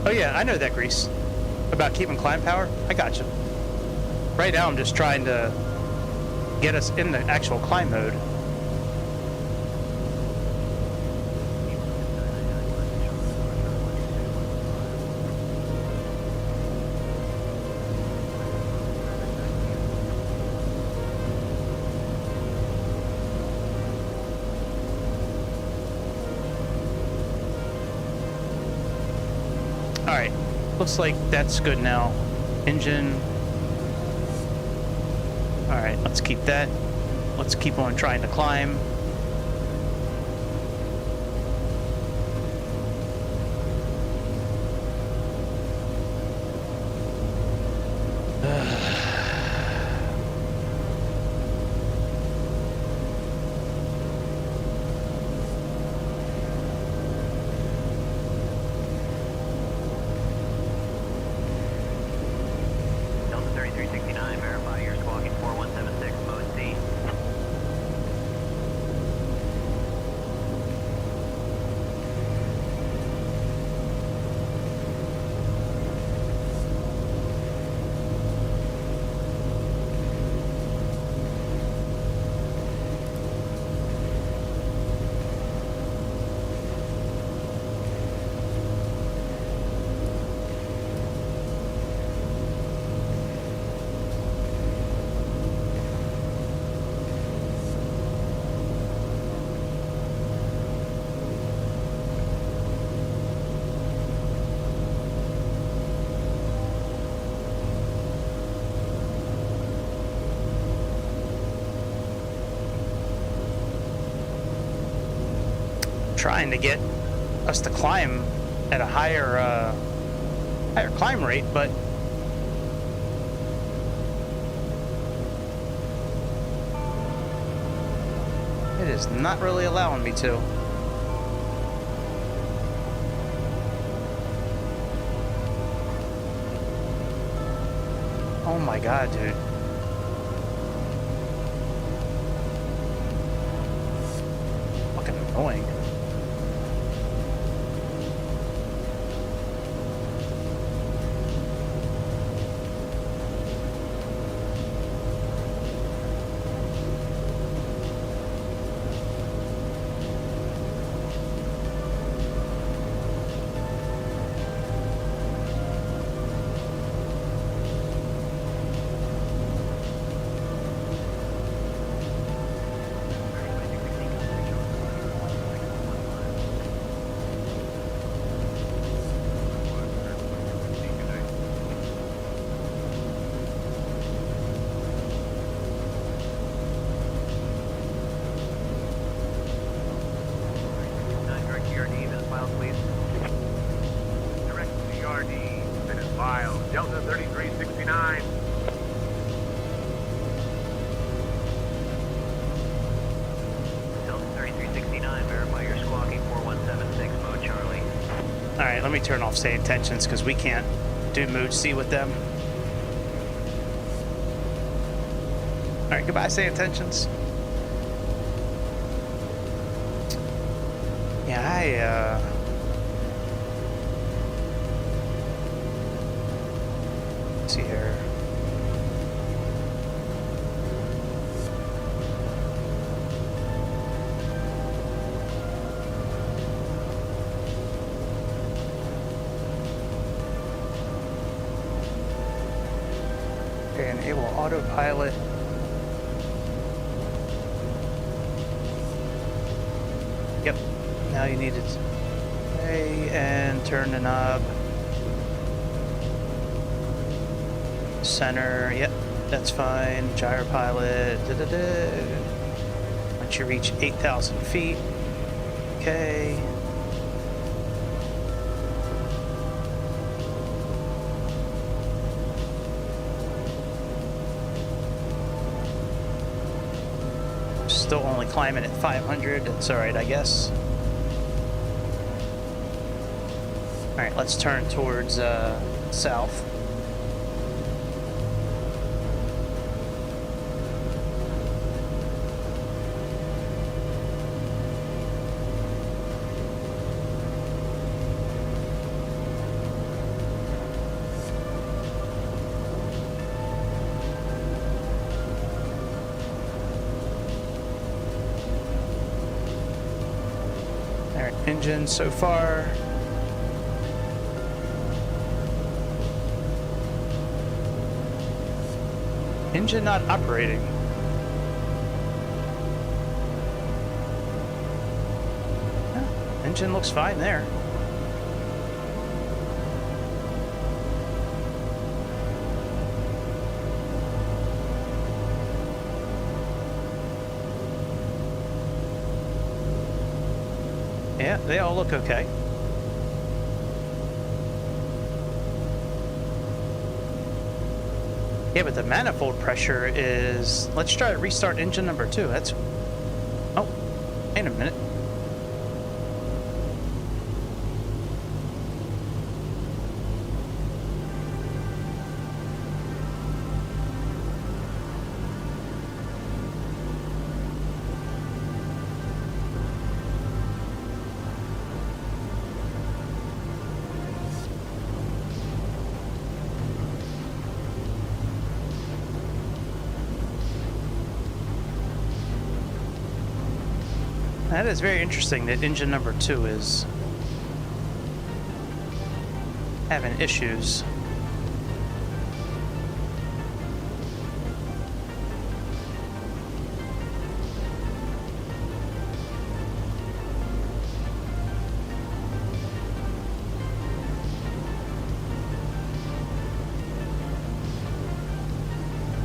A: Oh yeah, I know that, Grease. About keeping climb power. I got you. Right now I'm just trying to get us in the actual climb mode. Alright, looks like that's good now. Engine. Alright, let's keep that. Let's keep on trying to climb.
P: Delta 3369, verify you're squawking 4176, mode C.
A: trying to get us to climb at a higher climb rate, but it is not really allowing me to. Oh my god, dude. Fucking annoying.
N: Delta 3369.
P: Delta 3369, verify your squawking 4176, mode Charlie.
A: Alright, let me turn off say intentions because we can't do mood C with them. Alright, goodbye say intentions. Yeah, let's see here. Okay, enable autopilot. Yep. Now you need to play and turn the knob. Center, yep, that's fine. Gyro pilot. Once you reach 8,000 feet. Okay. Still only climbing at 500. That's alright, I guess. Alright, let's turn towards south. Alright, engine so far. Engine not operating. Yeah, engine looks fine there. Yeah, they all look okay. Yeah, but the manifold pressure is... Let's try to restart engine number 2. That's... Oh, wait a minute. That is very interesting that engine number 2 is having issues.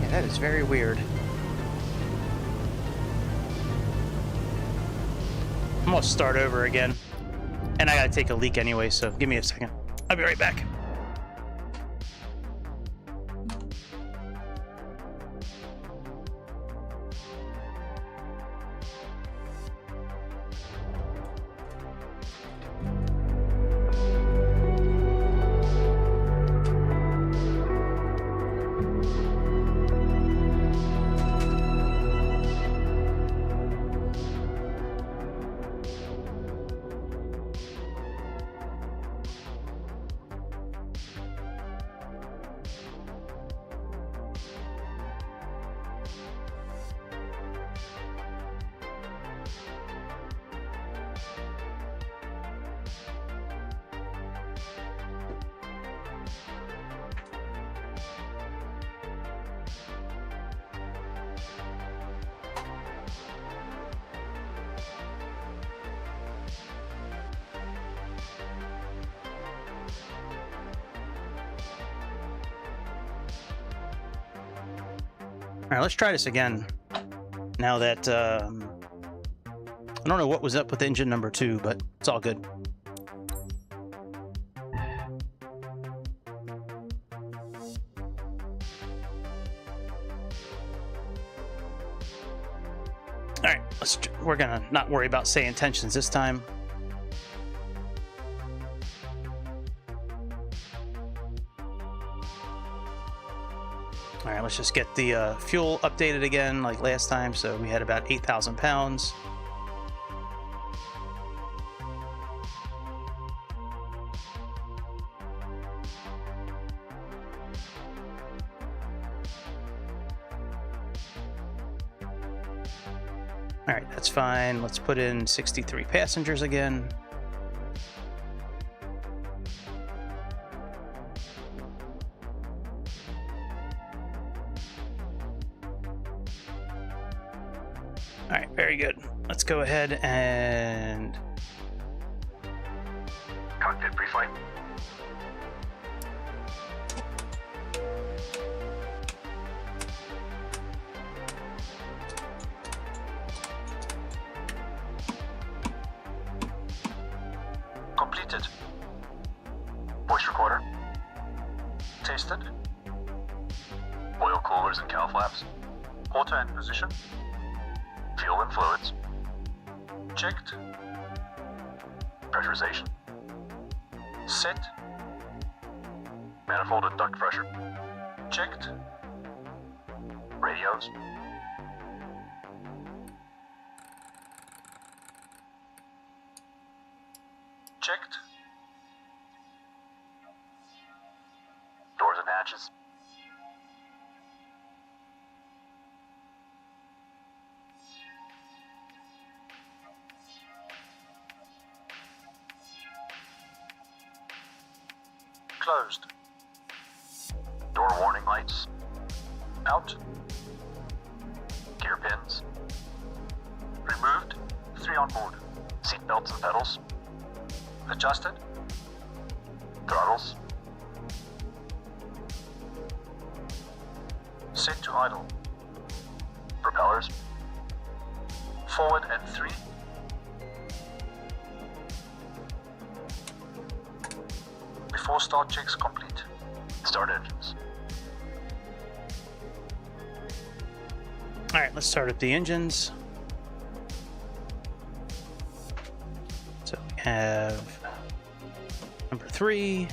A: Yeah, that is very weird. I'm gonna start over again. And I gotta take a leak anyway, so give me a second. I'll be right back. All right, let's try this again. Now that I don't know what was up with engine number 2, but it's all good. All right, we're gonna not worry about saying tensions this time. All right, let's just get the fuel updated again like last time. So we had about 8,000 pounds. All right, that's fine. Let's put in 63 passengers again. All right, very good. Let's go ahead and
M: Cockpit pre-flight. Completed. Voice recorder. Tasted. Oil coolers and cowl flaps. Auto in position. Fuel and fluids. Checked. Pressurization. Set. Manifold and duct pressure. Checked. Radios. Checked. Doors and hatches. Closed. Door warning lights. Out. Gear pins. Removed. 3 on board. Seat belts and pedals. Adjusted. Throttles. Set to idle. Propellers. Forward and 3. Before start checks complete. Start engines.
A: all right, let's start up the engines. So we have number 3.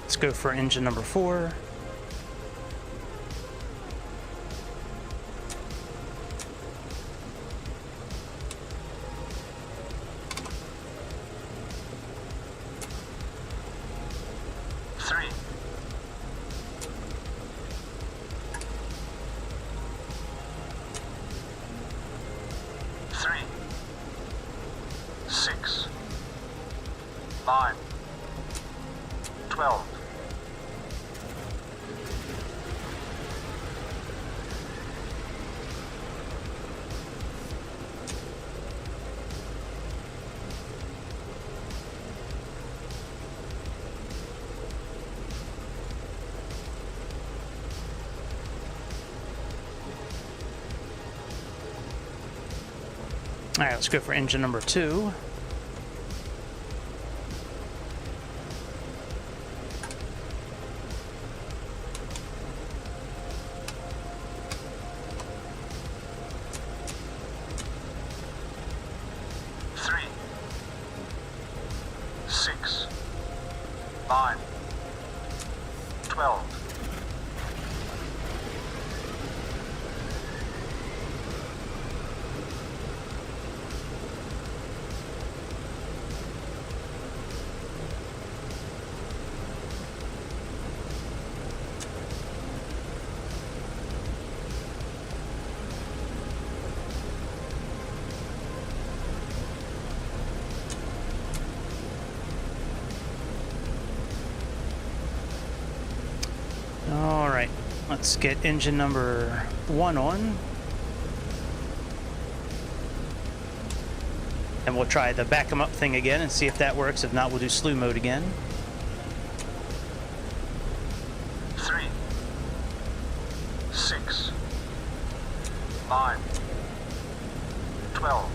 A: Let's go for engine number 4.
M: 9, 12.
A: All right, let's go for engine number 2. All right, let's get engine number 1 on. And we'll try the back 'em up thing again and see if that works. If not, we'll do slew mode again.
M: 3, 6, 9, 12.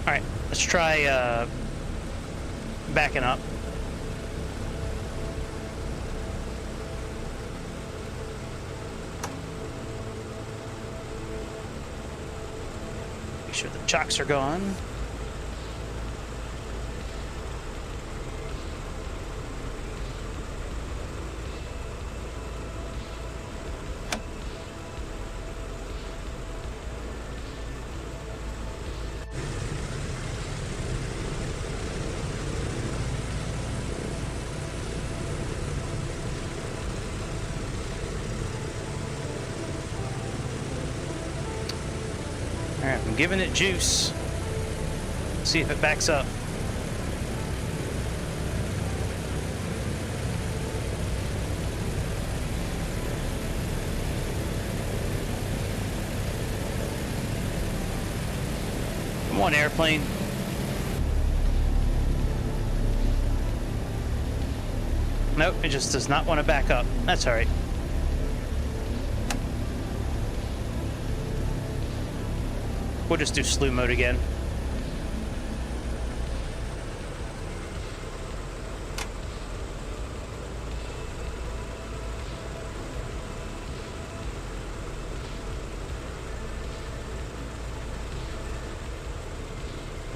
A: All right, let's try backing up. Make sure the chocks are gone. All right, I'm giving it juice. See if it backs up. Come on, airplane. Nope, it just does not want to back up. That's all right. We'll just do slew mode again.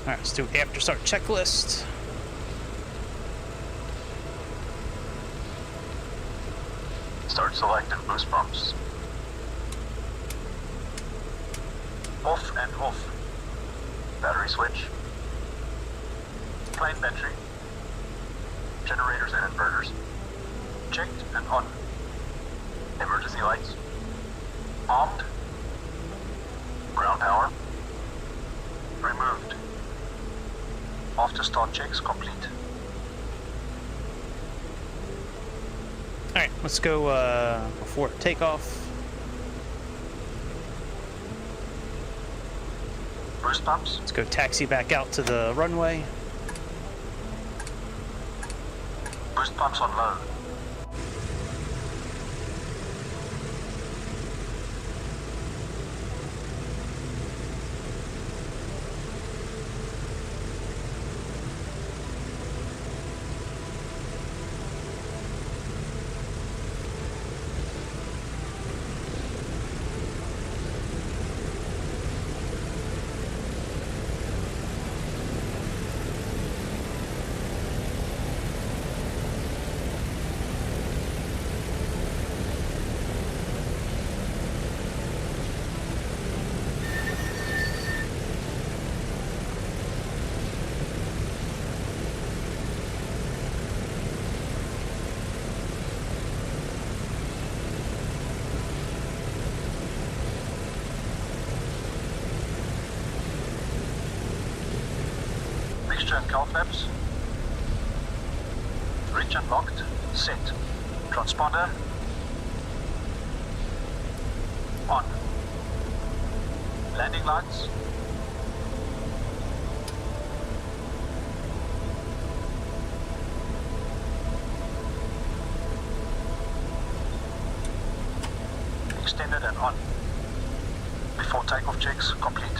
A: All right, let's do after start checklist.
M: Start selecting boost pumps. Off and off. Battery switch. Plane battery. Generators and inverters. Checked and on. Emergency lights. Armed. Ground power. Removed. After start checks complete.
A: All right, let's go before takeoff.
M: Boost pumps.
A: Let's go taxi back out to the runway.
M: Boost pumps on low. moisture and cowl flaps. Reach unlocked. Set. Transponder. On. Landing lights. Extended and on. Before takeoff checks complete.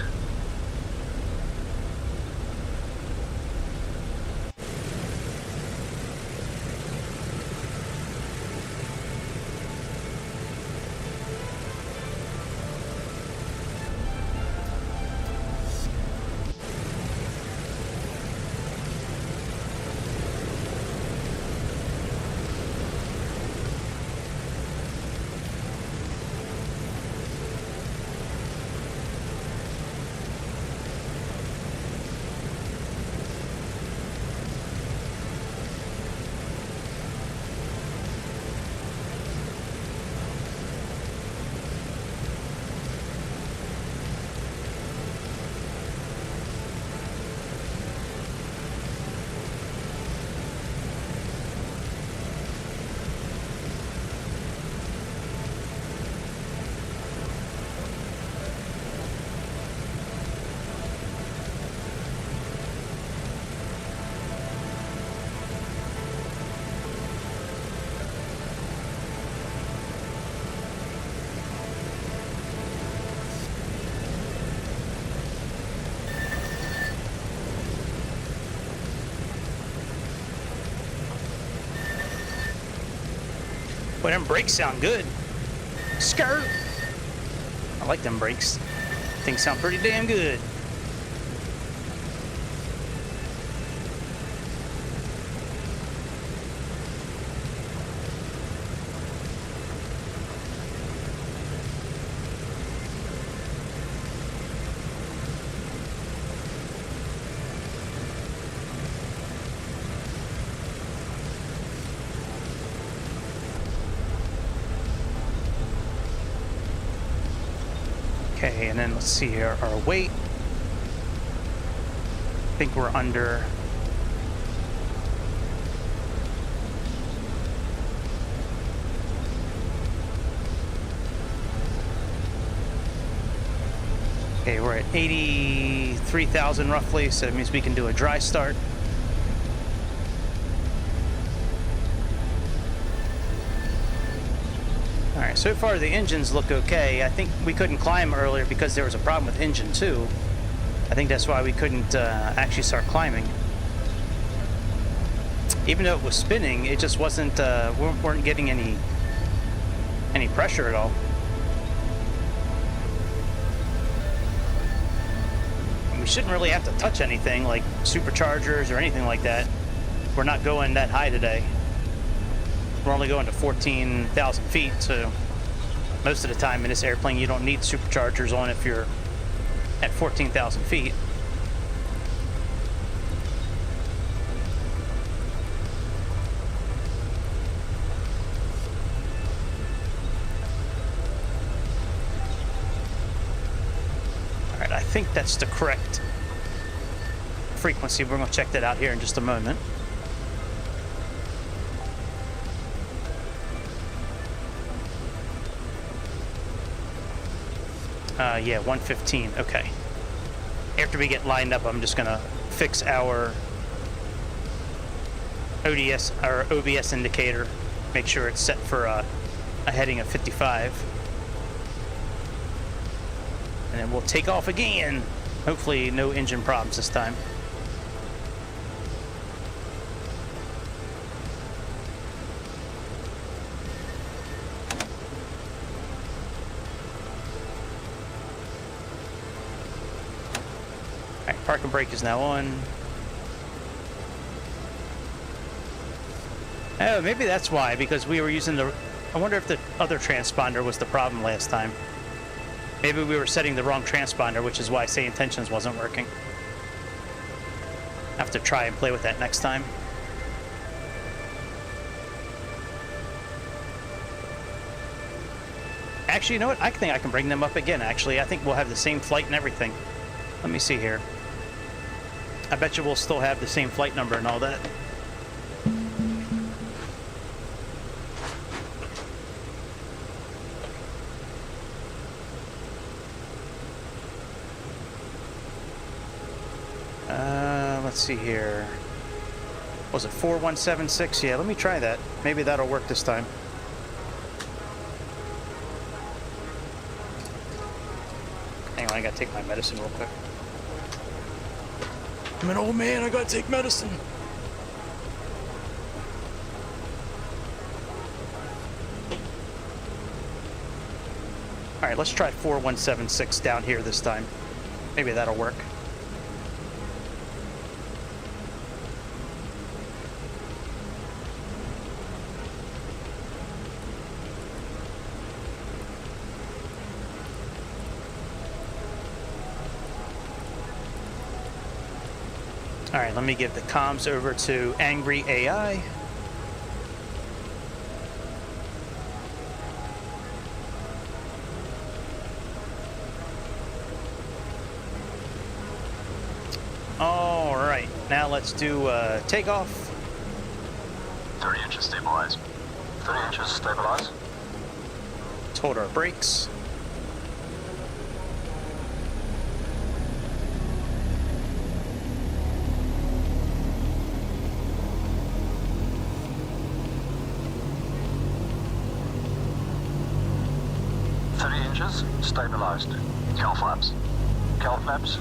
A: Boy, them brakes sound good. Skirt! I like them brakes. Things sound pretty damn good. Okay, and then let's see here, our weight. I think we're under. Okay, we're at 83,000 roughly, so it means we can do a dry start. Alright, so far the engines look okay. I think we couldn't climb earlier because there was a problem with engine 2. I think that's why we couldn't actually start climbing. Even though it was spinning, it just wasn't, we weren't getting any pressure at all. And we shouldn't really have to touch anything like superchargers or anything like that. We're not going that high today. We're only going to 14,000 feet, so most of the time in this airplane you don't need superchargers on if you're at 14,000 feet. Alright, I think that's the correct frequency. We're going to check that out here in just a moment. Yeah, 115. Okay. After we get lined up, I'm just gonna fix our ODS or OBS indicator. Make sure it's set for a heading of 55, and then we'll take off again. Hopefully, no engine problems this time. Parking brake is now on. Oh, maybe that's why, because we were using the... I wonder if the other transponder was the problem last time. Maybe we were setting the wrong transponder, which is why Say Intentions wasn't working. I have to try and play with that next time. Actually, you know what? I think I can bring them up again, actually. I think we'll have the same flight and everything. Let me see here. I bet you we'll still have the same flight number and all that. Let's see here. Was it 4176? Yeah, let me try that. Maybe that'll work this time. Hang on, I gotta take my medicine real quick. I'm an old man, I gotta take medicine. Alright, let's try 4176 down here this time. Maybe that'll work. Alright, let me give the comms over to Angry AI. Alright, now let's do takeoff.
M: 30 inches stabilize. 30 inches stabilize.
A: Let's hold our brakes.
M: Stabilized. Cal flaps. Cal flaps.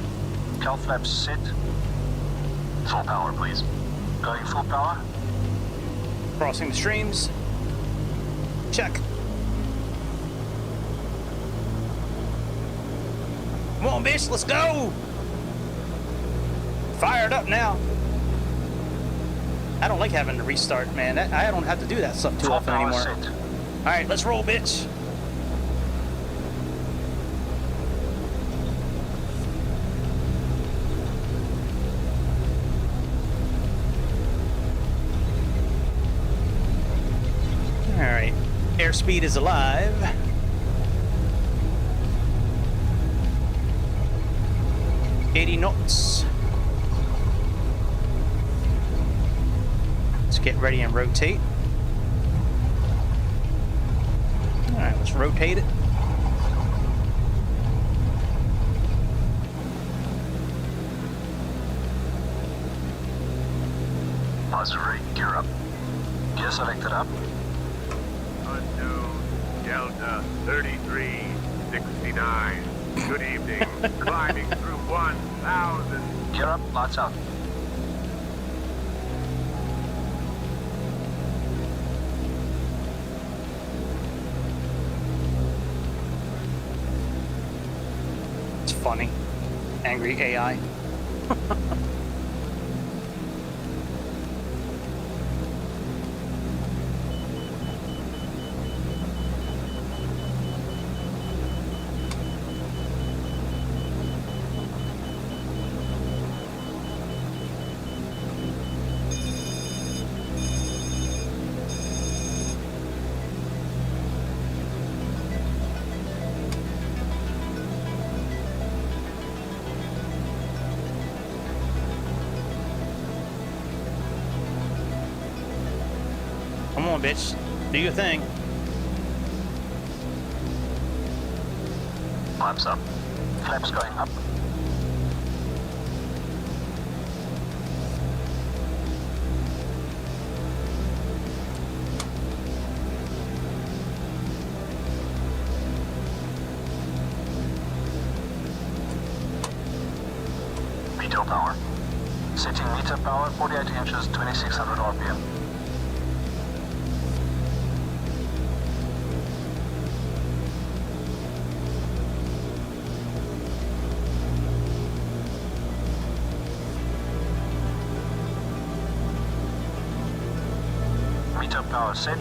M: Cal flaps sit. Full power, please. Going full power.
A: Crossing the streams. Check. Come on, bitch, let's go! Fired up now. I don't like having to restart, man. I don't have to do that stuff too often anymore. Alright, let's roll, bitch. Alright, airspeed is alive. $80 knots. Let's get ready and rotate. Alright, let's rotate it.
M: Buttery, gear up. Gear selected up.
N: Unknown Delta 3369. Good evening. Climbing through 1,000.
M: Gear up, lights out.
A: It's funny. Angry AI. Come on, bitch. Do your thing.
M: Flaps up. Flaps going up. Meter power. Setting meter power 48 inches, 2600 RPM. Meter power set.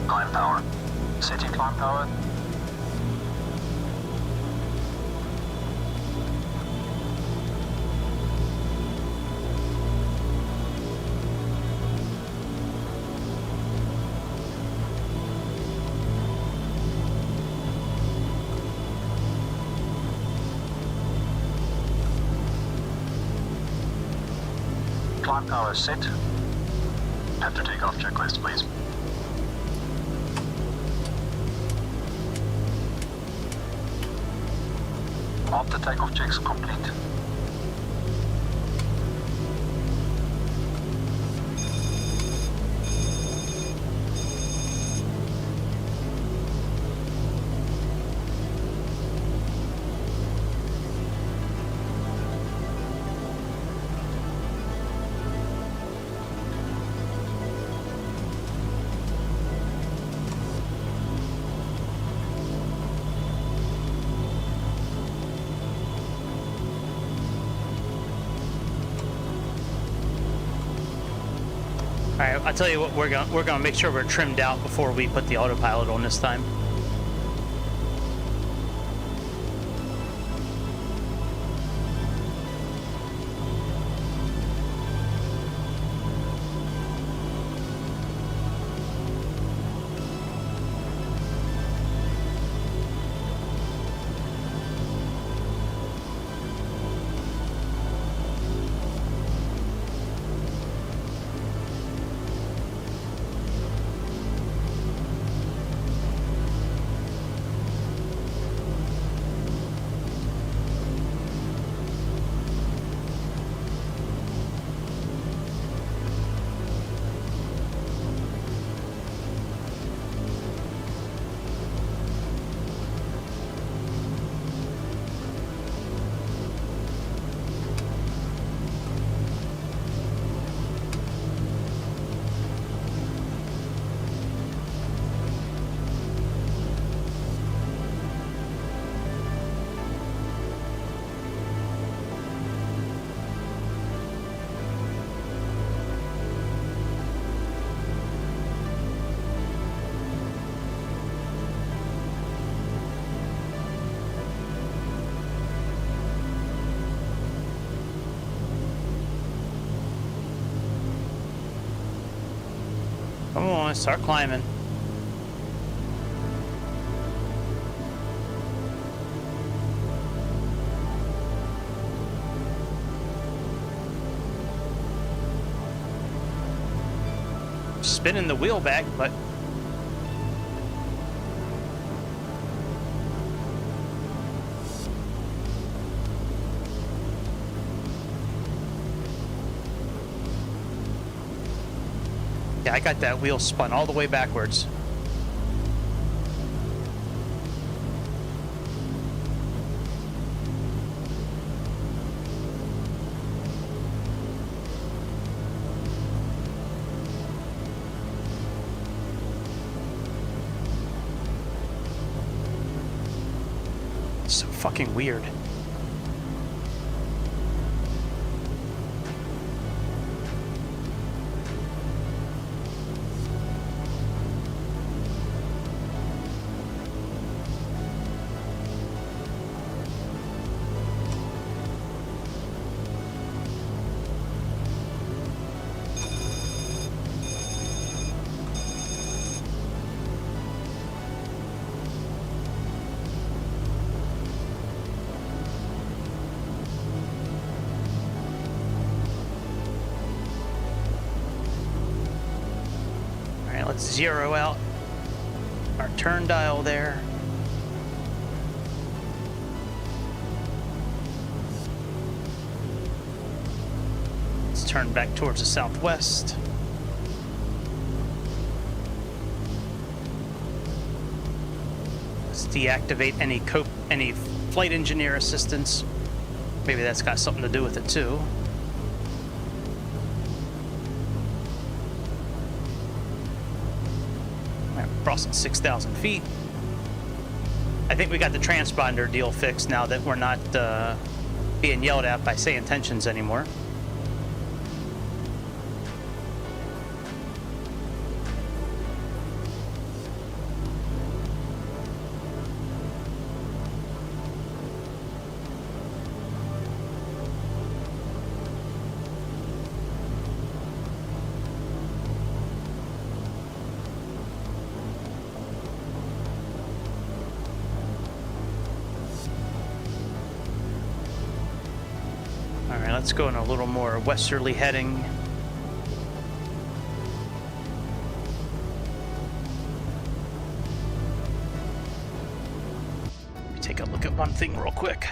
M: Climb power. Setting climb power. power set. After takeoff checklist, please. After takeoff checks complete.
A: All right, I'll tell you what, we're gonna make sure we're trimmed out before we put the autopilot on this time. Come on, start climbing. Spinning the wheel back, but yeah, I got that wheel spun all the way backwards. It's so fucking weird. Let's zero out our turn dial there. Let's turn back towards the southwest. Let's deactivate any flight engineer assistance. Maybe that's got something to do with it too. Crossing 6,000 feet. I think we got the transponder deal fixed now that we're not being yelled at by say intentions anymore. Let's go in a little more westerly heading. take a look at one thing real quick.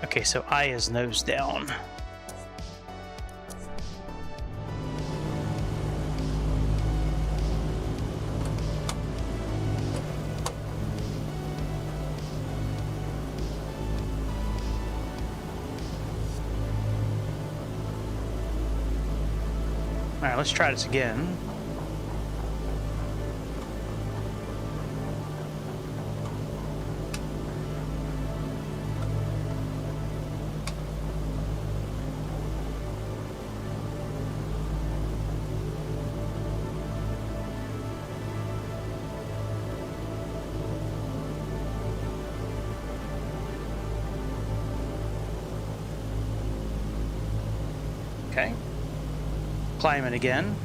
A: Okay, so I is nose down. All right, let's try this again. Okay. Climbing again.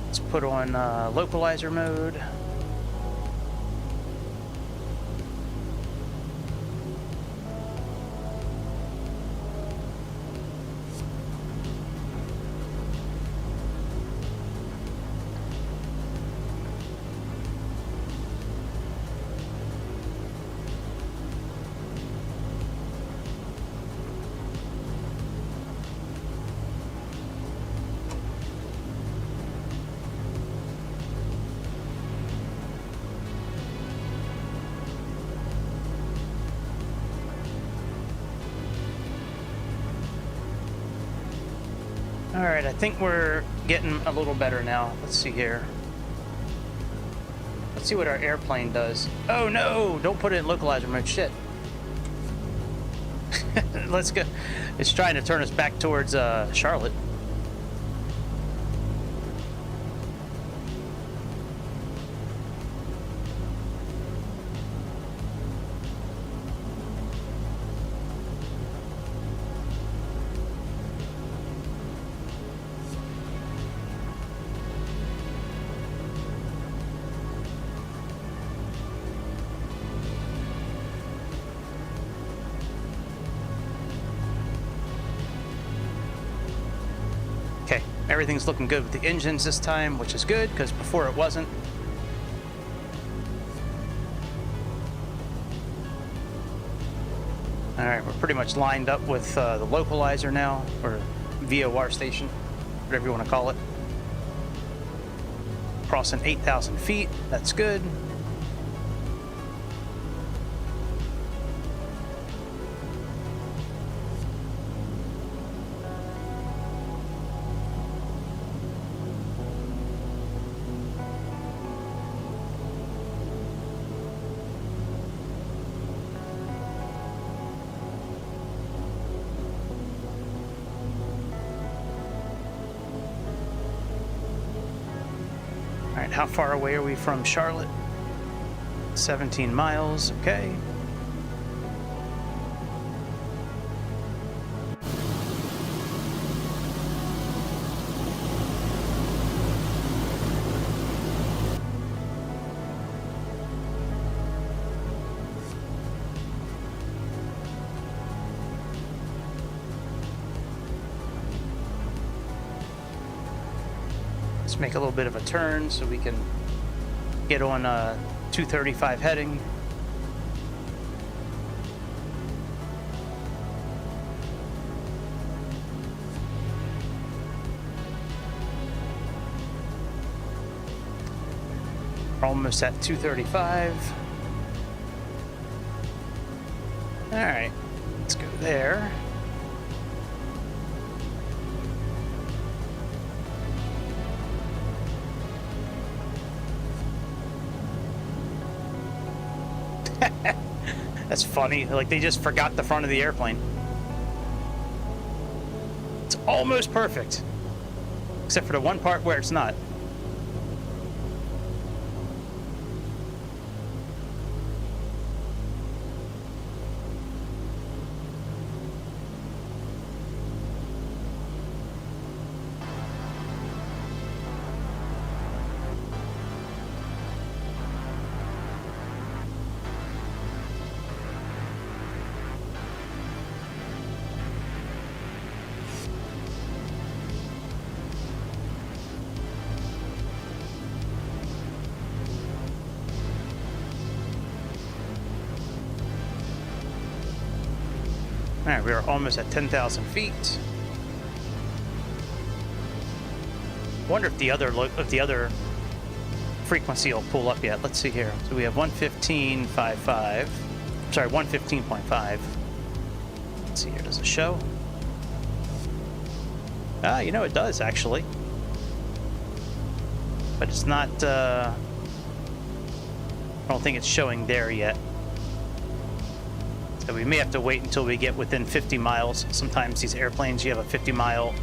A: Let's put on localizer mode. All right, I think we're getting a little better now. Let's see here. Let's see what our airplane does. Oh no, don't put it in localizer mode, shit. Let's go. It's trying to turn us back towards Charlotte. Okay, everything's looking good with the engines this time, which is good, because before it wasn't. Alright, we're pretty much lined up with the localizer now, or VOR station, whatever you want to call it. Crossing 8,000 feet, that's good. Alright, how far away are we from Charlotte? 17 miles, okay. Let's make a little bit of a turn so we can get on 235 heading. We're almost at 235. All right, let's go there. That's funny, like they just forgot the front of the airplane. It's almost perfect, except for the one part where it's not. All right, we are almost at 10,000 feet. Wonder if the other frequency will pull up yet. Let's see here. So we have 115.55. Sorry, 115.5. Let's see here. Does it show? Ah, you know it does actually, but it's not. I don't think it's showing there yet. So we may have to wait until we get within 50 miles. Sometimes these airplanes, you have a 50-mile.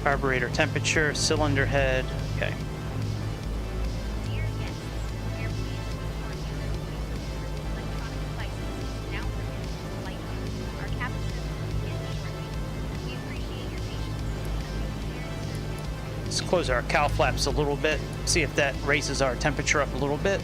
A: Carburetor temperature, cylinder head. Okay.
F: Dear guests, airplanes or units electronic devices now permitted to flight on. Our cabin system will begin shortly. We appreciate your patience.
A: Let's close our cowl flaps a little bit, see if that raises our temperature up a little bit.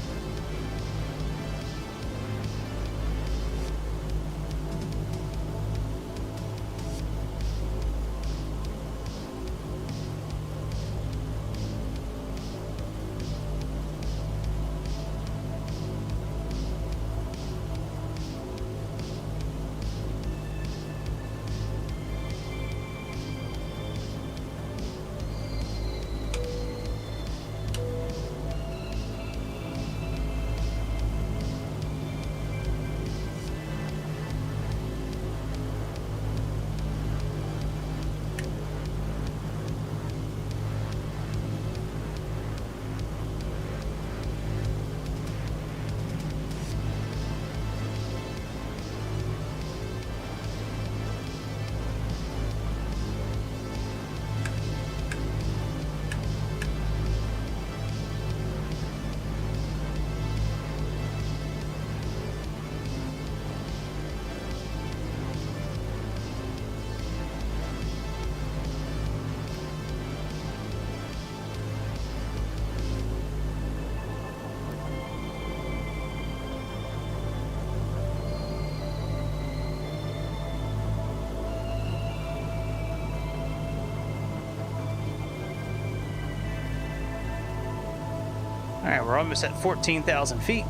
A: All right, we're almost at 14,000 feet.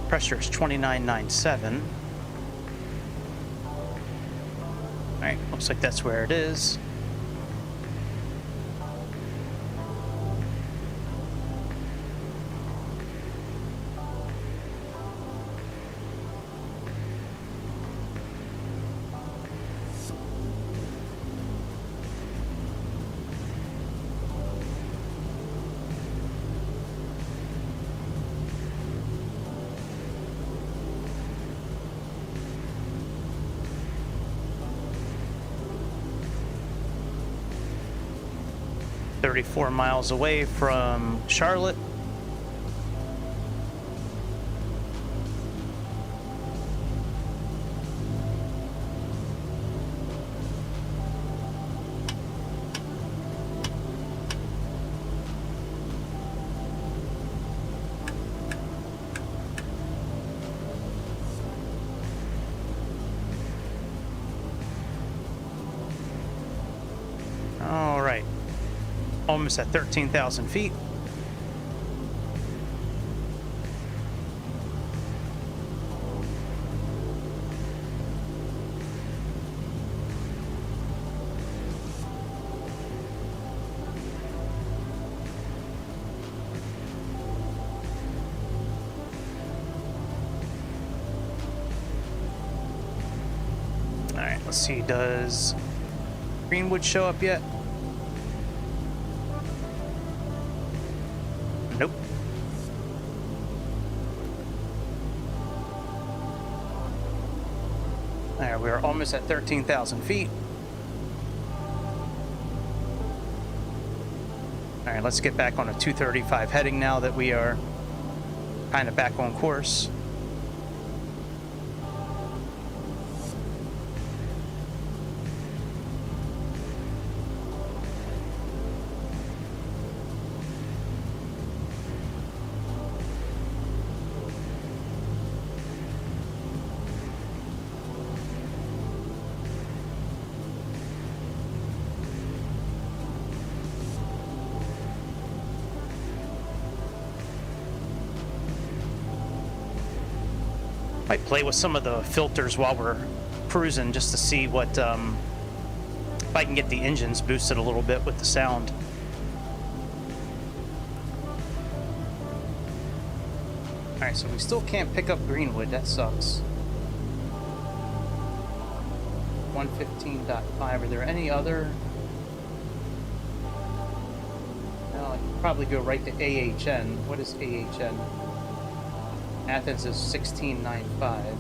A: Pressure is 2997. All right, looks like that's where it is. .34 miles away from Charlotte. All right. Almost at 13,000 feet. All right, let's see, does Greenwood show up yet? Nope. There, we are almost at 13,000 feet. All right, let's get back on a 235 heading now that we are kind of back on course. Might play with some of the filters while we're cruising just to see what if I can get the engines boosted a little bit with the sound. Alright, so we still can't pick up Greenwood. That sucks. 115.5. Are there any other? No, I could probably go right to AHN. What is AHN? Athens is 16.95.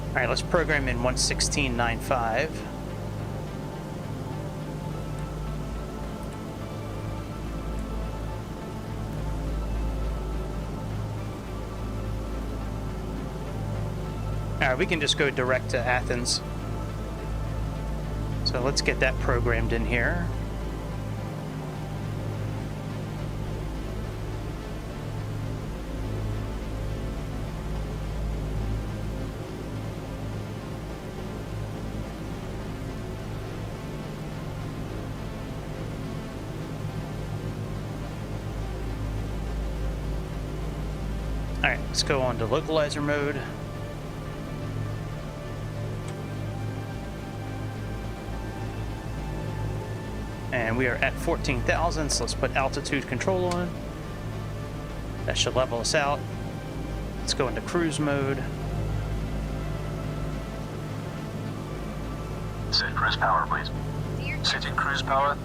A: All right, let's program in 116.95. All right, we can just go direct to Athens. So let's get that programmed in here. Alright, let's go on to localizer mode. And we are at 14,000, so let's put altitude control on. That should level us out. Let's go into cruise mode.
M: Set cruise power, please. Setting cruise power.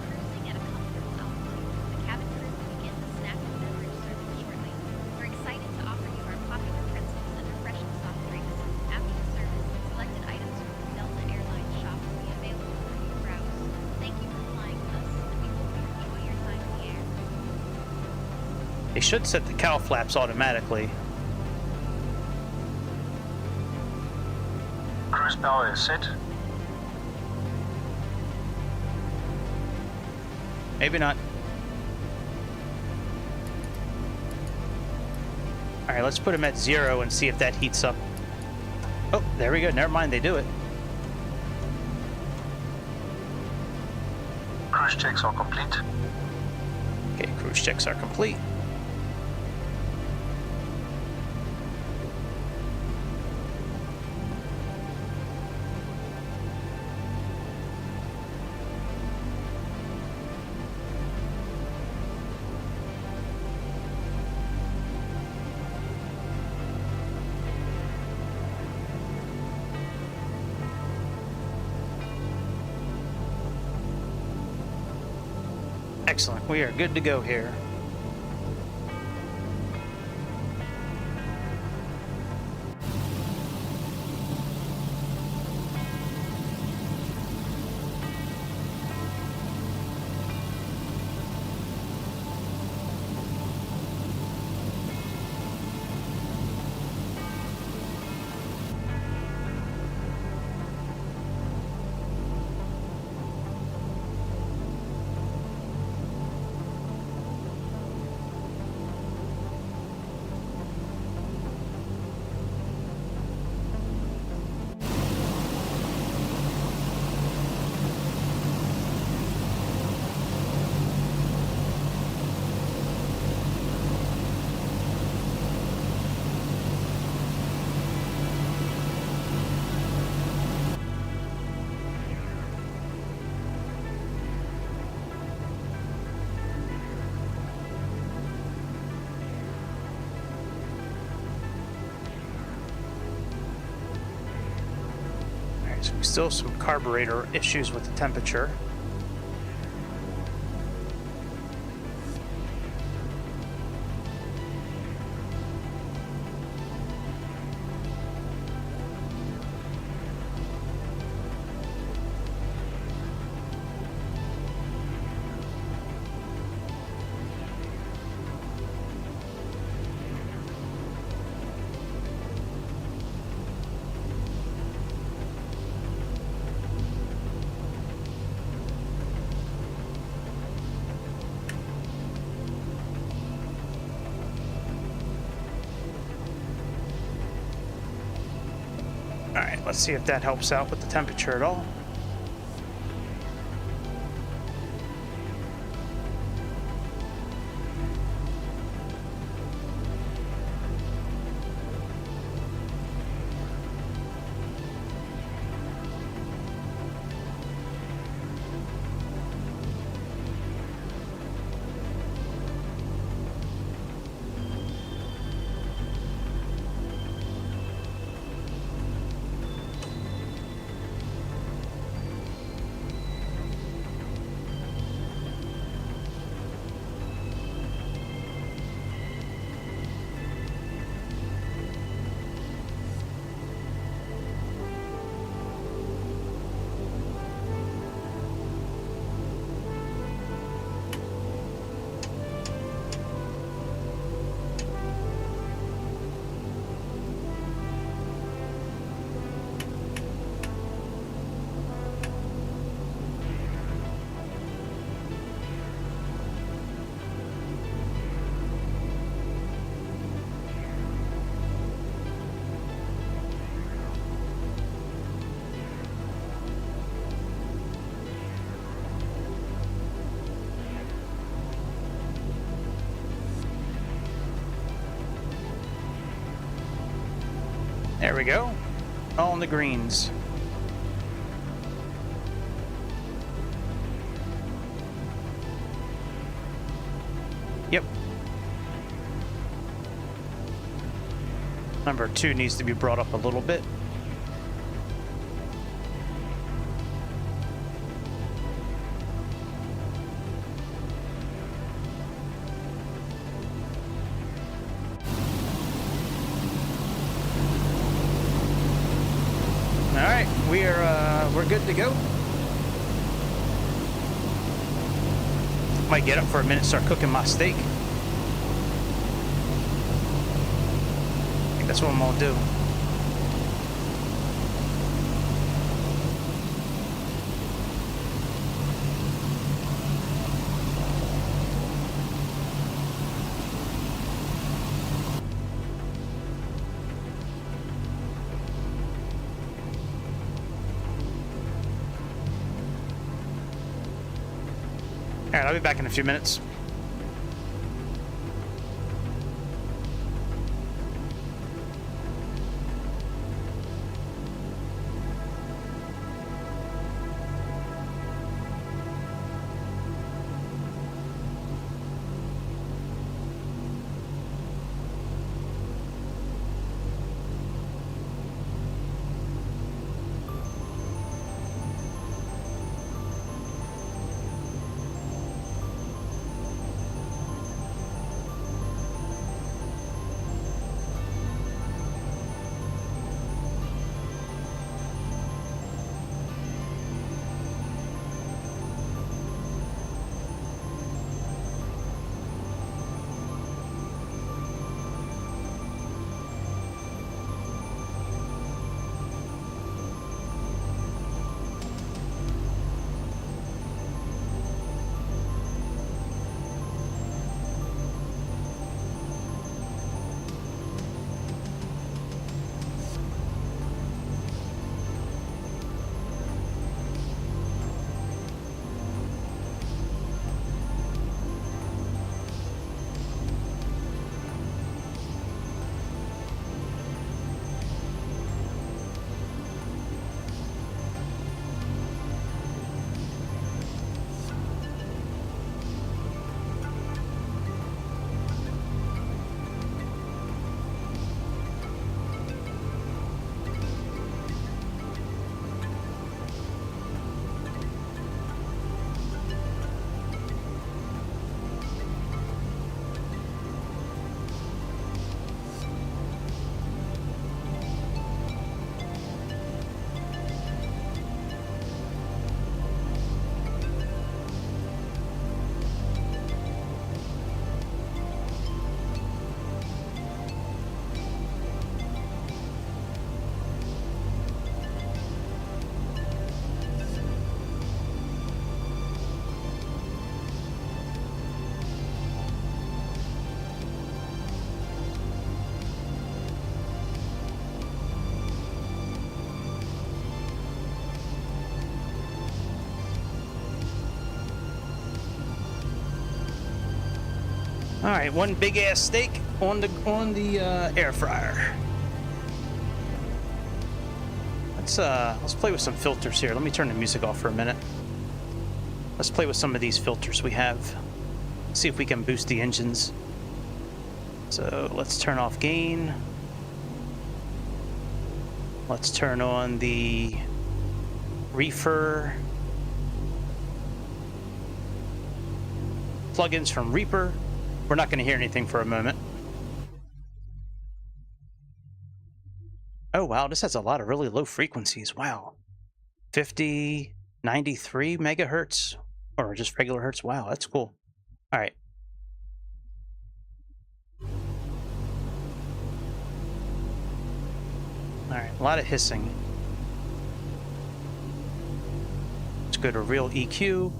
A: They should set the cowl flaps automatically.
M: Cruise power is set.
A: Maybe not. Alright, let's put them at 0 and see if that heats up. Oh, there we go. Never mind, they do it.
M: Cruise checks are complete.
A: Okay, cruise checks are complete. Excellent. We are good to go here. Still some carburetor issues with the temperature. Let's see if that helps out with the temperature at all. There we go. All in the greens. Yep. Number 2 needs to be brought up a little bit. We're good to go. Might get up for a minute, start cooking my steak. I think that's what I'm gonna do. Alright, I'll be back in a few minutes. All right, one big ass steak on the air fryer. Let's play with some filters here. Let me turn the music off for a minute. Let's play with some of these filters we have. See if we can boost the engines. So let's turn off gain. Let's turn on the reefer. Plugins from Reaper. We're not going to hear anything for a moment. Oh, wow. This has a lot of really low frequencies. Wow. 50, 93 megahertz, or just regular hertz. Wow, that's cool. All right. All right, a lot of hissing. Let's go to real EQ.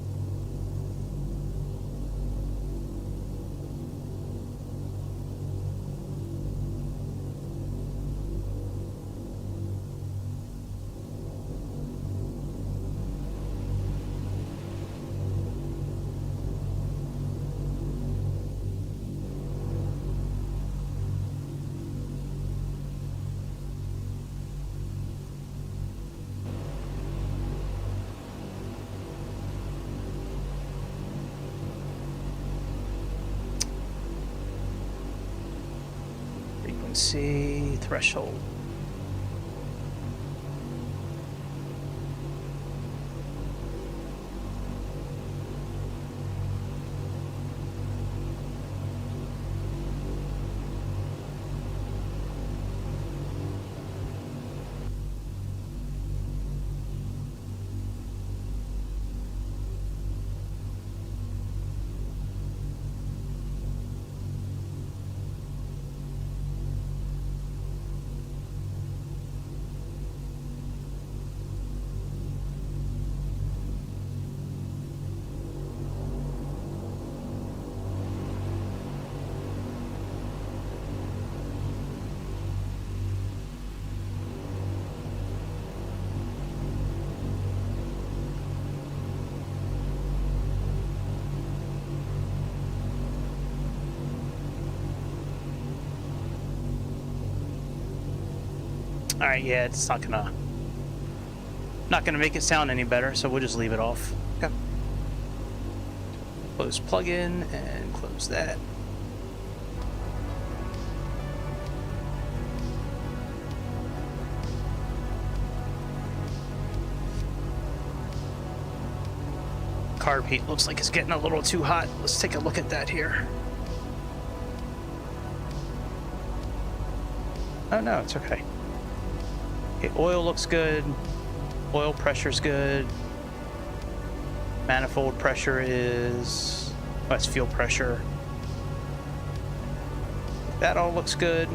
A: Frequency threshold. All right, yeah, it's not gonna make it sound any better, so we'll just leave it off. Okay. Close plugin and close that. Carb heat looks like it's getting a little too hot. Let's take a look at that here. Oh no, it's okay. Okay, oil looks good. Oil pressure's good. Manifold pressure is... oh, that's fuel pressure. That all looks good.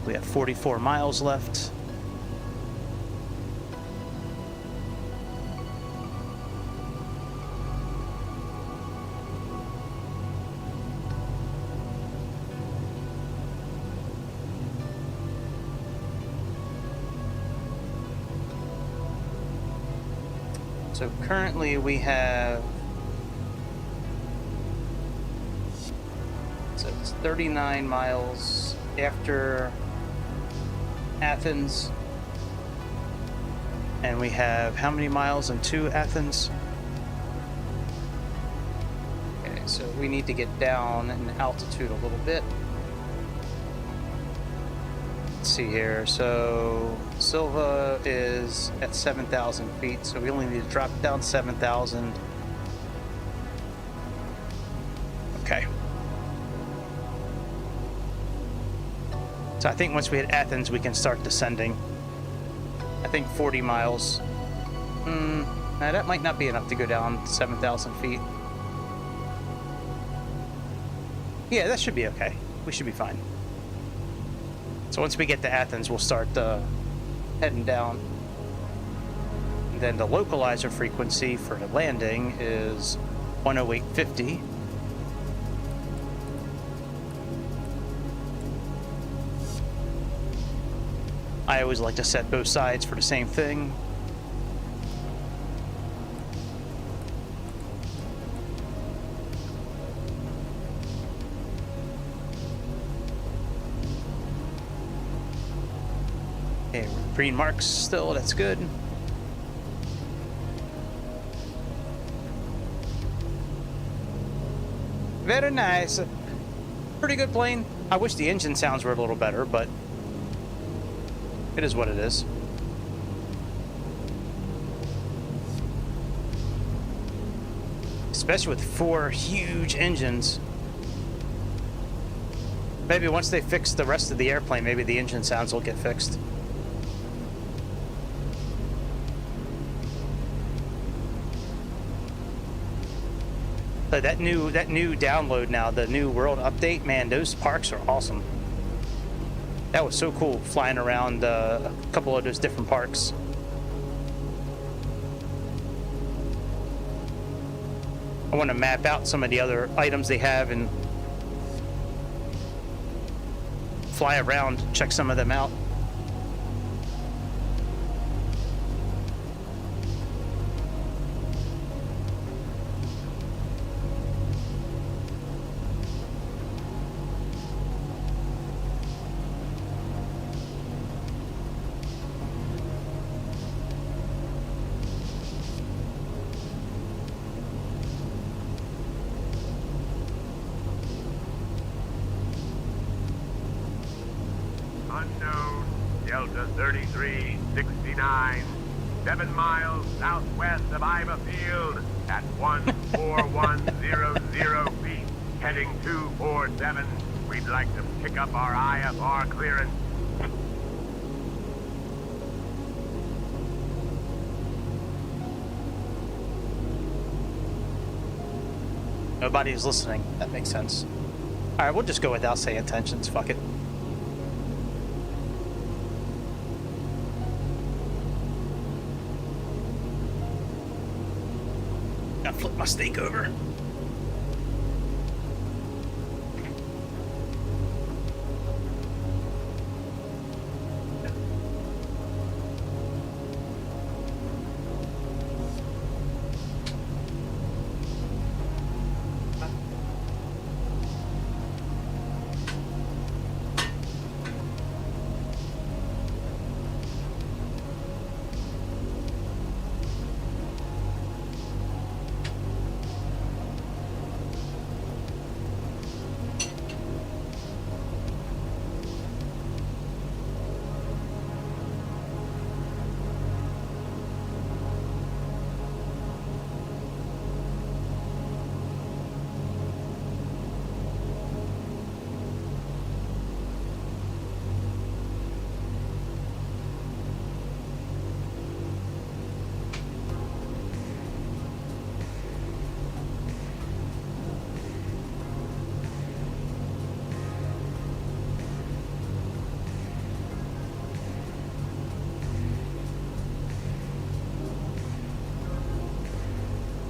A: We have 44 miles left. So currently we have, so it's 39 miles after Athens, and we have how many miles into Athens? Okay, so we need to get down in altitude a little bit. Let's see here, so Silva is at 7,000 feet, so we only need to drop down 7,000. Okay. So I think once we hit Athens, we can start descending. I think 40 miles. Now that might not be enough to go down 7,000 feet. Yeah, that should be okay. We should be fine. So once we get to Athens, we'll start heading down. And then the localizer frequency for the landing is 108.50. I always like to set both sides for the same thing. Okay, green marks still, that's good. Very nice. Pretty good plane. I wish the engine sounds were a little better, but it is what it is. Especially with 4 huge engines. Maybe once they fix the rest of the airplane, maybe the engine sounds will get fixed. But that new download now, the new world update, man, those parks are awesome. That was so cool, flying around a couple of those different parks. I want to map out some of the other items they have and fly around, check some of them out.
N: Unknown, Delta 3369, 7 miles southwest of Iva Field at 14100 feet, heading 247. We'd like to pick up our IFR clearance.
A: Nobody's listening. That makes sense. All right, we'll just go without saying intentions. Fuck it. Gotta flip my steak over.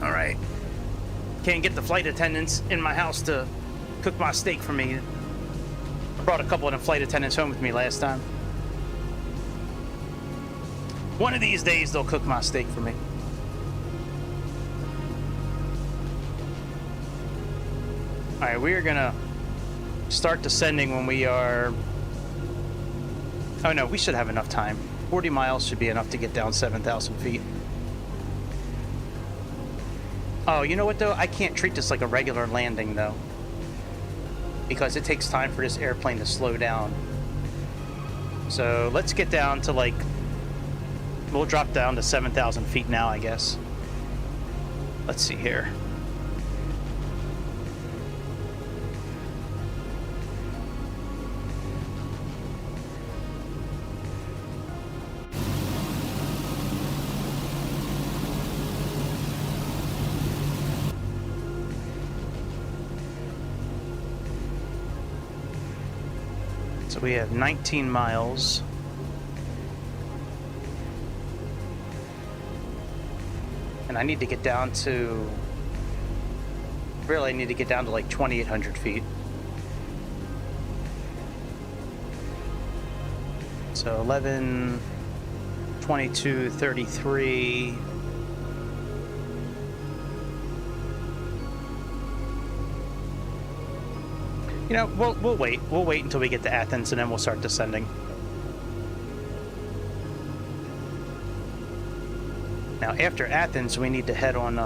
A: All right. Can't get the flight attendants in my house to cook my steak for me. I brought a couple of the flight attendants home with me last time. One of these days, they'll cook my steak for me. All right, we are gonna start descending when we are... Oh no, we should have enough time. 40 miles should be enough to get down 7,000 feet. Oh, you know what though? I can't treat this like a regular landing though, because it takes time for this airplane to slow down. So let's get down to like, we'll drop down to 7,000 feet now, I guess. Let's see here. So we have 19 miles. And I need to get down to, really I need to get down to like 2,800 feet. So 11, 22, 33. You know, we'll wait. We'll wait until we get to Athens, and then we'll start descending. Now, after Athens, we need to head on,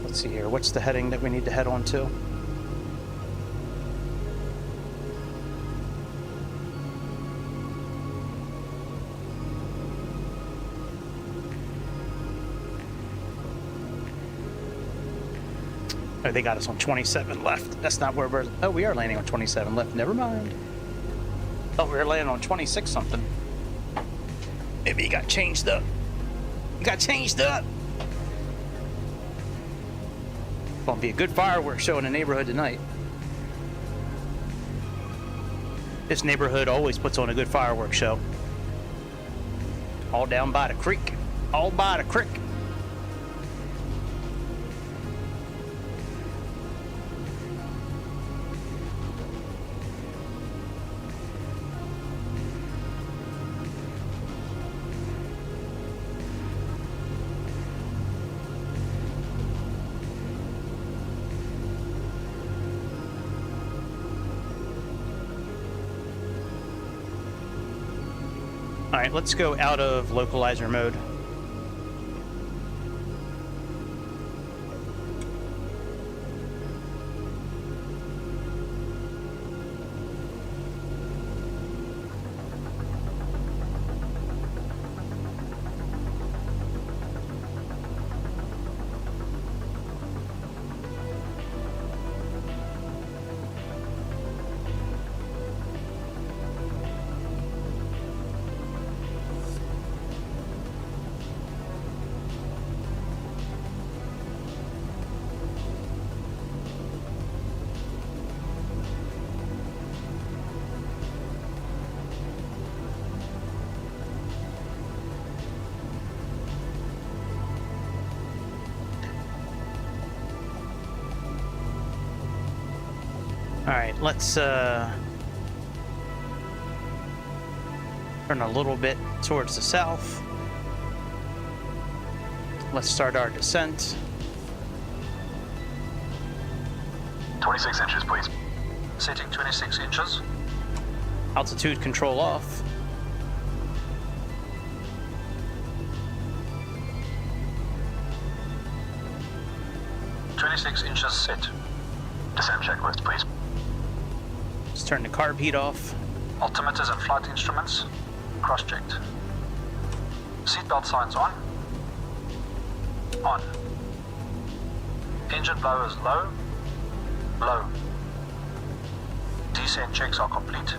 A: let's see here. What's the heading that we need to head on to? Oh, they got us on 27 left. That's not where we're... Oh, we are landing on 27 left. Never mind. Thought we were landing on 26 something. Maybe it got changed up. It got changed up. Gonna be a good fireworks show in the neighborhood tonight. This neighborhood always puts on a good fireworks show. All down by the creek. All by the creek. All right, let's go out of localizer mode. All right, let's turn a little bit towards the south. Let's start our descent.
M: 26 inches, please. Setting 26 inches.
A: Altitude control off.
M: Inches set. Descent checklist, please.
A: Let's turn the carb heat off.
M: Altimeters and flight instruments cross-checked. Seatbelt signs on. On. Engine blowers low. Low. Descent checks are complete.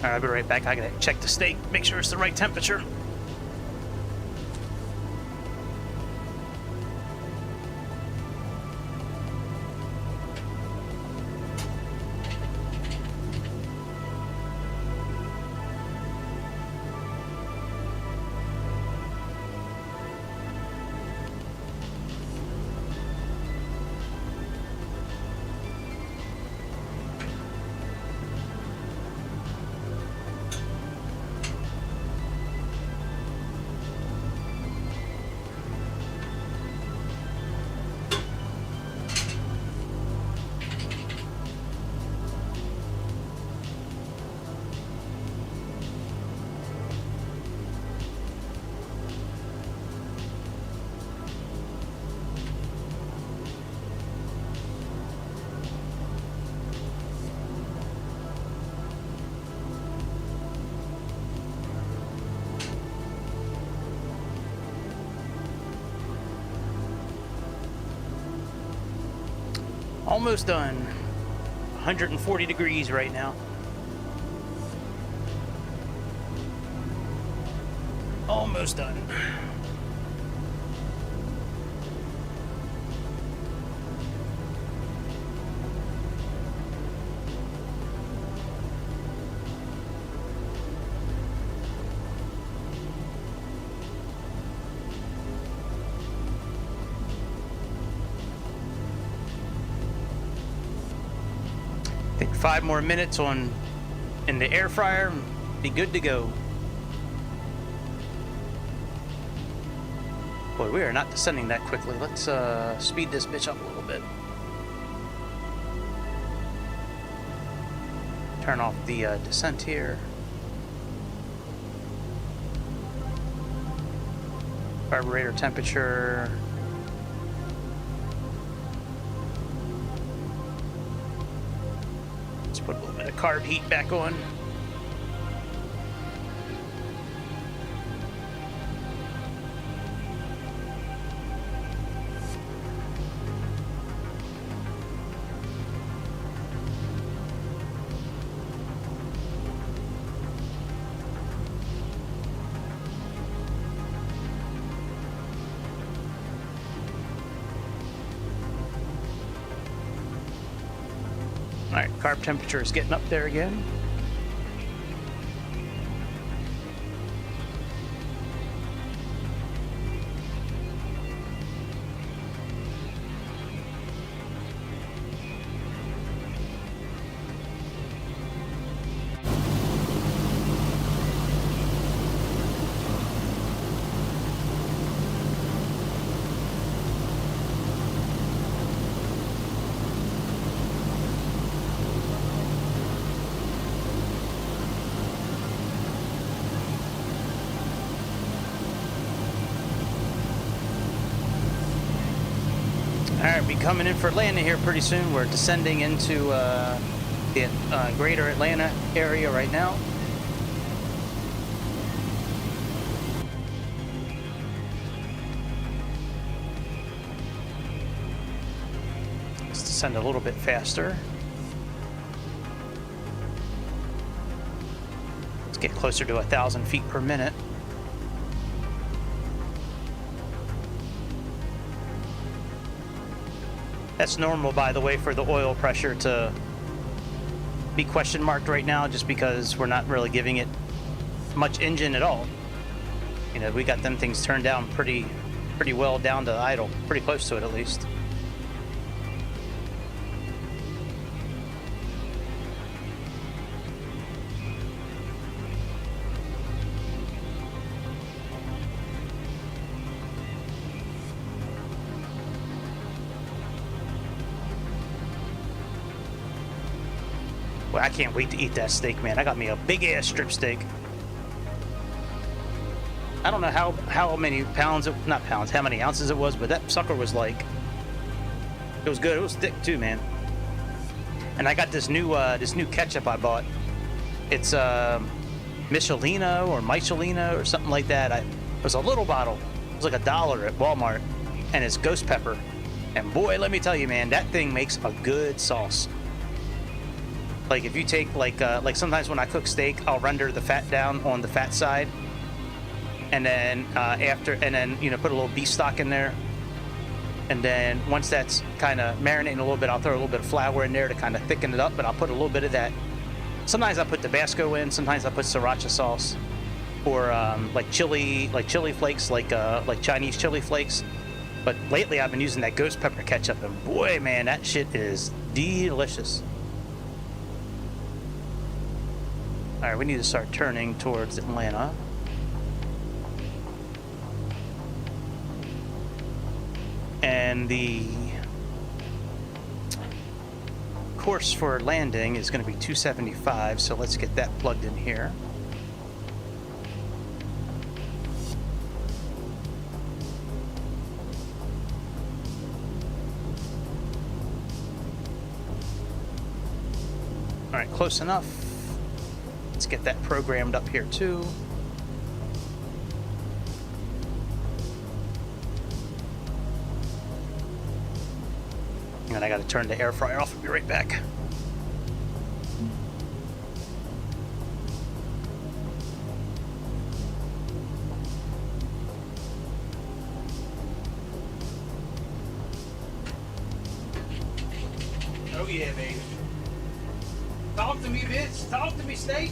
A: All right, I'll be right back. I gotta check the state, make sure it's the right temperature. Almost done. 140 degrees right now. Almost done. think 5 more minutes in the air fryer, be good to go. Boy, we are not descending that quickly. Let's speed this bitch up a little bit. Turn off the descent here. Carburetor temperature. Let's put a little bit of carb heat back on. Alright, carb temperature is getting up there again. Alright, be coming in for landing here pretty soon. We're descending into the greater Atlanta area right now. Let's descend a little bit faster. Let's get closer to 1,000 feet per minute. That's normal, by the way, for the oil pressure to be question marked right now, just because we're not really giving it much engine at all. You know, we got them things turned down pretty well down to idle, pretty close to it at least. Well, I can't wait to eat that steak, man. I got me a big ass strip steak. I don't know how many pounds, not pounds, how many ounces it was, but that sucker was like, it was good. It was thick too, man. And I got this new ketchup I bought. It's Michelina or Michelina or something like that. It was a little bottle. It was like $1 at Walmart, and it's ghost pepper. And boy, let me tell you, man, that thing makes a good sauce. Like if you take like sometimes when I cook steak, I'll render the fat down on the fat side, and then you know, put a little beef stock in there, and then once that's kind of marinating a little bit, I'll throw a little bit of flour in there to kind of thicken it up. But I'll put a little bit of that. Sometimes I put Tabasco in. Sometimes I put sriracha sauce, or like chili flakes, like Chinese chili flakes. But lately I've been using that ghost pepper ketchup, and boy, man, that shit is delicious. All right, we need to start turning towards Atlanta. And the course for landing is going to be 275, so let's get that plugged in here. All right, close enough. Let's get that programmed up here too. And I got to turn the air fryer off. I'll be right back. Oh yeah, baby. Talk to me, bitch. Talk to me, State.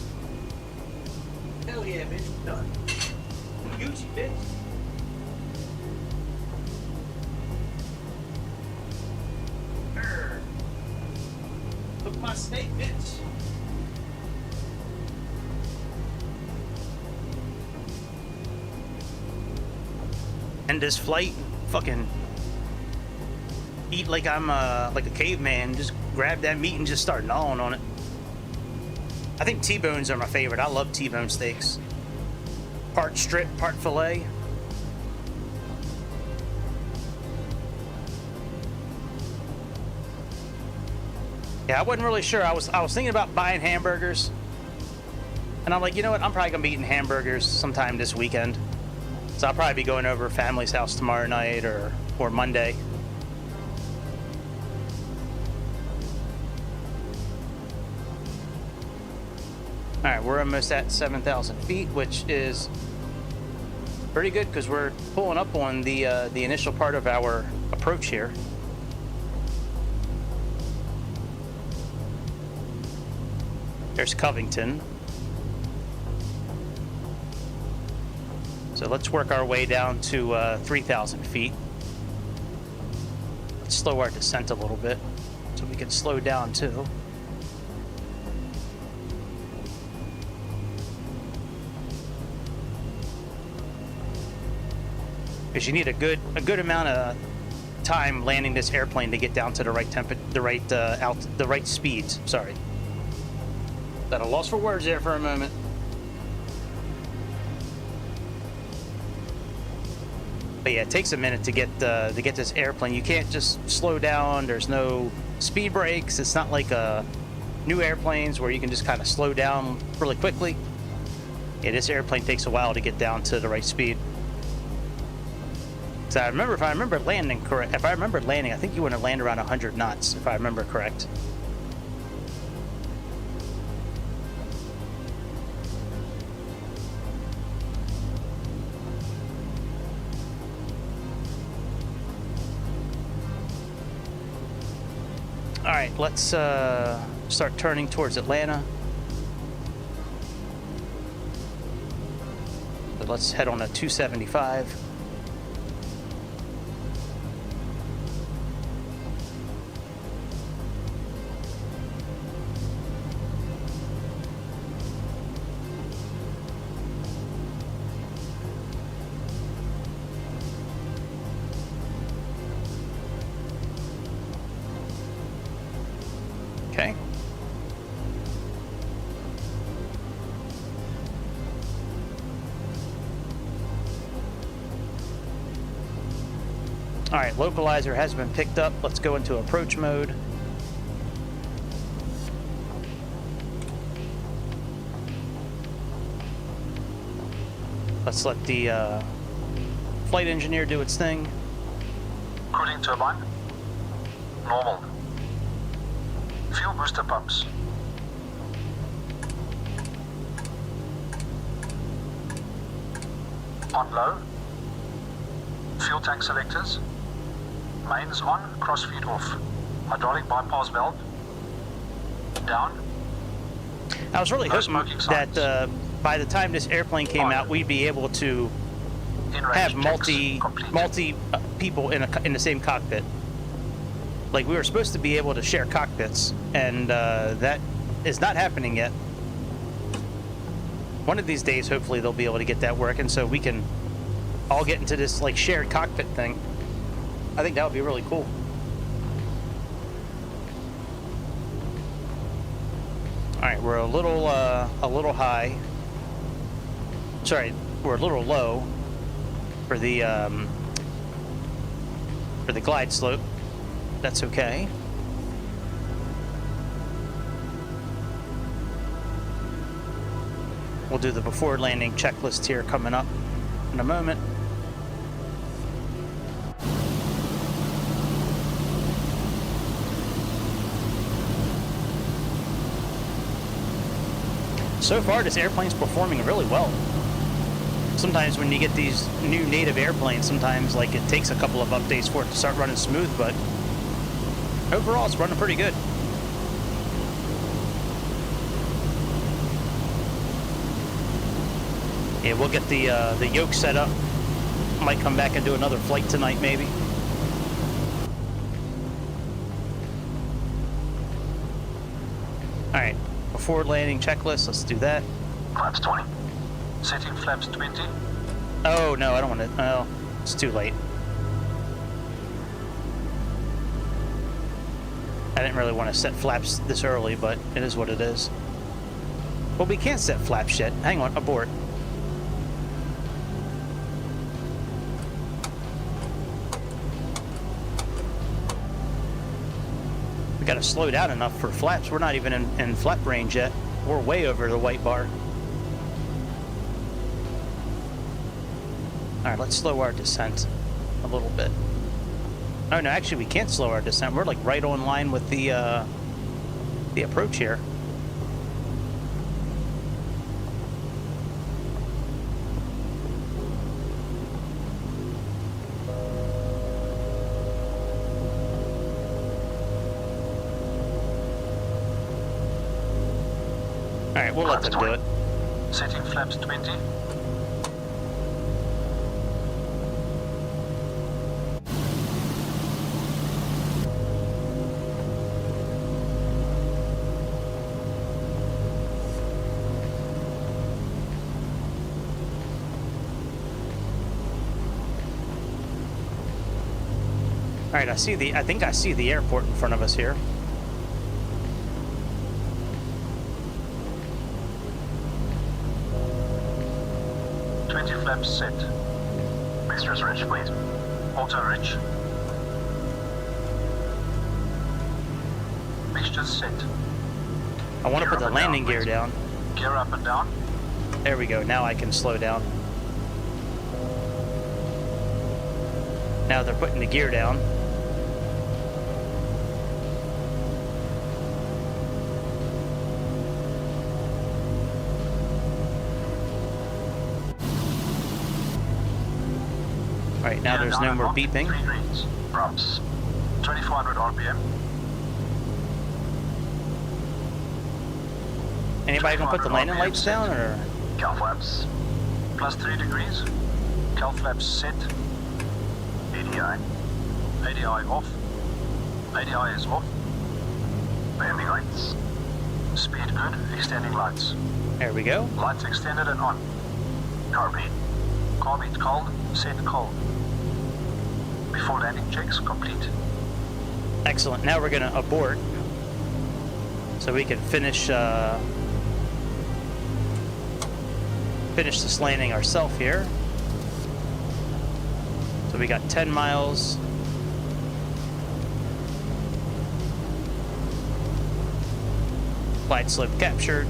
A: Hell yeah, bitch. Done. Gucci, bitch. Look at my snake, bitch. End this flight, fucking eat like I'm like a caveman. Just grab that meat and just start gnawing on it. I think T-bones are my favorite. I love T-bone steaks. Part strip, part fillet. Yeah, I wasn't really sure. I was thinking about buying hamburgers, and I'm like, you know what? I'm probably gonna be eating hamburgers sometime this weekend. So I'll probably be going over to family's house tomorrow night or Monday. All right, we're almost at 7,000 feet, which is pretty good because we're pulling up on the initial part of our approach here. There's Covington. So let's work our way down to 3,000 feet. Let's slow our descent a little bit so we can slow down too. Because you need a good amount of time landing this airplane to get down to the right the right speeds. Sorry. Got a loss for words there for a moment. But yeah, it takes a minute to get this airplane. You can't just slow down. There's no speed brakes. It's not like new airplanes where you can just kind of slow down really quickly. Yeah, this airplane takes a while to get down to the right speed. So if I remember landing correct, I think you want to land around 100 knots, if I remember correct. All right, let's start turning towards Atlanta. But let's head on a 275. Okay. All right, localizer has been picked up. Let's go into approach mode. Let's let the flight engineer do its thing.
M: Cooling turbine. Normal. Fuel booster pumps. On low. Fuel tank selectors. Mains on, crossfeed off. Hydraulic bypass valve. Down.
A: I was really hoping that by the time this airplane came out, we'd be able to have multi people in the same cockpit. Like, we were supposed to be able to share cockpits, and that is not happening yet. One of these days, hopefully, they'll be able to get that working so we can all get into this, like, shared cockpit thing. I think that would be really cool. All right, we're a little high. Sorry, we're a little low for the glide slope. That's okay. We'll do the before landing checklist here coming up in a moment. So far, this airplane's performing really well. Sometimes when you get these new native airplanes, sometimes like it takes a couple of updates for it to start running smooth, but overall, it's running pretty good. Yeah, we'll get the yoke set up. Might come back and do another flight tonight, maybe. Alright, before landing checklist, let's do that.
M: Flaps 20. Setting flaps 20.
A: Oh, no, I don't want to. Oh, it's too late. I didn't really want to set flaps this early, but it is what it is. Well, we can't set flaps yet. Hang on, abort. We got to slow down enough for flaps. We're not even in flap range yet. We're way over the white bar. Alright, let's slow our descent a little bit. Oh no, actually we can't slow our descent. We're like right on line with the approach here. Alright, we'll let them do it.
M: Setting flaps 20.
A: Alright, I think I see the airport in front of us here.
M: Flaps set. Mixtures rich, please. Auto rich. Mixtures set.
A: I want to put the landing gear down.
M: Gear up and down.
A: There we go. Now I can slow down. Now they're putting the gear down. Alright, now there's no more beeping.
M: 3 greens. Props. 2400 RPM.
A: Anybody gonna put the landing lights down, or?
M: Cal flaps. Plus 3 degrees. Cal flaps set. ADI. ADI off. ADI is off. Landing lights. Speed good. Extending lights.
A: There we go.
M: Lights extended and on. Carbine. Carbine cold. Set cold. Before landing checks complete.
A: Excellent. Now we're gonna abort so we can finish this landing ourselves here. So we got 10 miles. Glide slope captured.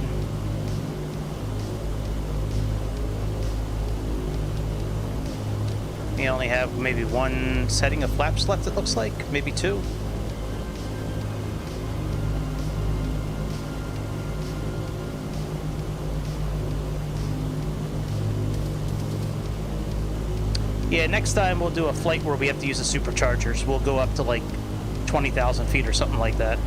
A: We only have maybe one setting of flaps left, it looks like. Maybe 2. Yeah, next time we'll do a flight where we have to use the superchargers. We'll go up to like 20,000 feet or something like that.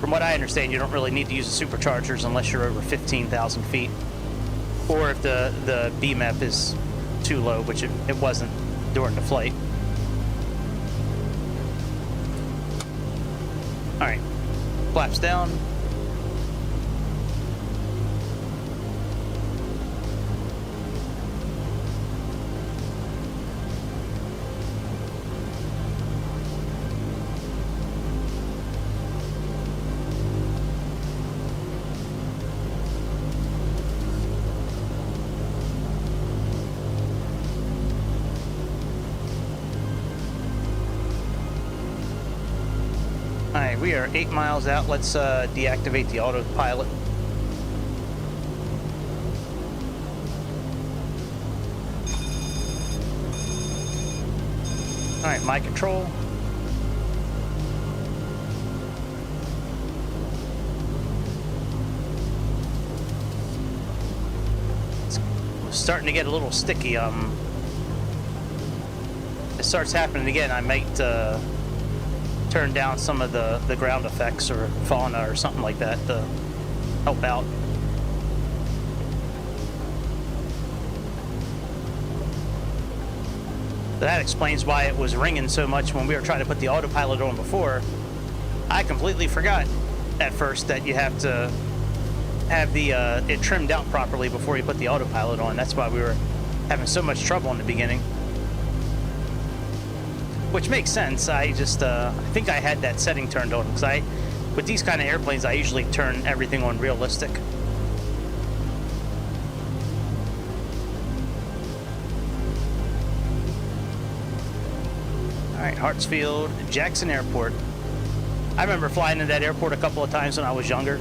A: From what I understand, you don't really need to use the superchargers unless you're over 15,000 feet. Or if the BMAP is too low, which it wasn't during the flight. Alright, flaps down. Alright, we are 8 miles out. Let's deactivate the autopilot. Alright, my control. It's starting to get a little sticky. If it starts happening again, I might turn down some of the ground effects or fauna or something like that to help out. That explains why it was ringing so much when we were trying to put the autopilot on before. I completely forgot at first that you have to have the it trimmed out properly before you put the autopilot on. That's why we were having so much trouble in the beginning. Which makes sense. I just I think I had that setting turned on because with these kind of airplanes, I usually turn everything on realistic. All right, Hartsfield, Jackson Airport. I remember flying to that airport a couple of times when I was younger.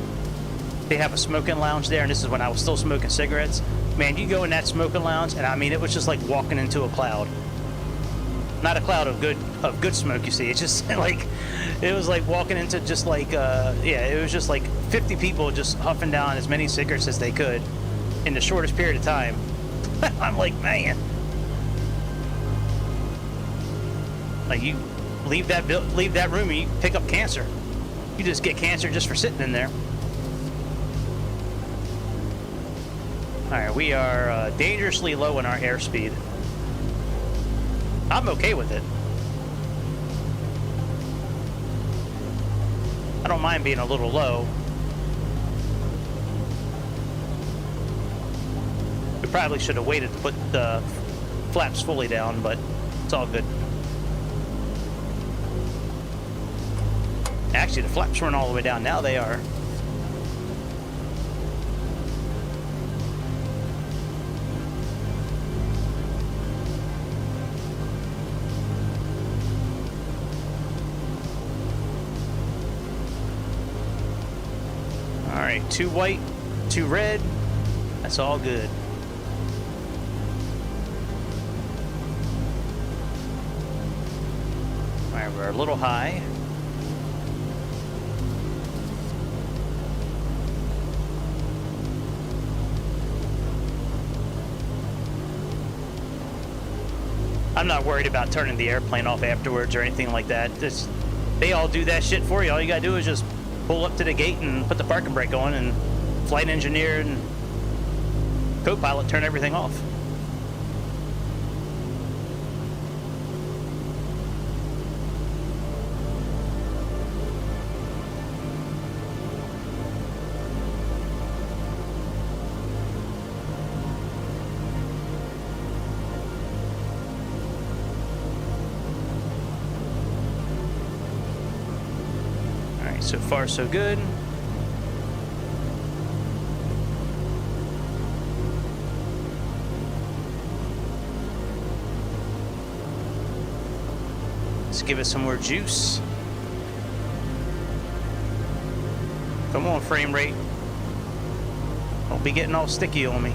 A: They have a smoking lounge there, and this is when I was still smoking cigarettes. Man, you go in that smoking lounge, and I mean, it was just like walking into a cloud. Not a cloud of good smoke, you see. It's just like, it was like walking into just like, yeah, it was just like 50 people just huffing down as many cigarettes as they could in the shortest period of time. I'm like, man. Like, you leave that room and you pick up cancer. You just get cancer just for sitting in there. All right, we are dangerously low in our airspeed. I'm okay with it. I don't mind being a little low. We probably should have waited to put the flaps fully down, but it's all good. Actually, the flaps weren't all the way down. Now they are. All right, 2 white, 2 red. That's all good. All right, we're a little high. I'm not worried about turning the airplane off afterwards or anything like that. They all do that shit for you. All you gotta do is just pull up to the gate and put the parking brake on, and flight engineer and co-pilot turn everything off. So far, so good. Let's give it some more juice. Come on, frame rate. Don't be getting all sticky on me.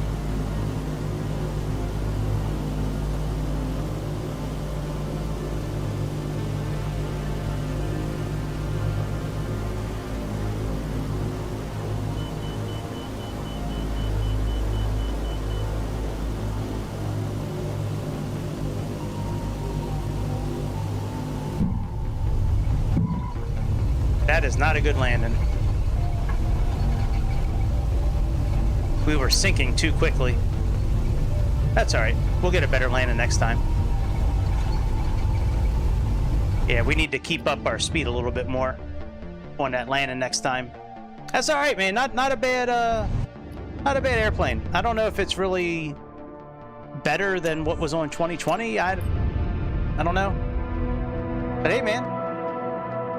A: That is not a good landing. We were sinking too quickly. That's all right. We'll get a better landing next time. Yeah, we need to keep up our speed a little bit more on that landing next time. That's all right, man. Not a bad airplane. I don't know if it's really better than what was on 2020. I don't know. But hey, man.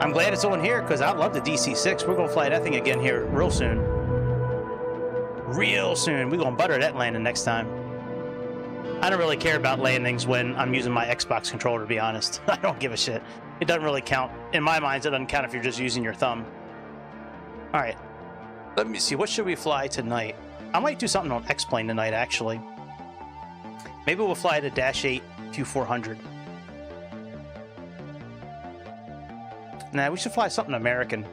A: I'm glad it's on here because I love the DC-6. We're going to fly that thing again here real soon. Real soon. We're going to butter that landing next time. I don't really care about landings when I'm using my Xbox controller, to be honest. I don't give a shit. It doesn't really count. In my mind, it doesn't count if you're just using your thumb. All right. Let me see. What should we fly tonight? I might do something on X-Plane tonight, actually. Maybe we'll fly the Dash 8 Q400. Nah, we should fly something American.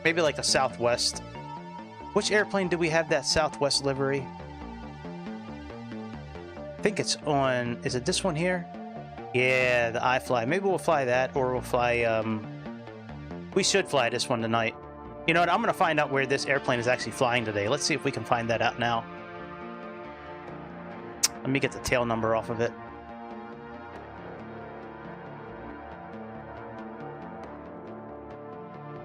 A: Maybe like a Southwest. Which airplane do we have that Southwest livery? I think it's on... Is it this one here? Yeah, the iFly. Maybe we'll fly that, or we'll fly... We should fly this one tonight. You know what? I'm going to find out where this airplane is actually flying today. Let's see if we can find that out now. Let me get the tail number off of it.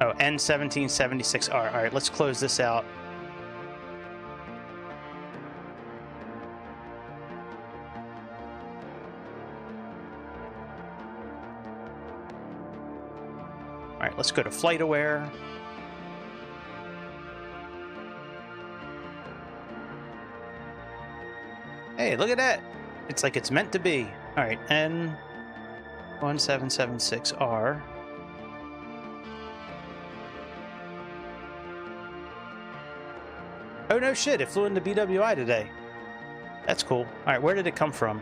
A: Oh, N1776R. All right, let's close this out. All right, let's go to flight aware. Hey, look at that. It's like it's meant to be. All right, N1776R. Oh, no shit. It flew into BWI today. That's cool. All right, where did it come from?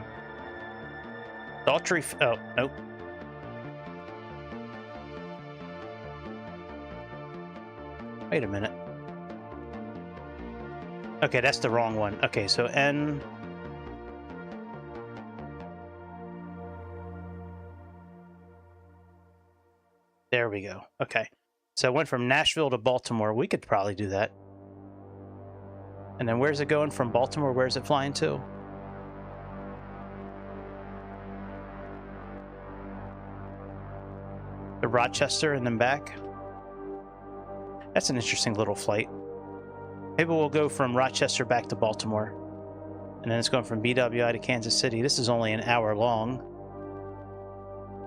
A: Daltry. Oh, nope. Wait a minute. Okay, that's the wrong one. Okay, so N... There we go. Okay. So it went from Nashville to Baltimore. We could probably do that. And then where's it going from Baltimore? Where's it flying to? To Rochester and then back. That's an interesting little flight. Maybe we'll go from Rochester back to Baltimore. And then it's going from BWI to Kansas City. This is only an hour long.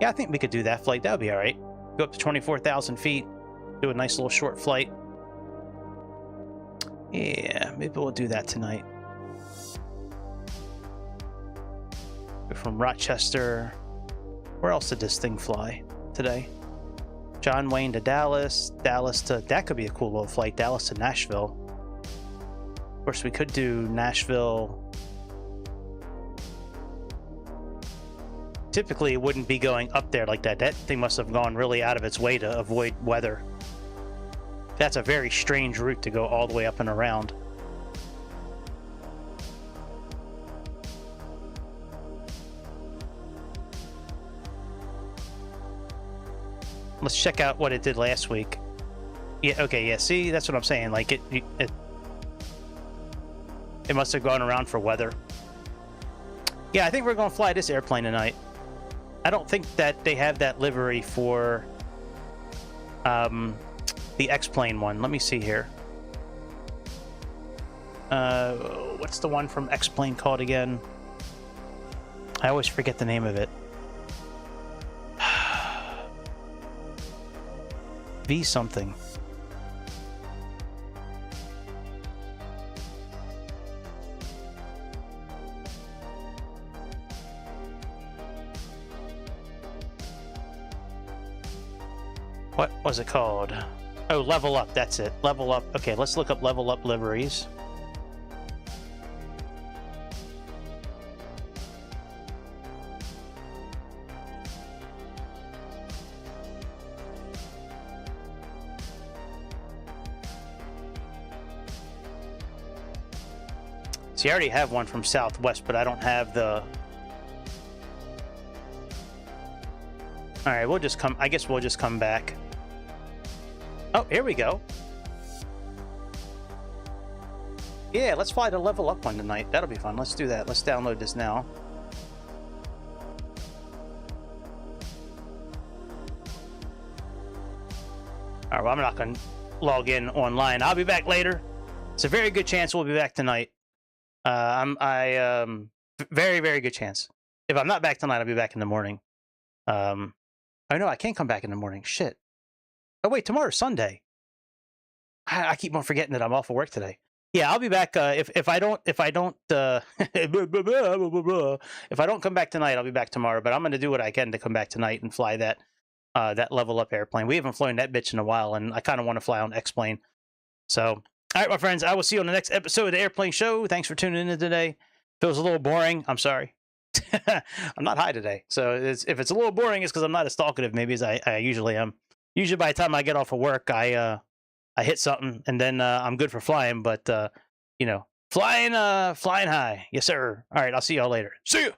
A: Yeah, I think we could do that flight. That would be all right. Go up to 24,000 feet. Do a nice little short flight. Yeah, maybe we'll do that tonight. Go from Rochester. Where else did this thing fly today? John Wayne to Dallas. Dallas to... That could be a cool little flight. Dallas to Nashville. Of course, we could do Nashville... Typically, it wouldn't be going up there like that. That thing must have gone really out of its way to avoid weather. That's a very strange route to go all the way up and around. Let's check out what it did last week. Yeah, okay, yeah, see, that's what I'm saying. Like, it must have gone around for weather. Yeah, I think we're going to fly this airplane tonight. I don't think that they have that livery for the X-Plane one. Let me see here. What's the one from X-Plane called again? I always forget the name of it. V something. What was it called? Oh, Level Up, that's it. Level Up. Okay, let's look up Level Up liveries. See, I already have one from Southwest, but I don't have the... Alright, we'll just come... I guess we'll just come back. Oh, here we go. Yeah, let's fly the Level Up one tonight. That'll be fun. Let's do that. Let's download this now. Alright, well, I'm not going to log in online. I'll be back later. It's a very good chance we'll be back tonight. Very, very good chance. If I'm not back tonight, I'll be back in the morning. Oh no, I can't come back in the morning. Shit. Oh wait, tomorrow's Sunday. I keep on forgetting that I'm off of work today. Yeah, I'll be back. If I don't if I don't come back tonight, I'll be back tomorrow. But I'm going to do what I can to come back tonight and fly that that Level Up airplane. We haven't flown that bitch in a while, and I kind of want to fly on X-Plane. So, all right, my friends, I will see you on the next episode of the Airplane Show. Thanks for tuning in today. If it was a little boring, I'm sorry. I'm not high today, so if it's a little boring, it's because I'm not as talkative maybe as I usually am. Usually by the time I get off of work, I hit something and then I'm good for flying. But you know, flying high, yes sir. All right, I'll see y'all later. See ya.